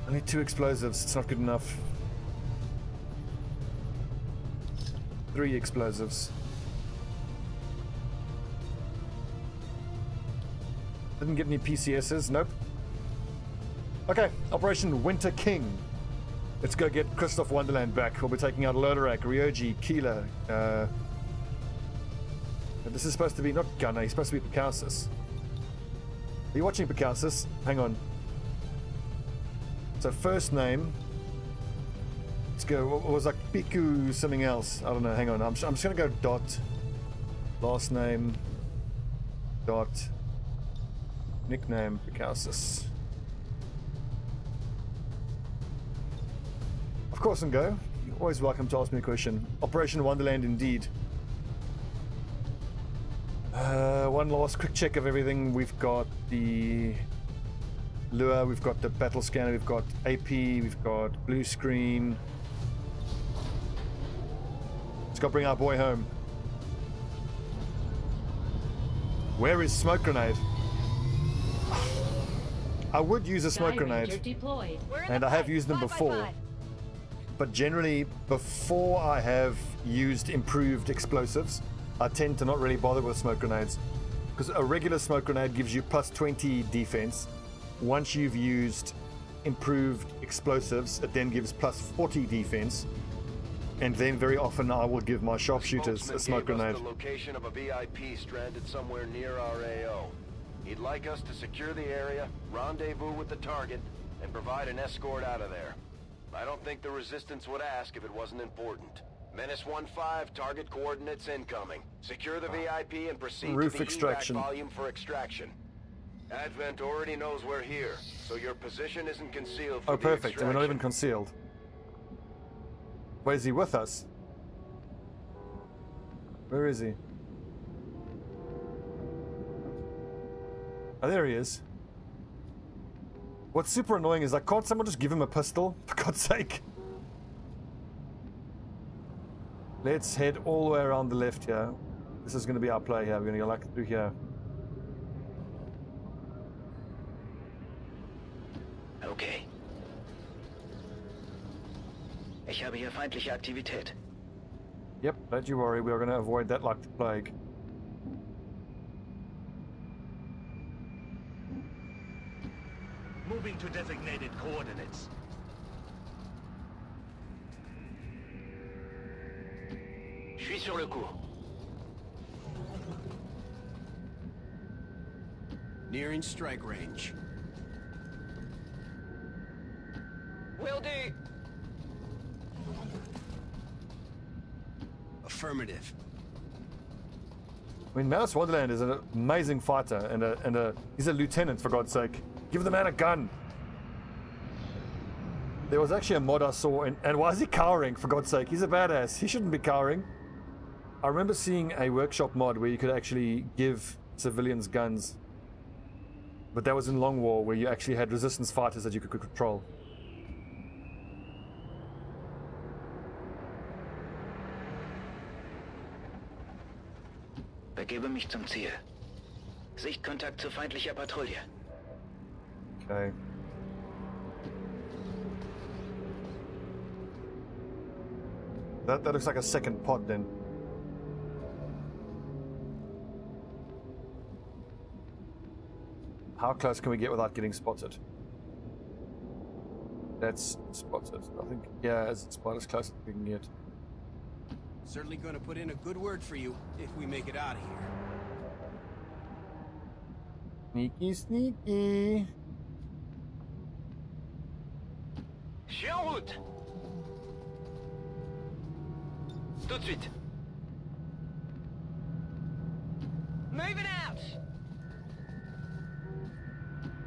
I need 2 explosives, it's not good enough. 3 explosives. Didn't get any PCSs, nope. Okay, Operation Winter King. Let's go get Christoph Wonderland back. We'll be taking out Loderak, Ryoji, Keeler. This is supposed to be not Gunner, he's supposed to be Picassus. Are you watching Picassus? Hang on. So first name. Let's go. What was like Piku something else? I don't know. Hang on. I'm just gonna go dot. Last name. Dot. Nickname Picassus. Of course, and go. You're always welcome to ask me a question. Operation Wonderland, indeed. One last quick check of everything. We've got the lure, we've got the battle scanner, we've got AP, we've got blue screen. Let's go bring our boy home. Where is smoke grenade? I would use a smoke grenade, and I have used them before. But generally, before I have used improved explosives, I tend to not really bother with smoke grenades, because a regular smoke grenade gives you plus 20 defense. Once you've used improved explosives, it then gives plus 40 defense, and then very often I will give my sharpshooters a smoke grenade. The location of a VIP stranded somewhere near our AO. He'd like us to secure the area, rendezvous with the target, and provide an escort out of there. I don't think the Resistance would ask if it wasn't important. Menace 1-5, target coordinates incoming. Secure the VIP and proceed Roof to the extraction. evac volume for extraction. Advent already knows we're here, so your position isn't concealed for Oh, perfect. And we're not even concealed. Where is he with us? Where is he? Oh, there he is. What's super annoying is, like, can't someone just give him a pistol? For God's sake. Let's head all the way around the left here. This is going to be our play here. We're going to go like through here. Okay. Ich habe hier feindliche Aktivität. Yep, don't you worry. We're going to avoid that like the plague. Moving to designated coordinates. Je suis sur le coup. Nearing strike range. Will do. Affirmative. I mean, Menace Wonderland is an amazing fighter, and he's a lieutenant, for God's sake. Give the man a gun. There was actually a mod I saw, and why is he cowering, for God's sake? He's a badass. He shouldn't be cowering. I remember seeing a workshop mod where you could actually give civilians guns. But that was in Long War, where you actually had resistance fighters that you could control. Begebe mich zum Ziel. Sichtkontakt zu feindlicher Patrouille. Okay. That looks like a second pod then. How close can we get without getting spotted? That's spotted. I think, yeah, it's about as close as we can get. Certainly going to put in a good word for you if we make it out of here. Sneaky, sneaky. suis en route. Tout de suite. Moving out.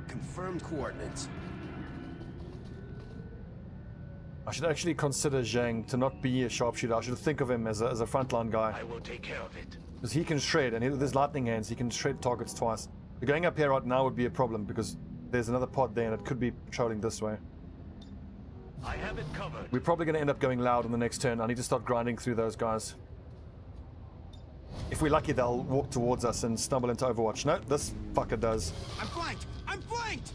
Confirmed coordinates. I should actually consider Zhang to not be a sharpshooter. I should think of him as a frontline guy. I will take care of it. Because he can shred, and with his lightning hands, he can shred targets twice. But going up here right now would be a problem, because there's another pod there, and it could be patrolling this way. I have it covered. We're probably going to end up going loud on the next turn. I need to start grinding through those guys. If we're lucky, they'll walk towards us and stumble into Overwatch. No, this fucker does. I'm flanked! I'm flanked!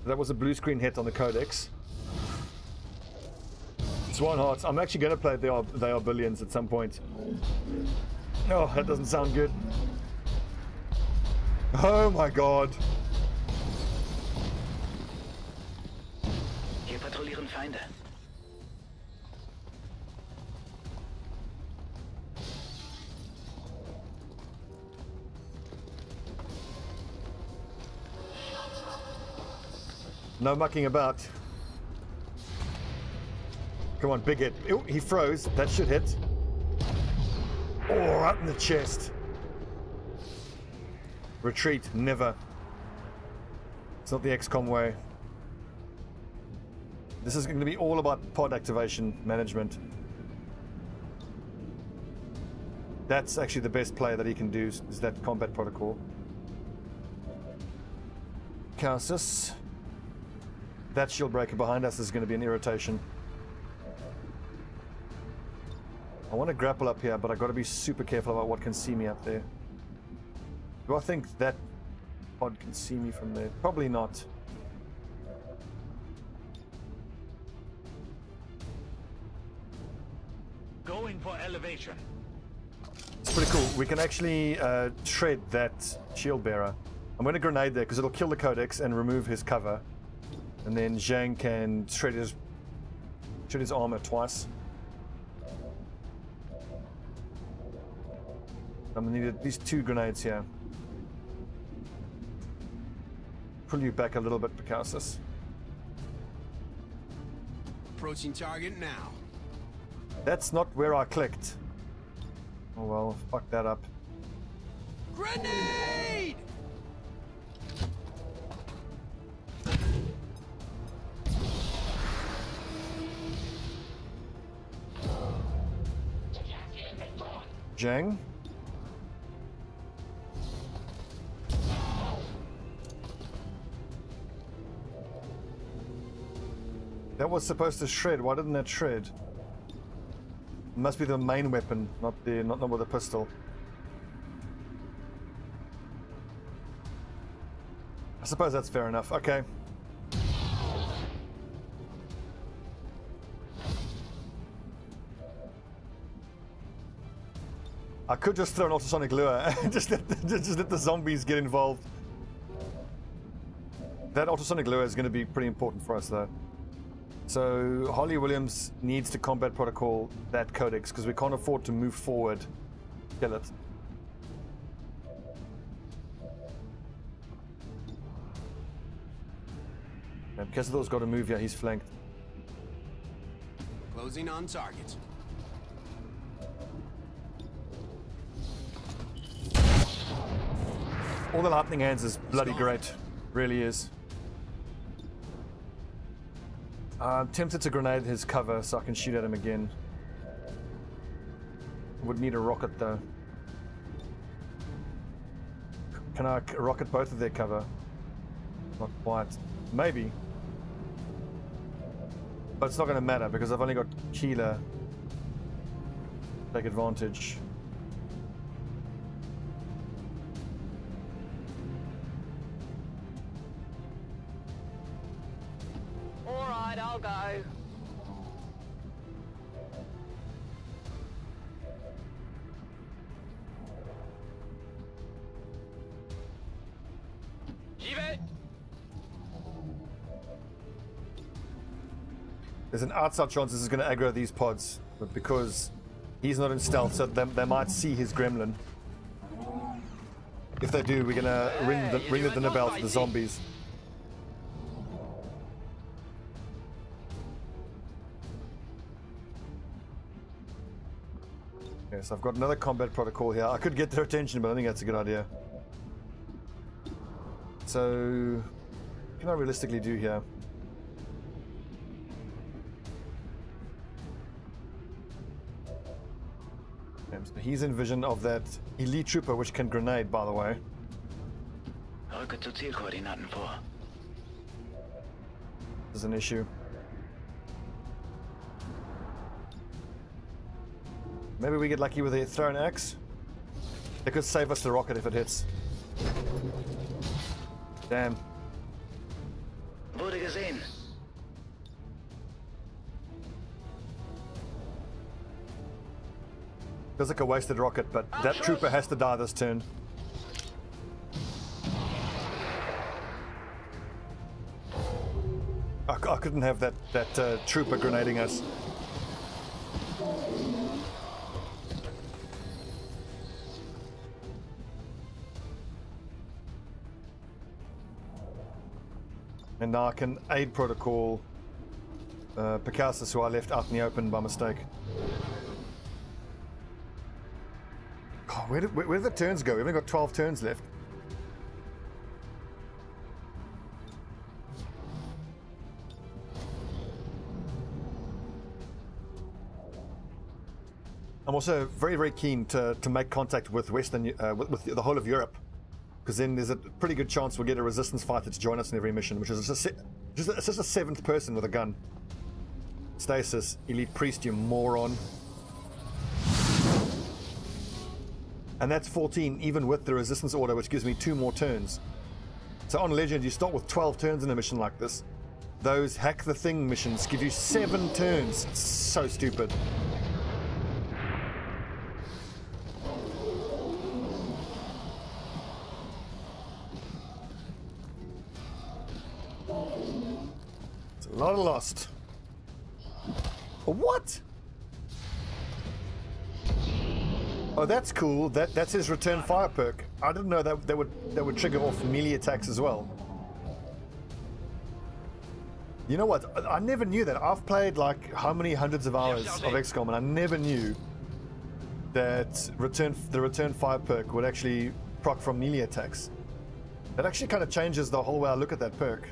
That was a blue screen hit on the Codex. Swan Hearts. I'm actually going to play They Are Billions at some point. Oh, that doesn't sound good. Oh my god. Hier patrouillieren Feinde. No mucking about. Come on, big hit. Ew, he froze. That should hit. Oh, right in the chest. Retreat, never. It's not the XCOM way. This is going to be all about pod activation management. That's actually the best play that he can do, is that combat protocol. Kausus. That shield breaker behind us is going to be an irritation. I want to grapple up here, but I've got to be super careful about what can see me up there. Do I think that pod can see me from there? Probably not. Going for elevation. It's pretty cool. We can actually shred that shield bearer. I'm going to grenade there because it'll kill the Codex and remove his cover. And then Zhang can shred his armor twice. I'm going to need at least 2 grenades here. Pull you back a little bit, Picassus. Approaching target now. That's not where I clicked. Oh well, fuck that up. Grenade! Zhang? That was supposed to shred. Why didn't that shred? It must be the main weapon, not with the pistol. I suppose that's fair enough. Okay. I could just throw an ultrasonic lure and just let the zombies get involved. That ultrasonic lure is going to be pretty important for us, though. So Holly Williams needs to combat protocol that Codex because we can't afford to move forward. Kill it. And Kessel's got to move here. He's flanked. Closing on target. All the lightning hands is bloody great. Really is. I'm tempted to grenade his cover so I can shoot at him again. Would need a rocket though. Can I rocket both of their cover? Not quite. Maybe. But it's not going to matter because I've only got Keeler. Take advantage. Alright, I'll go. J'y vais. There's an outside chance this is going to aggro these pods, but because he's not in stealth, so they might see his gremlin. If they do, we're gonna ring the dinner bell for the zombies. Yes, I've got another combat protocol here. I could get their attention, but I think that's a good idea. So, what can I realistically do here? Okay, so he's in vision of that elite trooper, which can grenade, by the way. Rücke zu Zielkoordinaten vor. This is an issue. Maybe we get lucky with a thrown axe. They could save us the rocket if it hits. Damn. Wurde gesehen. Feels like a wasted rocket, but that trooper has to die this turn. I couldn't have that trooper grenading us. And now I can aid protocol Picasso, who I left out in the open by mistake. God, where did the turns go? We've only got 12 turns left. I'm also very, very keen to make contact with with the whole of Europe, because then there's a pretty good chance we'll get a resistance fighter to join us in every mission, which is just a seventh person with a gun. Stasis, elite priest, you moron. And that's 14, even with the resistance order, which gives me 2 more turns. So on Legend, you start with 12 turns in a mission like this. Those hack the thing missions give you 7 turns. It's so stupid. It's a lot of lost. What? Oh, that's cool. That's his return fire perk. I didn't know that would trigger off melee attacks as well. You know what? I never knew that. I've played like how many hundreds of hours of XCOM, and I never knew that the return fire perk would actually proc from melee attacks. That actually kind of changes the whole way I look at that perk.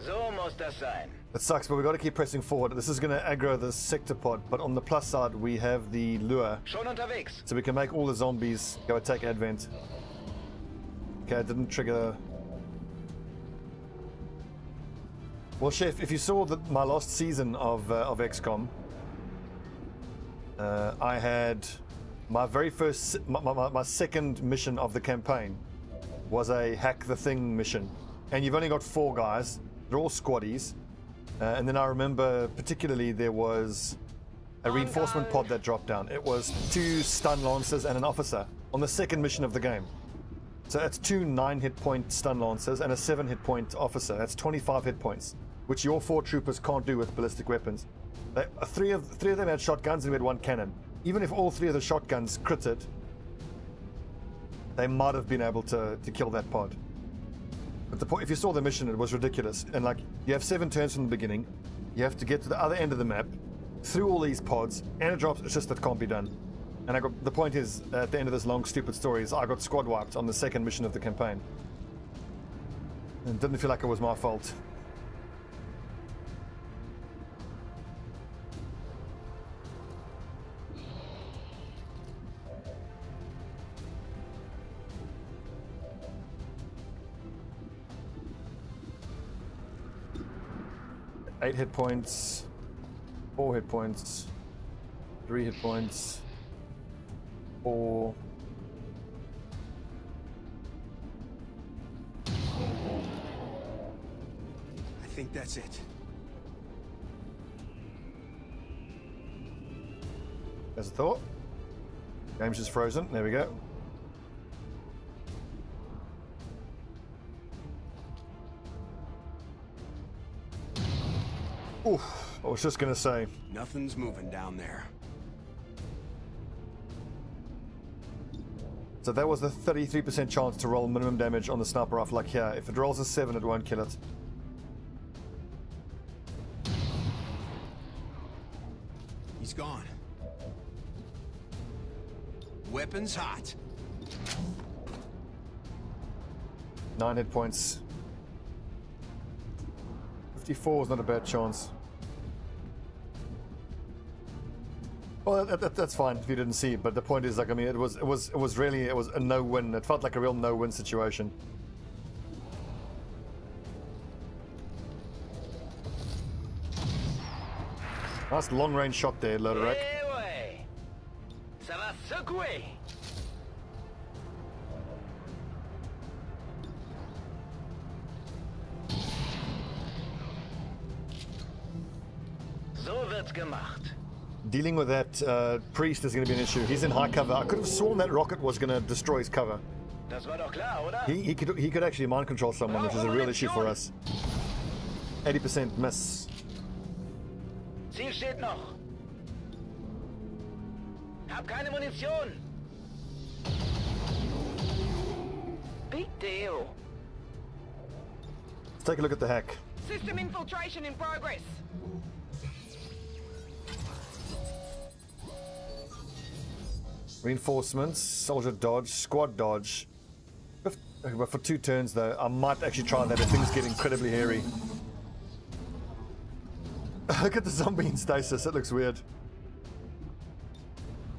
So muss das sein. It sucks, but we've got to keep pressing forward. This is going to aggro the sector pod, but on the plus side, we have the lure. Schon unterwegs. So we can make all the zombies go attack Advent. Okay, it didn't trigger. Well, Chef, if you saw my last season of XCOM, I had my very first, my second mission of the campaign was a hack the thing mission. And you've only got 4 guys. They're all squaddies. And then I remember particularly there was a reinforcement pod that dropped down. It was 2 stun lancers and an officer on the second mission of the game. So that's 2 9 hit point stun lancers and a 7 hit point officer. That's 25 hit points, which your 4 troopers can't do with ballistic weapons. Three of them had shotguns and we had 1 cannon. Even if all 3 of the shotguns critted, they might have been able to kill that pod. But if you saw the mission, it was ridiculous. And like, you have 7 turns from the beginning. You have to get to the other end of the map, through all these pods, and it drops. It's just that can't be done. And the point is, at the end of this long, stupid story, is I got squad wiped on the second mission of the campaign. And it didn't feel like it was my fault. Eight hit points, 4 hit points, 3 hit points, 4. I think that's it. As I thought. Game's just frozen. There we go. Oof, I was just gonna say. Nothing's moving down there. So that was the 33% chance to roll minimum damage on the sniper rifle. Like here, if it rolls a 7, it won't kill it. He's gone. Weapons hot. 9 hit points. 54 is not a bad chance. Well, that's fine if you didn't see it, but the point is, like, I mean, it was really a no-win. It felt like a real no-win situation. Nice long-range shot there, Loderek. Ça va secouer. So wird's gemacht. Dealing with that priest is going to be an issue. He's in high cover. I could have sworn that rocket was going to destroy his cover. Das war doch klar, oder? He could actually mind control someone, which is a real issue for us. 80% miss. Ziel steht noch. Hab keine Munition. Big deal. Let's take a look at the hack. System infiltration in progress. Reinforcements, soldier dodge, squad dodge. But for 2 turns though, I might actually try that if things get incredibly hairy. Look at the zombie in stasis, it looks weird.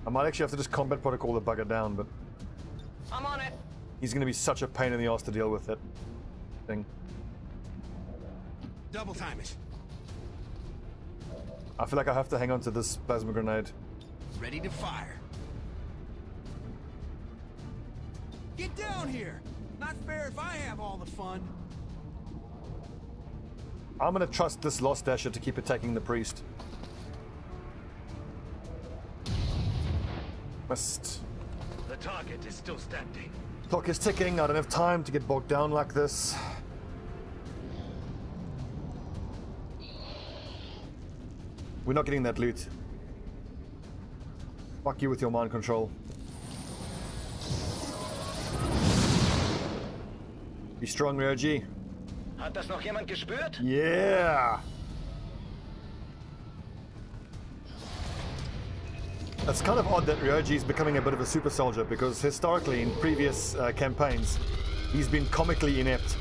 I might actually have to just combat protocol the bugger down, but I'm on it. he's going to be such a pain in the ass to deal with that thing. Double time it. I feel like I have to hang on to this plasma grenade. Ready to fire. Get down here! Not fair if I have all the fun. I'm going to trust this Lost Dasher to keep attacking the priest. Missed. The target is still standing. Clock is ticking. I don't have time to get bogged down like this. We're not getting that loot. Fuck you with your mind control. Be strong, Ryoji. Hat das noch jemand gespürt? Yeah! It's kind of odd that Ryoji is becoming a bit of a super soldier, because historically in previous campaigns he's been comically inept.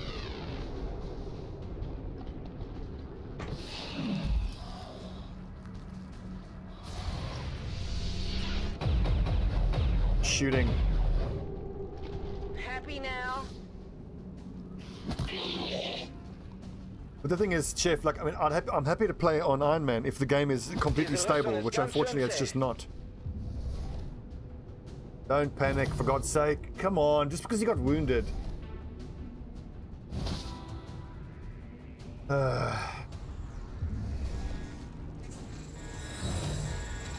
Shooting. Happy now? But the thing is, Chef, like, I mean, I'm happy to play on Iron Man if the game is completely stable, which unfortunately it's just not. Don't panic, for God's sake. Come on, just because you got wounded.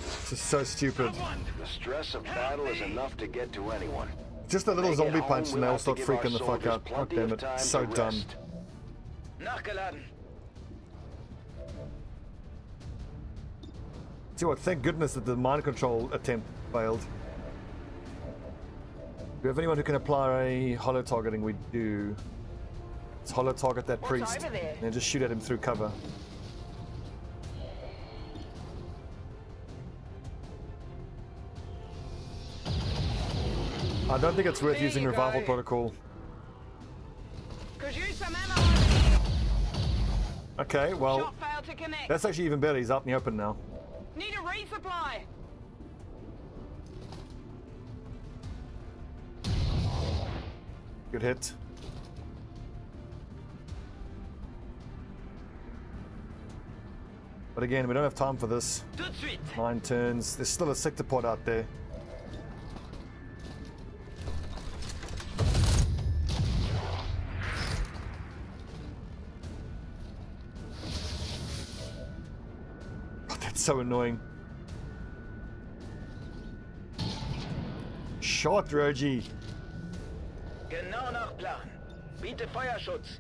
It's just so stupid. The stress of battle is enough to get to anyone. Just a little They zombie get home, punch and we'll they all have to start give freaking our the fuck soldiers out. God plenty damn of it, time so to dumb. rest. Nachgeladen. See what? Thank goodness that the mind control attempt failed. Do we have anyone who can apply a hollow targeting? We do. Let's hollow target that priest over there? and then just shoot at him through cover. I don't think it's worth There using you revival go. protocol. Could use some ammo over here. Okay, well, Shot failed to connect. that's actually even better. He's out in the open now. Need a resupply. Good hit. But again, we don't have time for this. Tout de suite. 9 turns. There's still a sector pod out there. Oh, that's so annoying. Shot, Roji. Genau nach Plan. Biete Feuerschutz.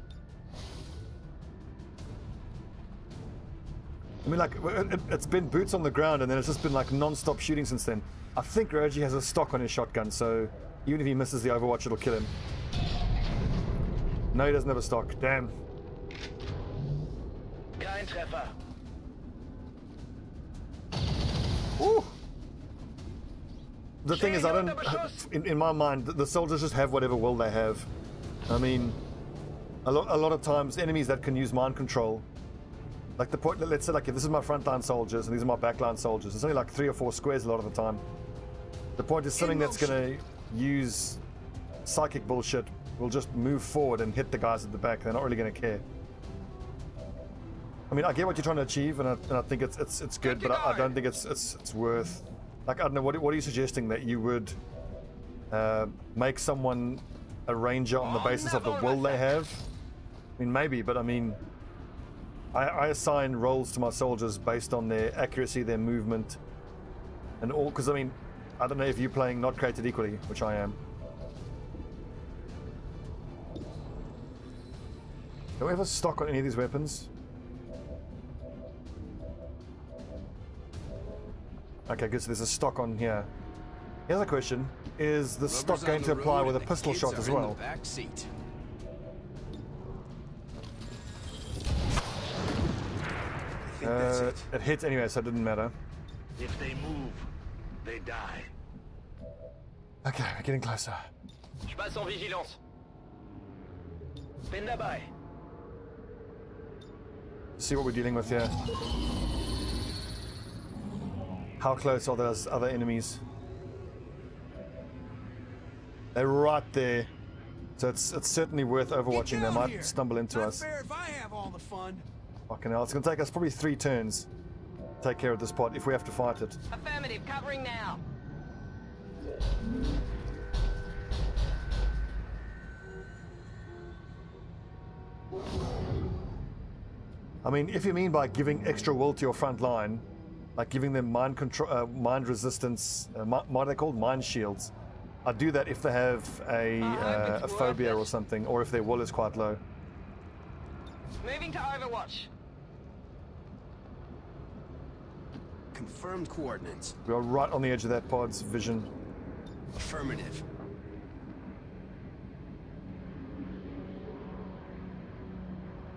I mean, like, it's been boots on the ground and then it's just been like non-stop shooting since then. I think Roji has a stock on his shotgun, so Even if he misses the Overwatch, it'll kill him. No, he doesn't have a stock. Damn. Kein Treffer. Ooh. The thing is, I don't. In my mind, the soldiers just have whatever will they have. I mean, a lot of times, enemies that can use mind control. Like the point. Let's say, like, if this is my frontline soldiers and these are my backline soldiers, it's only like 3 or 4 squares a lot of the time. The point is, something that's gonna use psychic bullshit will just move forward and hit the guys at the back. They're not really gonna care. I mean, I get what you're trying to achieve, and I think it's good, but I don't think it's worth. Like, I don't know, what are you suggesting, that you would make someone a ranger on the basis of the will they have? I mean, maybe, but I mean, I assign roles to my soldiers based on their accuracy, their movement, and all. Because I mean, I don't know if you're playing Not Created Equally, which I am. Do we have a stock on any of these weapons? Okay, good. So there's a stock on here. Here's a question: is the stock going to apply with a pistol shot as well? It hit anyway, so it didn't matter. If they move, they die. Okay, we're getting closer. Je passe en vigilance. Bin dabei. See what we're dealing with here. How close are those other enemies? They're right there. So it's certainly worth overwatching. They might stumble into us. Fair if I have all the fun. Fucking hell, it's gonna take us probably 3 turns to take care of this pot if we have to fight it. Affirmative, covering now. I mean, if you mean by giving extra will to your front line, like giving them mind control, mind resistance, what are they called? Mind shields. I do that if they have a phobia or something, or if their will is quite low. Moving to Overwatch. Confirmed coordinates. We are right on the edge of that pod's vision. Affirmative.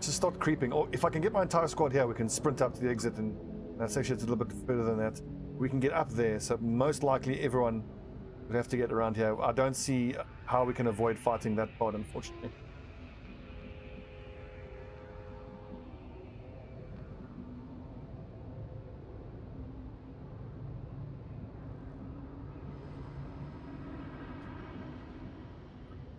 Just start creeping. Or if I can get my entire squad here, we can sprint up to the exit, and that's actually it's a little bit further than that. We can get up there, so most likely everyone would have to get around here. I don't see how we can avoid fighting that pod, unfortunately.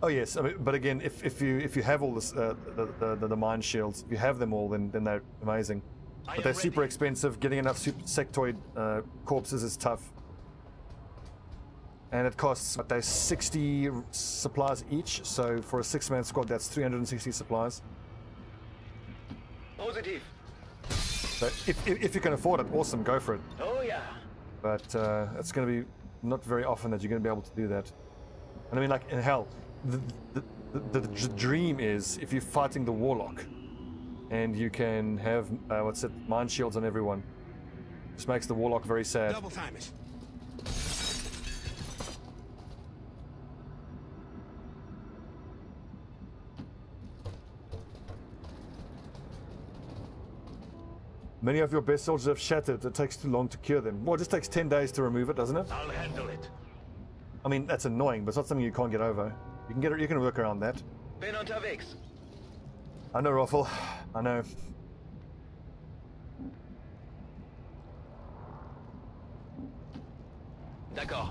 Oh yes, I mean, but again, if you have all this the mind shields, if you have them all, then they're amazing. But they're super expensive. Getting enough sectoid corpses is tough, and it costs what, they're 60 supplies each. So for a 6-man squad, that's 360 supplies. Positive. So if you can afford it, awesome, go for it. Oh yeah. But it's going to be not very often that you're going to be able to do that. And I mean, like, in hell. The dream is if you're fighting the warlock and you can have mind shields on everyone. This makes the warlock very sad. Double time it. Many of your best soldiers have shattered. It takes too long to cure them. Well, it just takes 10 days to remove it, doesn't it? I'll handle it. I mean, that's annoying, but it's not something you can't get over. You can get it. You can work around that. Bin unterwegs. I know, Raffle. I know. D'accord.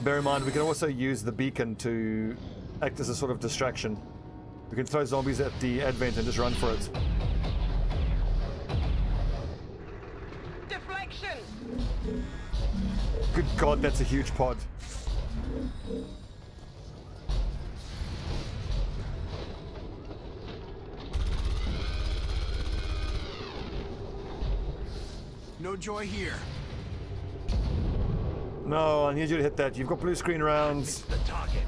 Bear in mind, we can also use the beacon to act as a sort of distraction. We can throw zombies at the advent and just run for it. Deflection. Good God, that's a huge pod. No joy here. No, I need you to hit that. You've got blue screen rounds. The target.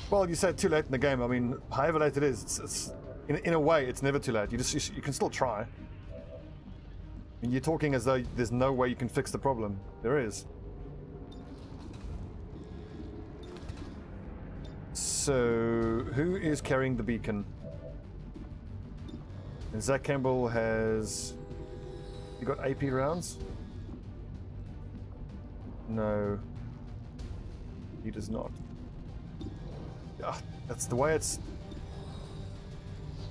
Well, you said too late in the game. I mean, however late it is, it's in a way, it's never too late. You can still try. I mean, you're talking as though there's no way you can fix the problem. There is. So, who is carrying the beacon? And Zach Campbell has... You got AP rounds? No. He does not. Ah, that's the way it's...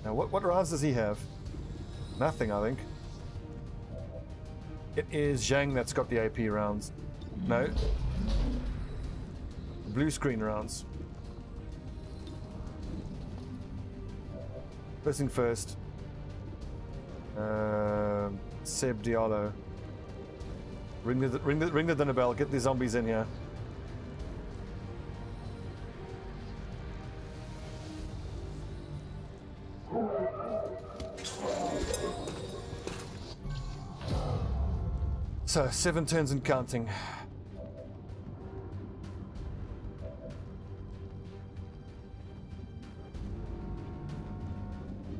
Now, what rounds does he have? Nothing, I think. It is Zhang that's got the AP rounds. No. Blue screen rounds. First thing first. Seb Diallo. Ring the dinner bell. Get the zombies in here. So 7 turns and counting.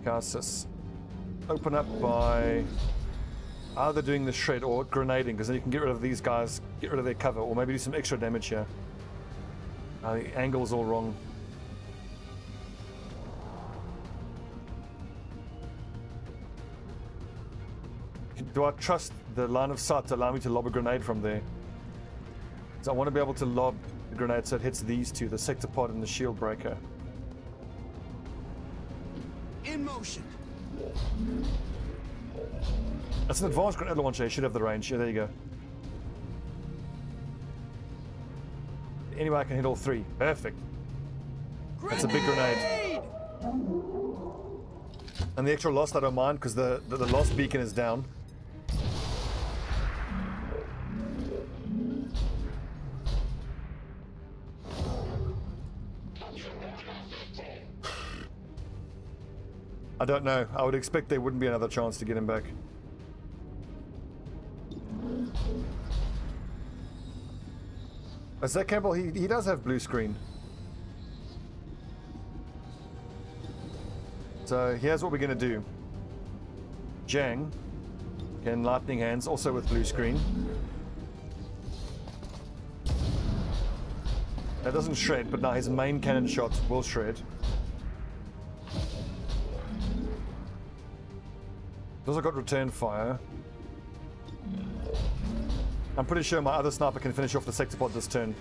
Casus. Open up by either doing the shred or grenading, because then you can get rid of these guys, get rid of their cover, or maybe do some extra damage here. The angle's all wrong. Do I trust the line of sight to allow me to lob a grenade from there? So I want to be able to lob the grenade so it hits these two, the sector pod and the shield breaker. In motion. That's an advanced grenade launcher. You should have the range. Yeah, there you go. Anyway, I can hit all three. Perfect. That's a big grenade. And the extra lost I don't mind, because the lost beacon is down. I don't know. I would expect there wouldn't be another chance to get him back. Zach Campbell, he does have blue screen. So here's what we're going to do. Zhang can lightning hands, also with blue screen. That doesn't shred, but now his main cannon shot will shred. He's also got return fire. I'm pretty sure my other sniper can finish off the sector pod this turn.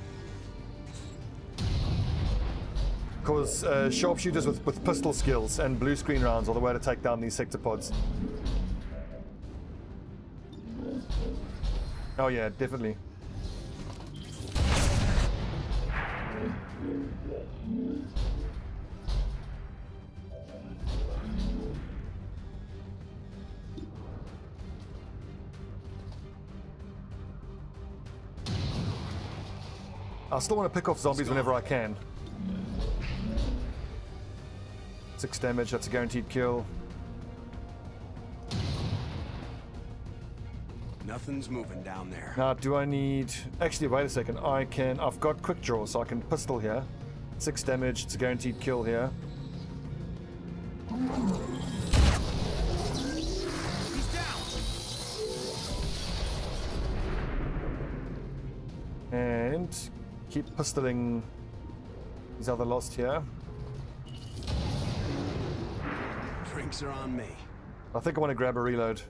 Because sharpshooters with pistol skills and blue screen rounds are the way to take down these sector pods. Oh yeah, definitely. I still want to pick off zombies whenever I can. 6 damage, that's a guaranteed kill. Nothing's moving down there. Now, do I need... Actually, wait a second. I've got quick draw, so I can pistol here. 6 damage, it's a guaranteed kill here. He's down. And keep pistoling these other lost here. Drinks are on me. I think I want to grab a reload.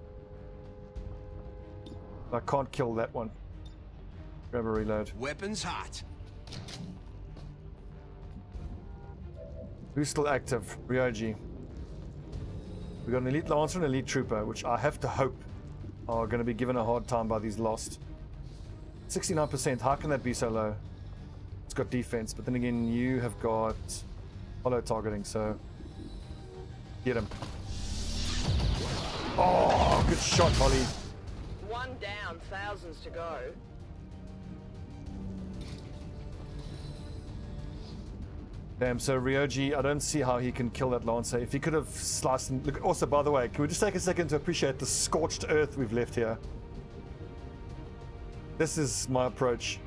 I can't kill that one. Grab a reload. Weapons hot. Who's still active? Ryoji. We got an elite lancer and an elite trooper, which I have to hope are going to be given a hard time by these lost. 69%. How can that be so low? It's got defense, but then again, you have got hollow targeting, so get him. Oh, good shot, Holly. One down, thousands to go. Damn, so Ryoji, I don't see how he can kill that Lancer. If he could have sliced him... Look, also, by the way, can we just take a second to appreciate the scorched earth we've left here? This is my approach.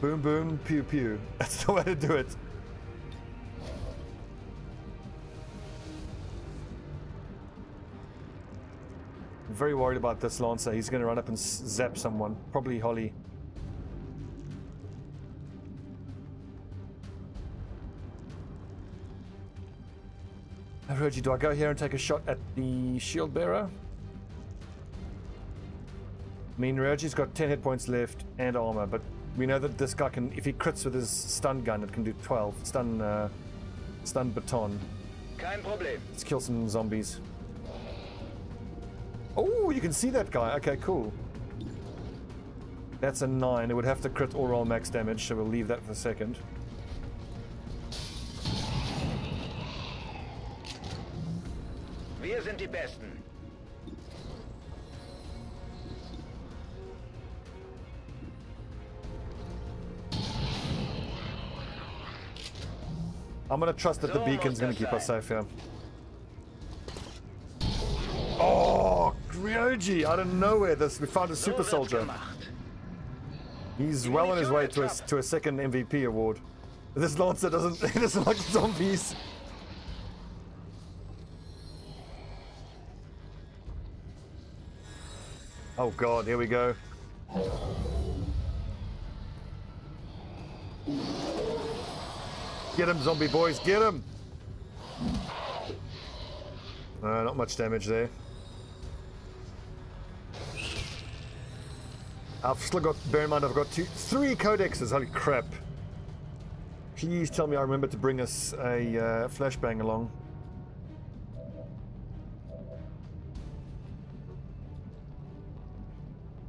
Boom, boom, pew, pew. That's the way to do it. I'm very worried about this Lancer. He's going to run up and zap someone. Probably Holly. Roji, do I go here and take a shot at the shield bearer? I mean, Roji's got 10 hit points left and armor, but we know that this guy can, if he crits with his stun gun, it can do 12. Stun baton. Kein Problem. Let's kill some zombies. Oh, you can see that guy. Okay, cool. That's a 9. It would have to crit or roll max damage, so we'll leave that for a second. Wir sind die Besten. I'm gonna trust that the beacon's gonna keep us safe here. Oh, Ryoji, out of nowhere, we found a super soldier. He's well on his way to a second MVP award. This Lancer doesn't like zombies. Oh god, here we go. Get him, zombie boys, get him! Not much damage there. I've still got, bear in mind I've got 3 codexes, holy crap. Please tell me I remember to bring us a flashbang along.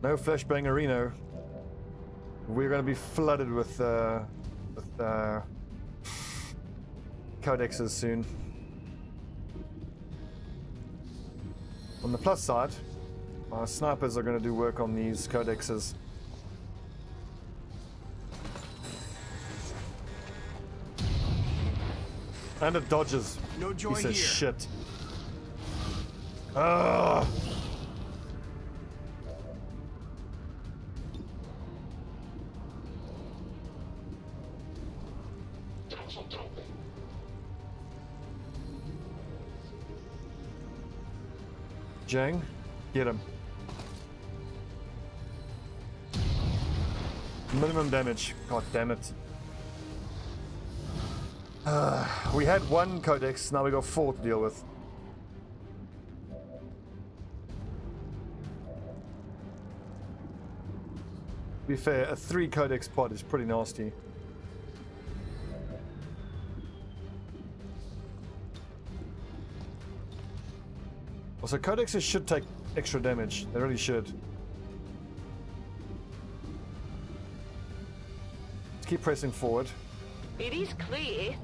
No flashbang arena. We're going to be flooded with codexes soon. On the plus side, our snipers are going to do work on these codexes. And it dodges. No joy Piece of here. shit. Ugh. Jang, get him. Minimum damage. God damn it. We had 1 codex, now we got 4 to deal with. To be fair, a 3 codex pod is pretty nasty. Also, codexes should take extra damage. They really should. Let's keep pressing forward. It is clear.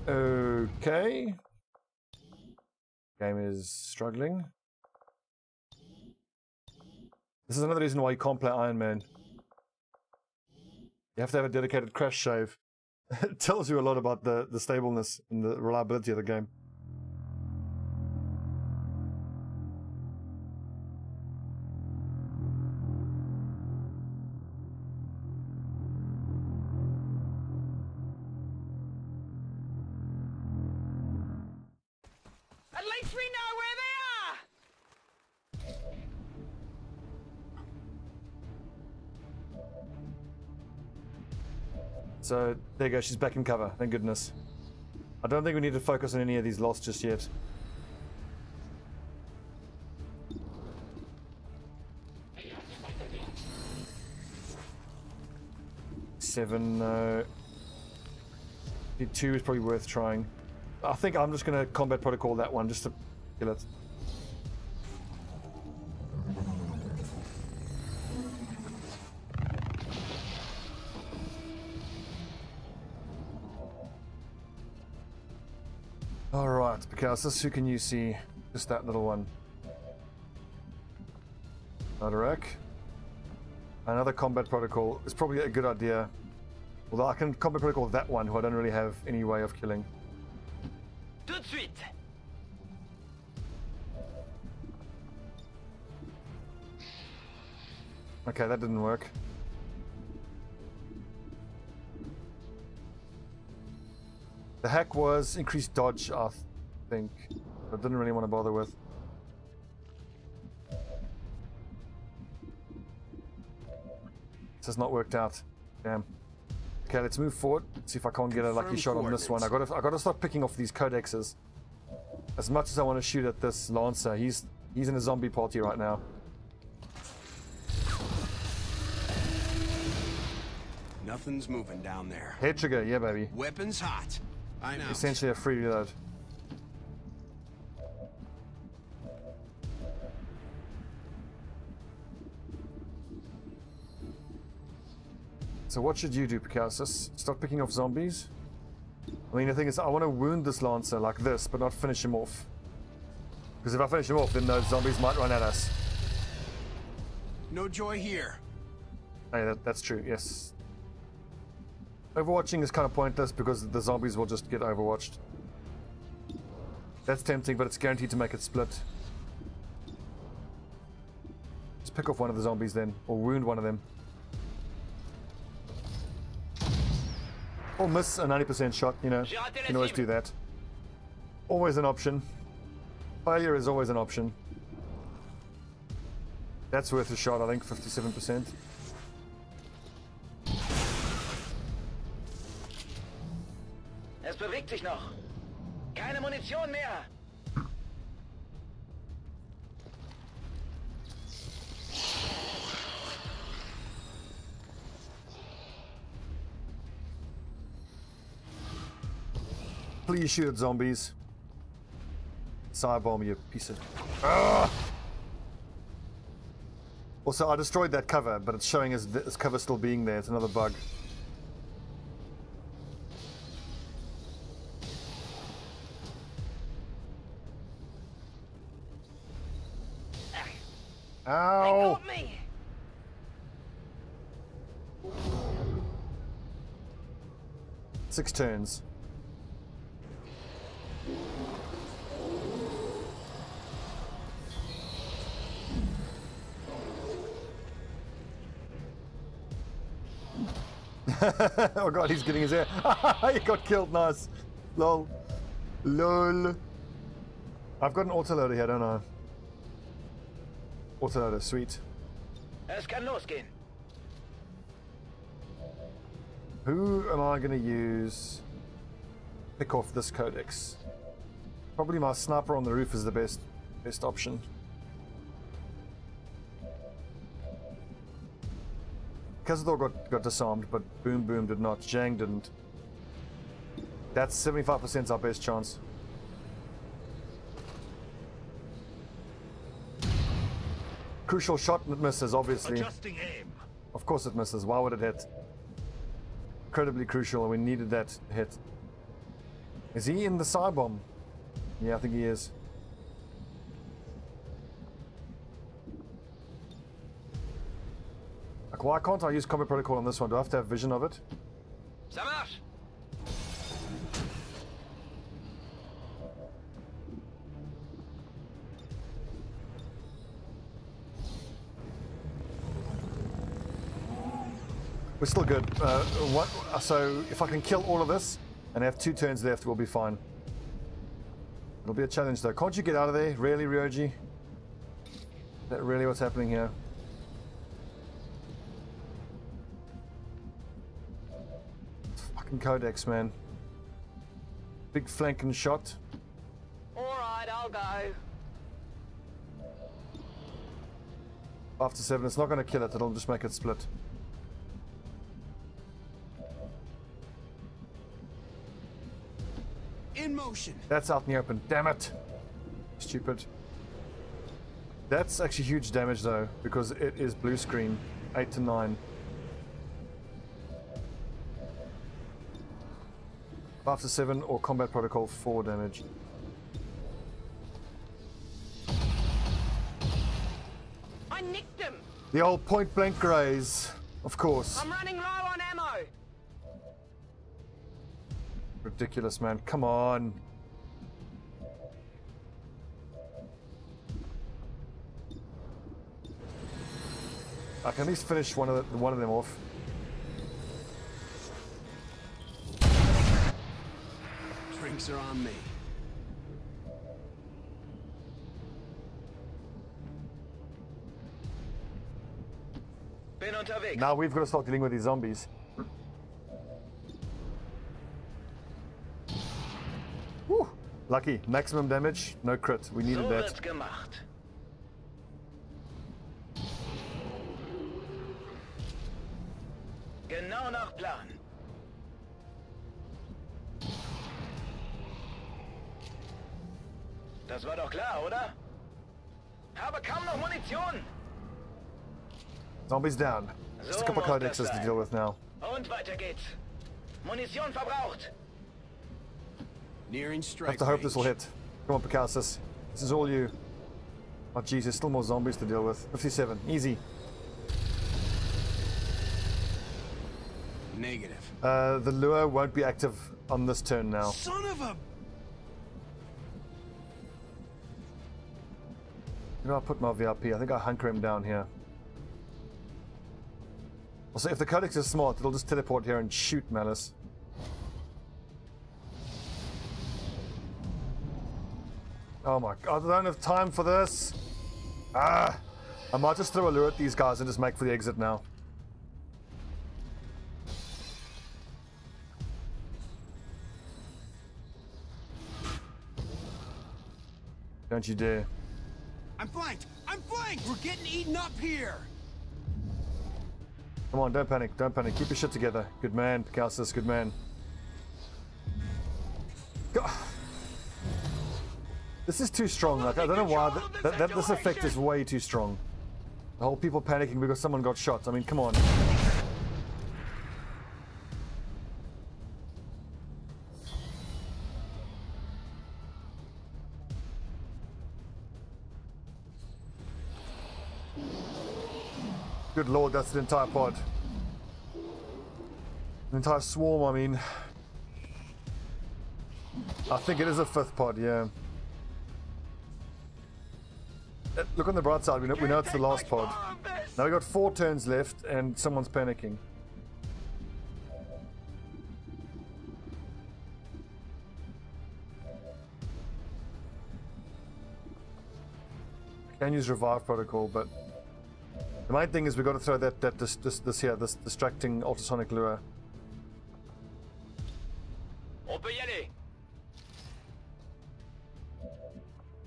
Okay. Game is struggling. This is another reason why you can't play Iron Man. You have to have a dedicated crash save. It tells you a lot about the stableness and the reliability of the game. At least we know where they are! So, there you go, she's back in cover, thank goodness. I don't think we need to focus on any of these lots just yet. Seven, 2 is probably worth trying. I think I'm just going to combat protocol that one just to kill it. Alright, because who can you see? Just that little one. Nadarek. Another combat protocol is probably a good idea. Although I can combat protocol that one who I don't really have any way of killing. Tout de suite! Okay, that didn't work. The hack was increased dodge, I think. I didn't really want to bother with. This has not worked out. Damn. Okay, let's move forward. See if I can't get a lucky shot on this one. I gotta start picking off these codexes. As much as I want to shoot at this Lancer, he's in a zombie party right now. Nothing's moving down there. Head trigger, yeah, baby. Weapons hot. I know. Essentially a free reload. So what should you do, Picasso? Start picking off zombies? I mean, the thing is, I want to wound this Lancer like this, but not finish him off. Because if I finish him off, then those zombies might run at us. No joy here. Hey, that's true, yes. Overwatching is kind of pointless because the zombies will just get overwatched. That's tempting, but it's guaranteed to make it split. Just pick off one of the zombies then, or wound one of them. Or miss a 90% shot, you know. You can always do that. Always an option. Failure is always an option. That's worth a shot, I think, 57%. Es bewegt sich noch. Keine Munition mehr. Please shoot at zombies. Cyberbomb, you piece of... Ugh! Also, I destroyed that cover, but it's showing as this cover still being there. It's another bug. Ow! Me. 6 turns. Oh god, he's getting his air. He got killed, nice. Lol. Lol. I've got an autoloader here, don't I? Autoloader, sweet. Es kann losgehen. Who am I going to use? Pick off this codex. Probably my sniper on the roof is the best option. Cazador got disarmed, but Boom Boom did not. Zhang didn't. That's 75% our best chance. Crucial shot and it misses, obviously. Adjusting aim. Of course it misses. Why would it hit? Incredibly crucial. We needed that hit. Is he in the side bomb? Yeah, I think he is. Like, why can't I use combat protocol on this one? Do I have to have vision of it? Samash! We're still good. So if I can kill all of this and have 2 turns left, we'll be fine. It'll be a challenge though. Can't you get out of there? Really, Ryoji? Is that really what's happening here? Fucking Codex, man. Big flanking shot. Alright, I'll go. After 7, it's not going to kill it. It'll just make it split. In motion. That's out in the open. Damn it. Stupid. That's actually huge damage though, because it is blue screen. 8 to 9. 5 to 7 or combat protocol 4 damage. I nicked him. The old point blank graze, of course. I'm running low on ammo. Ridiculous, man. Come on. I can at least finish one of them off. Drinks are on me. Bin unterwegs. Now we've got to start dealing with these zombies. Whew. Lucky. Maximum damage, no crit. We needed So that. wird's gemacht. Genau nach Plan. Das war doch klar, oder? Habe kaum noch Munition. Zombies down. Just a couple muss das codexes to sein. deal with now. Und weiter geht's. Munition verbraucht. Nearing I strike have to hope range. this will hit. Come on, Picasso. This is all you. Oh, jeez, there's still more zombies to deal with. 57. Easy. Negative. The lure won't be active on this turn now. Son of a... You know, I'll put my VIP. I think I'll hunker him down here. Also, if the codex is smart, it'll just teleport here and shoot Malice. Oh my god, I don't have time for this. Ah! I might just throw a lure at these guys and just make for the exit now. Don't you dare. I'm flanked! I'm flanked! We're getting eaten up here! Come on, don't panic, don't panic. Keep your shit together. Good man, Picasso, good man. God. This is too strong. Like, I don't know why this effect is way too strong. The whole people panicking because someone got shot. I mean, come on. Good lord, that's the entire pod. An entire swarm, I mean. I think it is a fifth pod, yeah. Look on the bright side, we know it's the last pod. Now we got 4 turns left and someone's panicking. Can use revive protocol, but the main thing is we got to throw this distracting ultrasonic lure. On peut y aller.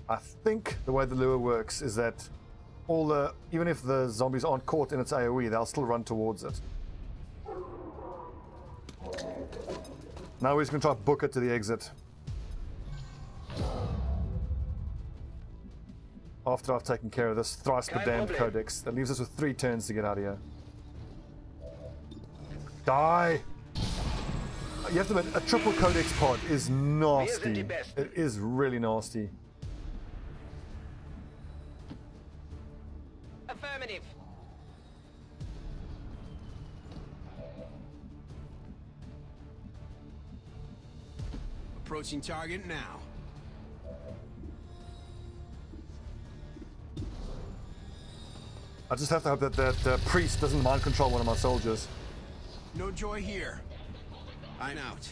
I think the way the lure works is that even if the zombies aren't caught in its AoE, they'll still run towards it. Now we're just going to try to book it to the exit. After I've taken care of this thrice per damned codex, that leaves us with 3 turns to get out of here. Die! You have to admit, a triple codex pod is nasty. It is really nasty. Affirmative. Approaching target now. I just have to hope that that priest doesn't mind control one of my soldiers. No joy here. I'm out.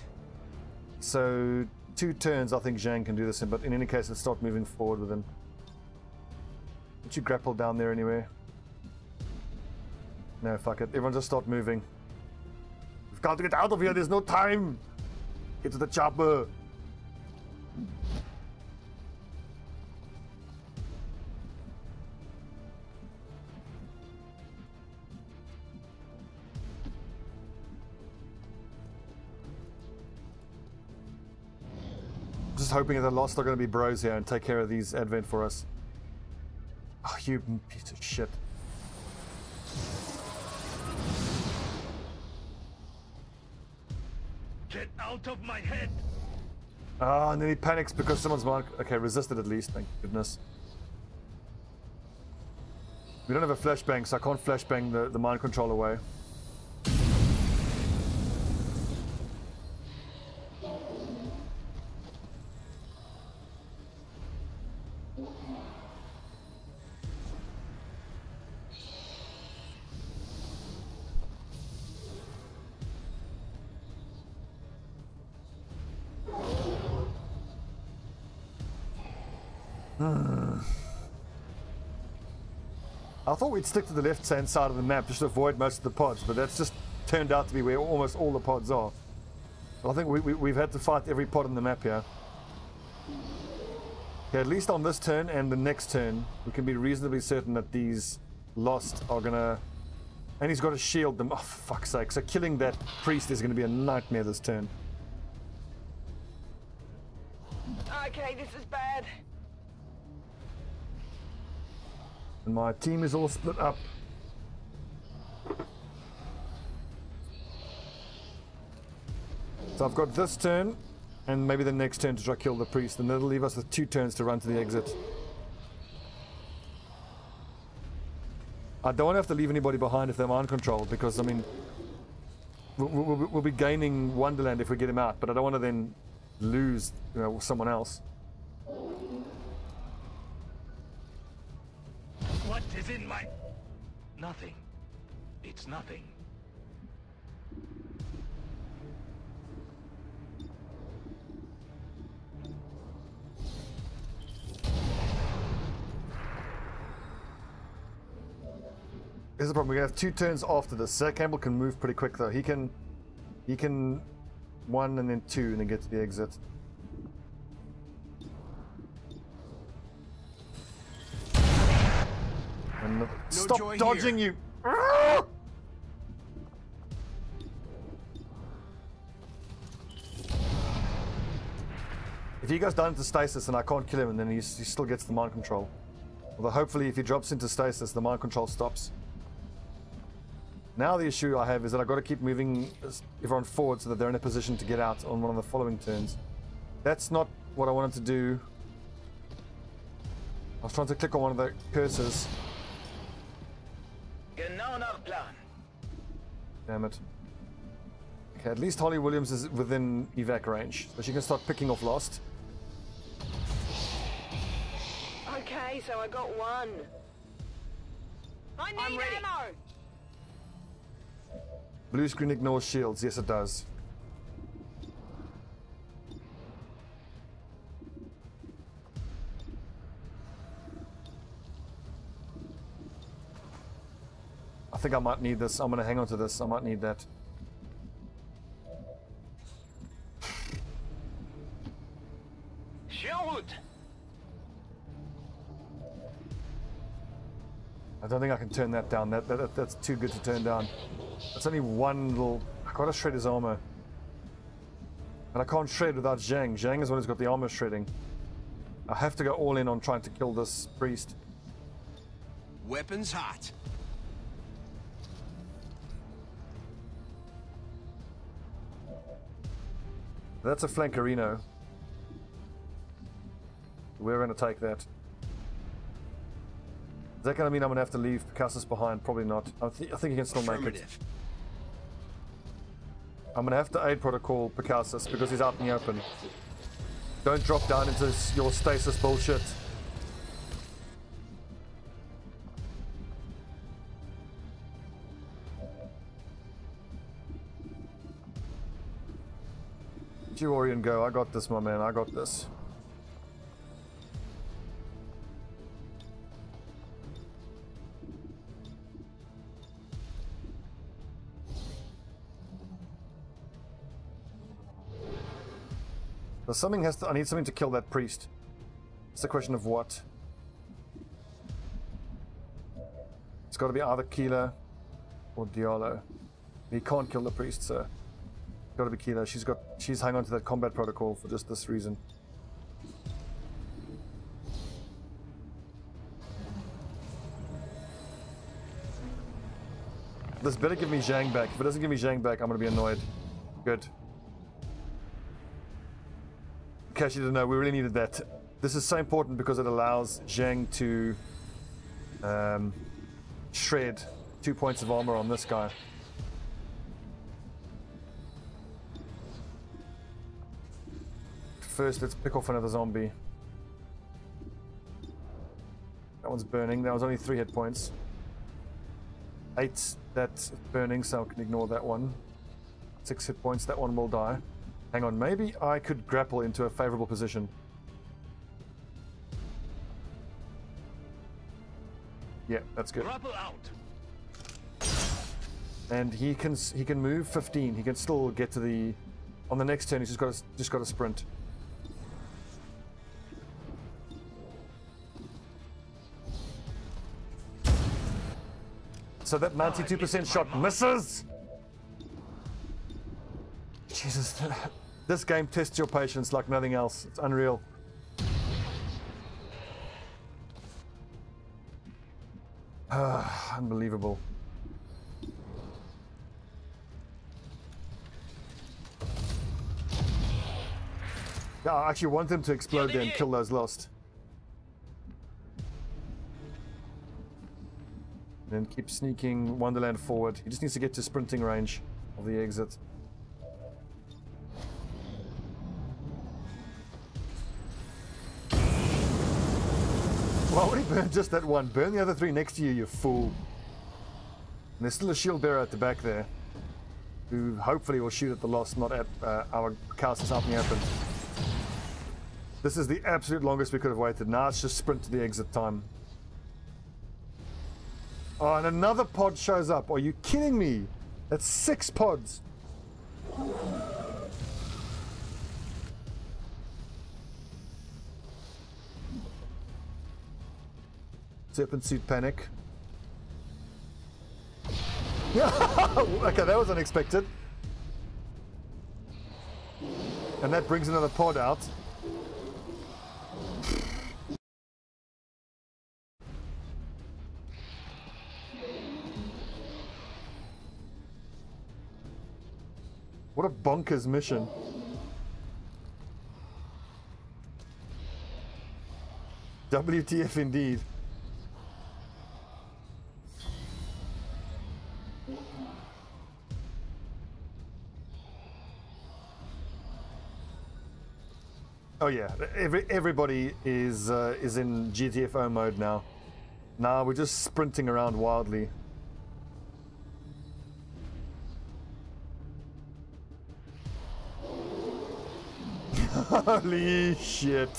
So 2 turns I think Zhang can do this in, but in any case let's start moving forward with him. Did you grapple down there anywhere? No, fuck it. Everyone just start moving. We've got to get out of here, there's no time! Get to the chopper! Just hoping that the Lost are going to be bros here and take care of these Advent for us. Oh, you piece of shit. Get out of my head! Ah, and then he panics because someone's marked. Okay, resisted at least, thank goodness. We don't have a flashbang, so I can't flashbang the mind control away. I thought we'd stick to the left-hand side of the map just to avoid most of the pods, but that's just turned out to be where almost all the pods are. I think we've had to fight every pod on the map here. Okay, at least on this turn and the next turn, we can be reasonably certain that these lost are gonna... And he's got to shield them. Oh, for fuck's sake. So killing that priest is going to be a nightmare this turn. Okay, this is bad. And my team is all split up. So I've got this turn, and maybe the next turn to try to kill the priest, and that'll leave us with 2 turns to run to the exit. I don't want to have to leave anybody behind if they're mind controlled, because, I mean, we'll be gaining Wonderland if we get him out, but I don't want to then lose, you know, someone else. What is in my... Nothing. It's nothing. Here's the problem, we're gonna have 2 turns after this. Zach Campbell can move pretty quick though. He can 1 and then 2 and then get to the exit. And stop dodging here. You! If he goes down into stasis and I can't kill him, and then he still gets the mind control. Although hopefully if he drops into stasis, the mind control stops. Now the issue I have is that I've got to keep moving everyone forward so that they're in a position to get out on one of the following turns. That's not what I wanted to do. I was trying to click on one of the cursors. Genau nach Plan. Damn it. Okay, at least Holly Williams is within evac range, so she can start picking off Lost. Okay, so I got 1. I need ammo! Blue screen ignores shields. Yes, it does. I think I might need this. I'm going to hang on to this. I might need that. Shoot! I don't think I can turn that down. That's too good to turn down. That's only one little... I gotta shred his armor. And I can't shred without Zhang. Zhang is one who's got the armor shredding. I have to go all in on trying to kill this priest. Weapons hot. That's a Flankerino. We're going to take that. Is that going to mean I'm going to have to leave Picassus behind? Probably not. I think he can still make it. I'm going to have to aid Protocol Picassus because he's out in the open. Don't drop down into your stasis bullshit. You Orion go. I got this, my man. I got this. So something has to... I need something to kill that priest. It's a question of what. It's got to be either Keela or Diallo. He can't kill the priest, so... It's got to be Keela. She's hung on to that combat protocol for just this reason. This better give me Zhang back. If it doesn't give me Zhang back, I'm going to be annoyed. Good. In case you didn't know, we really needed that. This is so important because it allows Zhang to shred 2 points of armor on this guy. First, let's pick off another zombie. That one's burning. That was only 3 hit points. 8, that's burning, so I can ignore that one. 6 hit points, that one will die. Hang on, maybe I could grapple into a favorable position. Yeah, that's good. Grapple out. And he can move 15. He can still get to the on the next turn. He's just got to sprint. So that 92% shot misses. Jesus, this game tests your patience like nothing else. It's unreal. Unbelievable. Yeah, I actually want them to explode there and kill those lost. Then keep sneaking Wonderland forward. He just needs to get to sprinting range of the exit. Why would he burn just that one? Burn the other three next to you, you fool. And there's still a shield bearer at the back there, who hopefully will shoot at the lost, not at our casters out in the open. This is the absolute longest we could have waited. Now it's just sprint to the exit time. Oh, and another pod shows up. Are you kidding me? That's 6 pods. Serpent suit panic. Okay, that was unexpected. And that brings another pod out. What a bonkers mission. WTF indeed. Oh yeah, everybody is in GTFO mode now. Now we're just sprinting around wildly. Holy shit.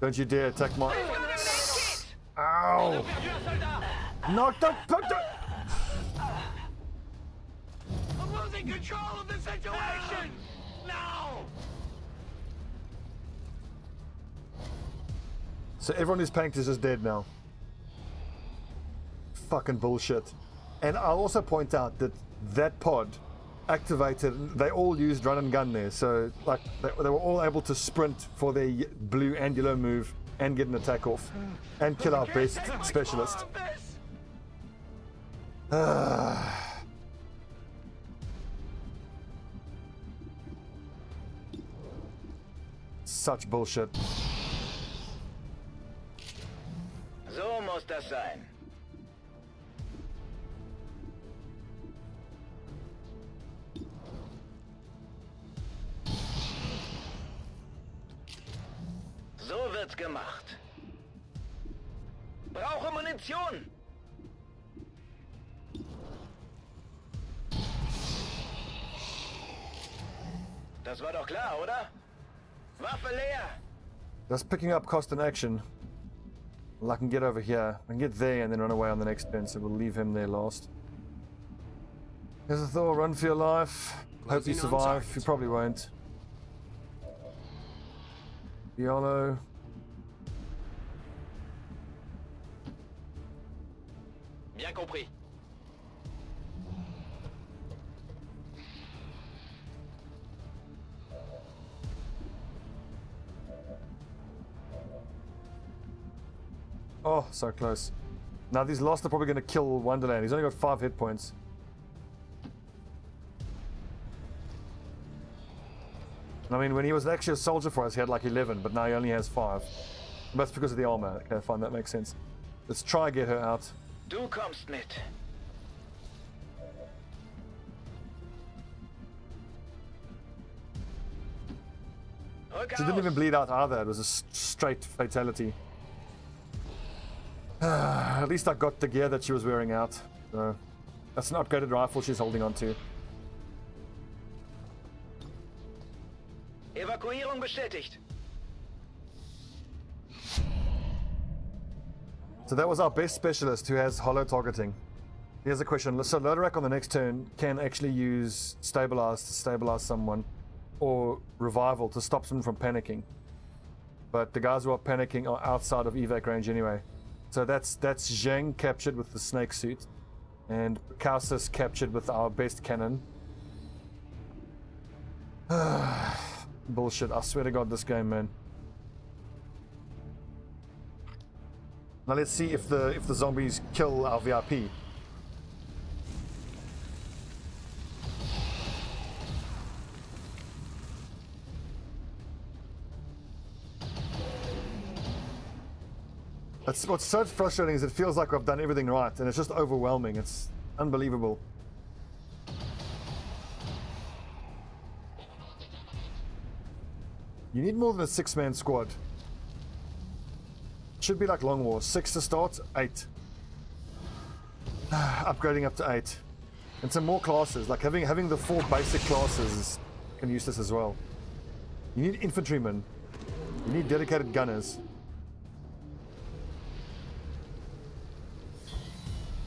Don't you dare attack my... Ow! No, don't... I'm losing control of the situation! Now! So everyone who's panicked is just dead now. Fucking bullshit. And I'll also point out that that pod activated, they all used run and gun there, so like they were all able to sprint for their blue and yellow move and get an attack off and kill our best specialist. Such bullshit. So muss das sein. So wird's gemacht. Brauche Munition. Das war doch klar, oder? Waffe leer. That's picking up cost and action. Well, I can get over here. I can get there and then run away on the next turn, so we'll leave him there last. Here's a Thor, run for your life. Hope you survive. You probably won't. Yolo. Bien compris. Oh, so close. Now these lost are probably going to kill Wonderland. He's only got 5 hit points. I mean, when he was actually a soldier for us, he had like 11, but now he only has 5. That's because of the armor. Okay, fine, that makes sense. Let's try and get her out. Du kommst mit. She didn't even bleed out either. It was a straight fatality. At least I got the gear that she was wearing out. So that's an upgraded rifle she's holding on to. Evakuierung bestätigt. So that was our best specialist who has hollow targeting. Here's a question. So Lodorak on the next turn can actually use Stabilize to stabilize someone, or Revival to stop someone from panicking. But the guys who are panicking are outside of evac range anyway. So that's Zhang captured with the snake suit, and Kausis captured with our best cannon. Bullshit, I swear to God, this game, man. Now let's see if the zombies kill our VIP. That's what's so frustrating, is it feels like I've done everything right and it's just overwhelming. It's unbelievable. You need more than a 6-man squad. Should be like Long War. 6 to start, 8. Upgrading up to 8. And some more classes, like having the 4 basic classes is can use this as well. You need infantrymen. You need dedicated gunners.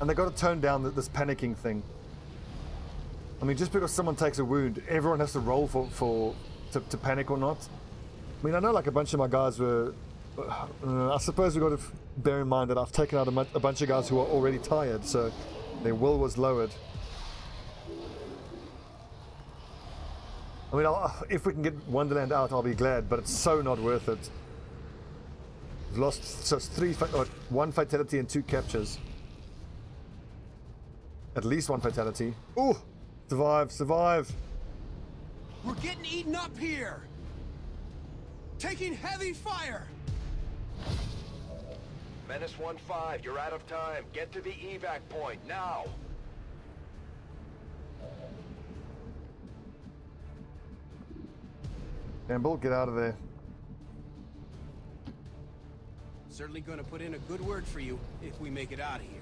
And they got to tone down this panicking thing. I mean, just because someone takes a wound, everyone has to roll to panic or not. I mean, I know like a bunch of my guys were... I suppose we've got to bear in mind that I've taken out a bunch of guys who are already tired, so their will was lowered. I mean, if we can get Wonderland out, I'll be glad, but it's so not worth it. We've lost just 1 fatality and 2 captures. At least 1 fatality. Ooh! Survive, survive! We're getting eaten up here! Taking heavy fire! Menace 1-5, you're out of time. Get to the evac point, now! Campbell, get out of there. Certainly gonna put in a good word for you if we make it out of here.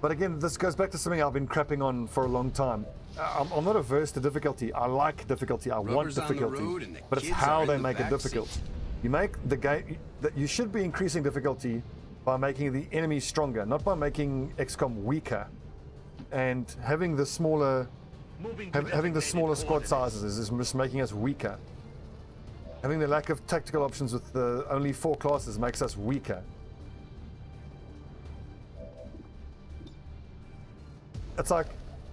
But again, this goes back to something I've been crapping on for a long time. I'm not averse to difficulty. I like difficulty. I want difficulty. But it's how they make it difficult. You make the game... You should be increasing difficulty by making the enemy stronger, not by making XCOM weaker. And having the smaller... Having the smaller squad sizes is just making us weaker. Having the lack of tactical options with the only 4 classes makes us weaker. It's like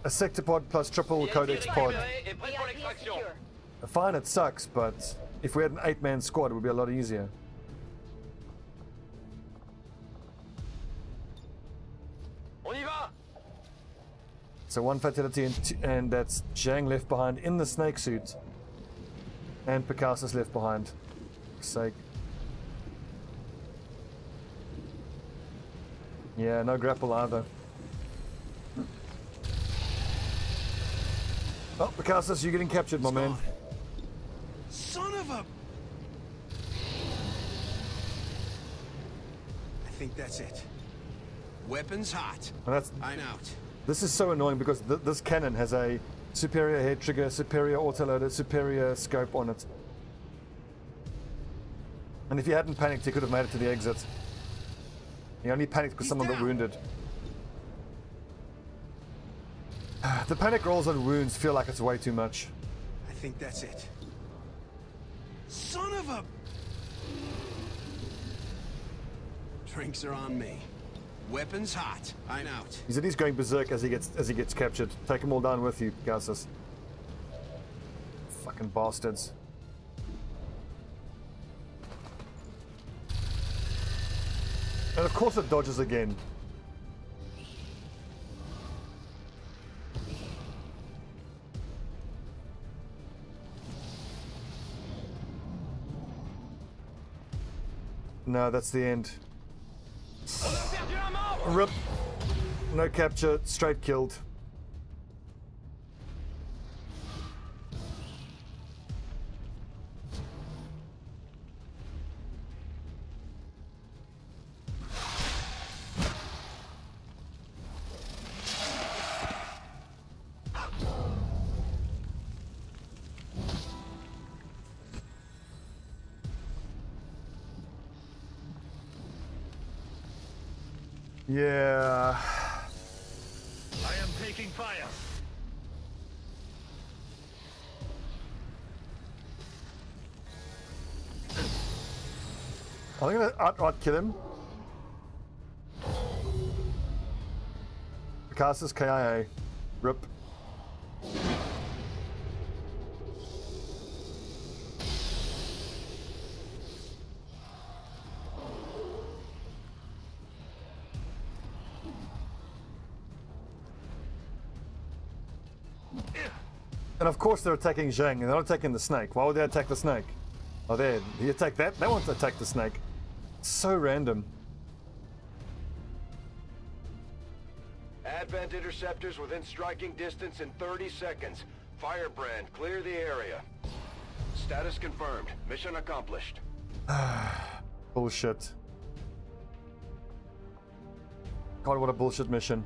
a sector pod plus triple codex pod. Fine, it sucks, but if we had an 8-man squad, it would be a lot easier. So 1 fatality and that's Zhang left behind in the snake suit. And Picasso's left behind. For fuck's sake. Yeah, no grapple either. Oh, Picasso, you're getting captured, my man. Son of a... I think that's it. Weapons hot. I'm out. This is so annoying because this cannon has a superior head trigger, superior autoloader, superior scope on it. And if he hadn't panicked, he could have made it to the exit. He only panicked because someone got wounded. The panic rolls on wounds feel like it's way too much. I think that's it. Son of a... Drinks are on me. Weapons hot. I'm out. He's at least going berserk as he gets captured. Take them all down with you, Garces. Fucking bastards. And of course it dodges again. No, that's the end. Rip. No capture, straight killed. Yeah. I am taking fire. I'm gonna outright kill him. Picasso's KIA. Rip. And of course they're attacking Zhang, and they're not attacking the snake. Why would they attack the snake? Oh, there. He attacked that. They want to attack the snake. So random. Advent interceptors within striking distance in 30 seconds. Firebrand, clear the area. Status confirmed. Mission accomplished. Bullshit. God, what a bullshit mission.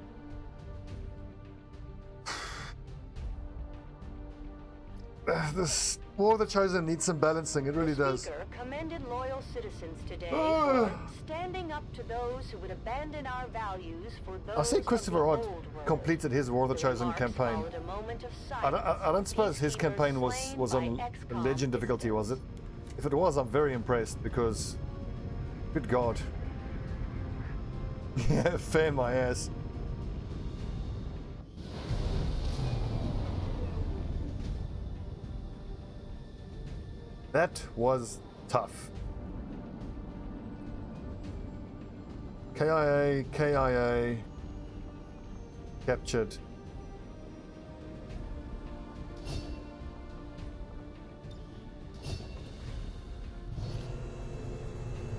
This War of the Chosen needs some balancing, it really does. The Speaker commended loyal citizens today for standing up to those who would abandon our values for those I see Christopher of Odd the old world. completed his War of the Chosen campaign. A moment of I don't suppose his campaign was on Legend difficulty, was it? If it was, I'm very impressed because, good God. Yeah, fan my ass. That was tough. KIA, captured.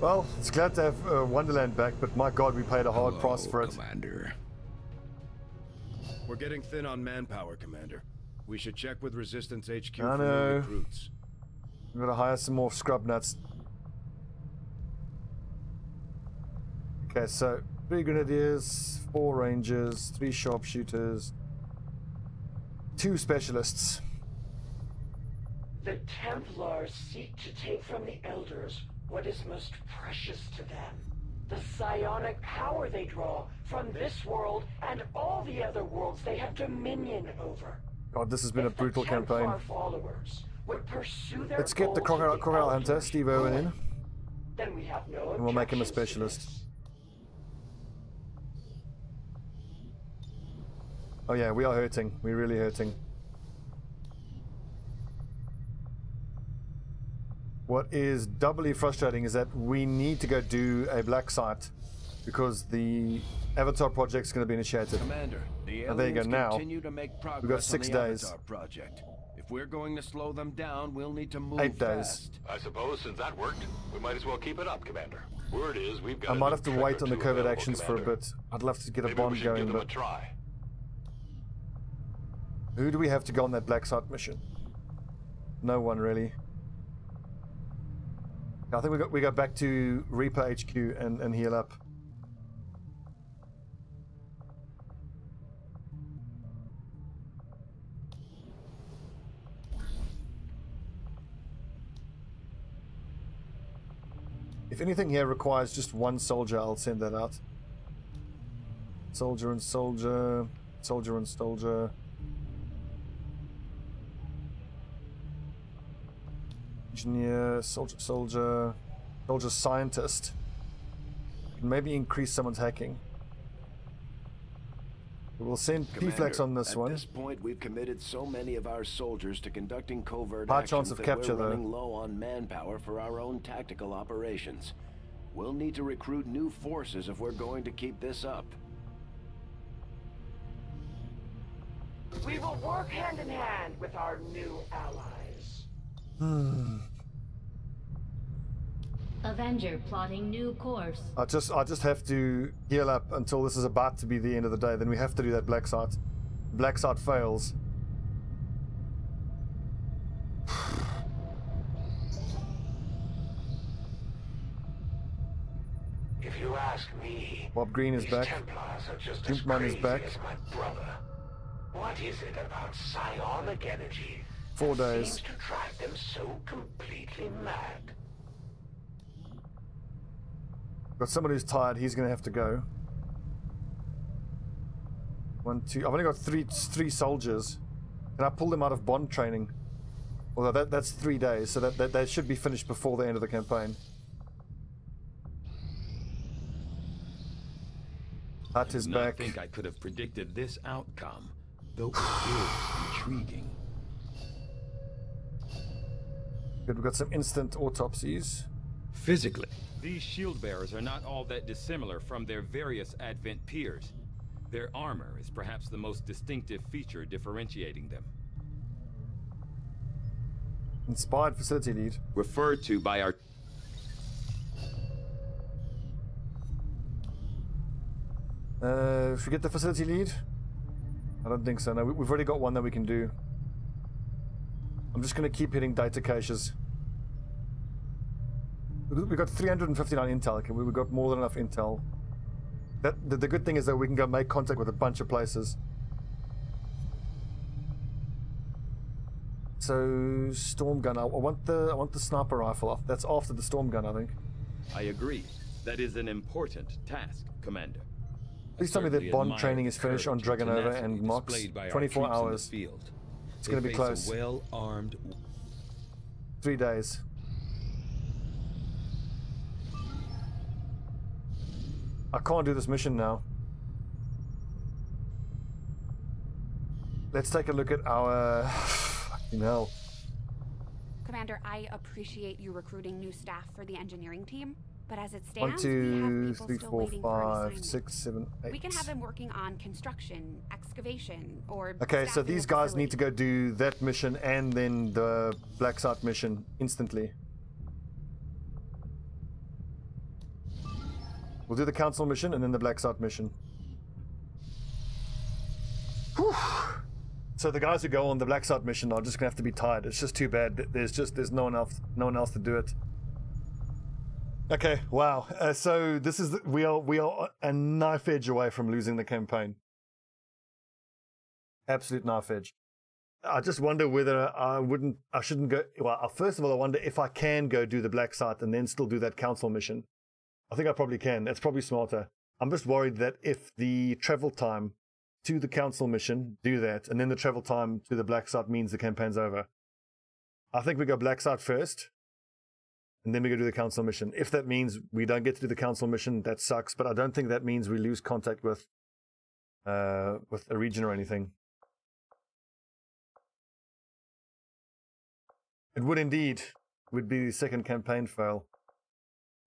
Well, it's glad to have Wonderland back, but my God, we paid a hard price for it. Commander. We're getting thin on manpower, Commander. We should check with Resistance HQ I for new know. recruits. We've got to hire some more scrub nuts. Okay, so 3 grenadiers, 4 rangers, 3 sharpshooters, 2 specialists. The Templars seek to take from the Elders what is most precious to them. The psionic power they draw from this world and all the other worlds they have dominion over. God, this has been a brutal The campaign. Templar followers would pursue their Let's get the goals with crocodile hunter, utmost Steve Owen, in, Then we have no and we'll make him a objections to specialist. this. Oh yeah, we are hurting. We're really hurting. What is doubly frustrating is that we need to go do a black site because the Avatar project's going to be initiated. Commander, the Oh, there you go. aliens Now continue to make progress we've got 6 on the days. Avatar project. If we're going to slow them down, we'll need to move 8 days. fast. I suppose since that worked, we might as well keep it up, Commander. Word is we've got I a might new have to trick wait or on the two covert available, actions for a Commander. bit. I'd love to get a Maybe we bomb should going, give them a but try. who do we have to go on that black site mission? No one really. I think we go back to Reaper HQ and heal up. If anything here requires just 1 soldier, I'll send that out. Soldier and soldier, soldier and soldier. Engineer, soldier, scientist. Can maybe increase someone's hacking. We'll send P-Flex on this one. At this point, we've committed so many of our soldiers to conducting covert High actions chance of that capture, we're though. running low on manpower for our own tactical operations. We'll need to recruit new forces if we're going to keep this up. We will work hand in hand with our new allies. Avenger plotting new course. I just have to heal up until this is about to be the end of the day. Then we have to do that black site. Black site fails. If you ask me, Bob Green is these back. Templars are just as Jumpman is crazy back. as my brother. What is it about psionic energy 4 that days. seems to drive them so completely mad? Got someone who's tired. He's going to have to go. 1, 2. I've only got three soldiers. Can I pull them out of bond training? Although that's 3 days, so that should be finished before the end of the campaign. Hut is back. I think I could have predicted this outcome, though it is intriguing. Good, we've got some instant autopsies. Physically, these shield bearers are not all that dissimilar from their various Advent peers. Their armor is perhaps the most distinctive feature differentiating them. Inspired facility lead. Referred to by our... If we get the facility lead? I don't think so. No, we've already got one that we can do. I'm just going to keep hitting data caches. We've got 359 intel. Okay, we've got more than enough intel. The good thing is that we can go make contact with a bunch of places. So storm gun. I want the sniper rifle. That's after the storm gun, I think. I agree. That is an important task, Commander. Please tell me that bond training is finished on Dragonova and Mox. 24 hours. It's going to be close. Well-armed. 3 days. I can't do this mission now. Let's take a look at our... Fucking hell. Commander, I appreciate you recruiting new staff for the engineering team, but as it stands, 1, 2, we have people 3, still 4, waiting for an 5, assignment. 6, 7, 8. We can have them working on construction, excavation, or Okay, so staffing these a guys facility. need to go do that mission and then the Black Site mission instantly. We'll do the council mission and then the Black Site mission. Whew. So the guys who go on the Black Site mission are just gonna have to be tired. It's just too bad. There's no one else to do it. Okay, wow. So this is we are a knife edge away from losing the campaign. Absolute knife edge. I just wonder whether I shouldn't go. Well, first of all, I wonder if I can go do the Black Site and then still do that council mission. I think I probably can. That's probably smarter. I'm just worried that if the travel time to the council mission, do that, and then the travel time to the Black Site means the campaign's over. I think we go Black Site first, and then we go do the council mission. If that means we don't get to do the council mission, that sucks, but I don't think that means we lose contact with a region or anything. It would indeed. Would be the second campaign fail.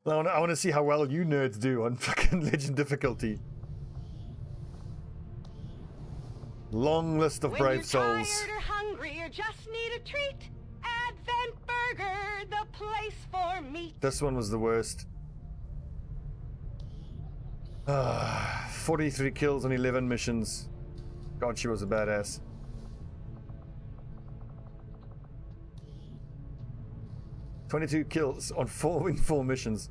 I want to see how well you nerds do on fucking Legend difficulty. Long list of brave souls. When you're tired or hungry or just need a treat, Advent Burger, the place for meat. This one was the worst. 43 kills on 11 missions. God, she was a badass. "22 kills on 4 missions.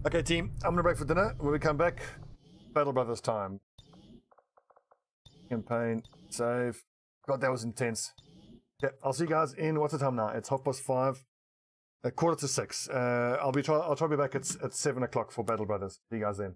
Okay, team, I'm gonna break for dinner. When we come back, Battle Brothers time. Campaign, save. God, that was intense. Okay, I'll see you guys in, what's the time now? It's 5:30. 5:45. I'll try to be back at 7 o'clock for Battle Brothers. See you guys then.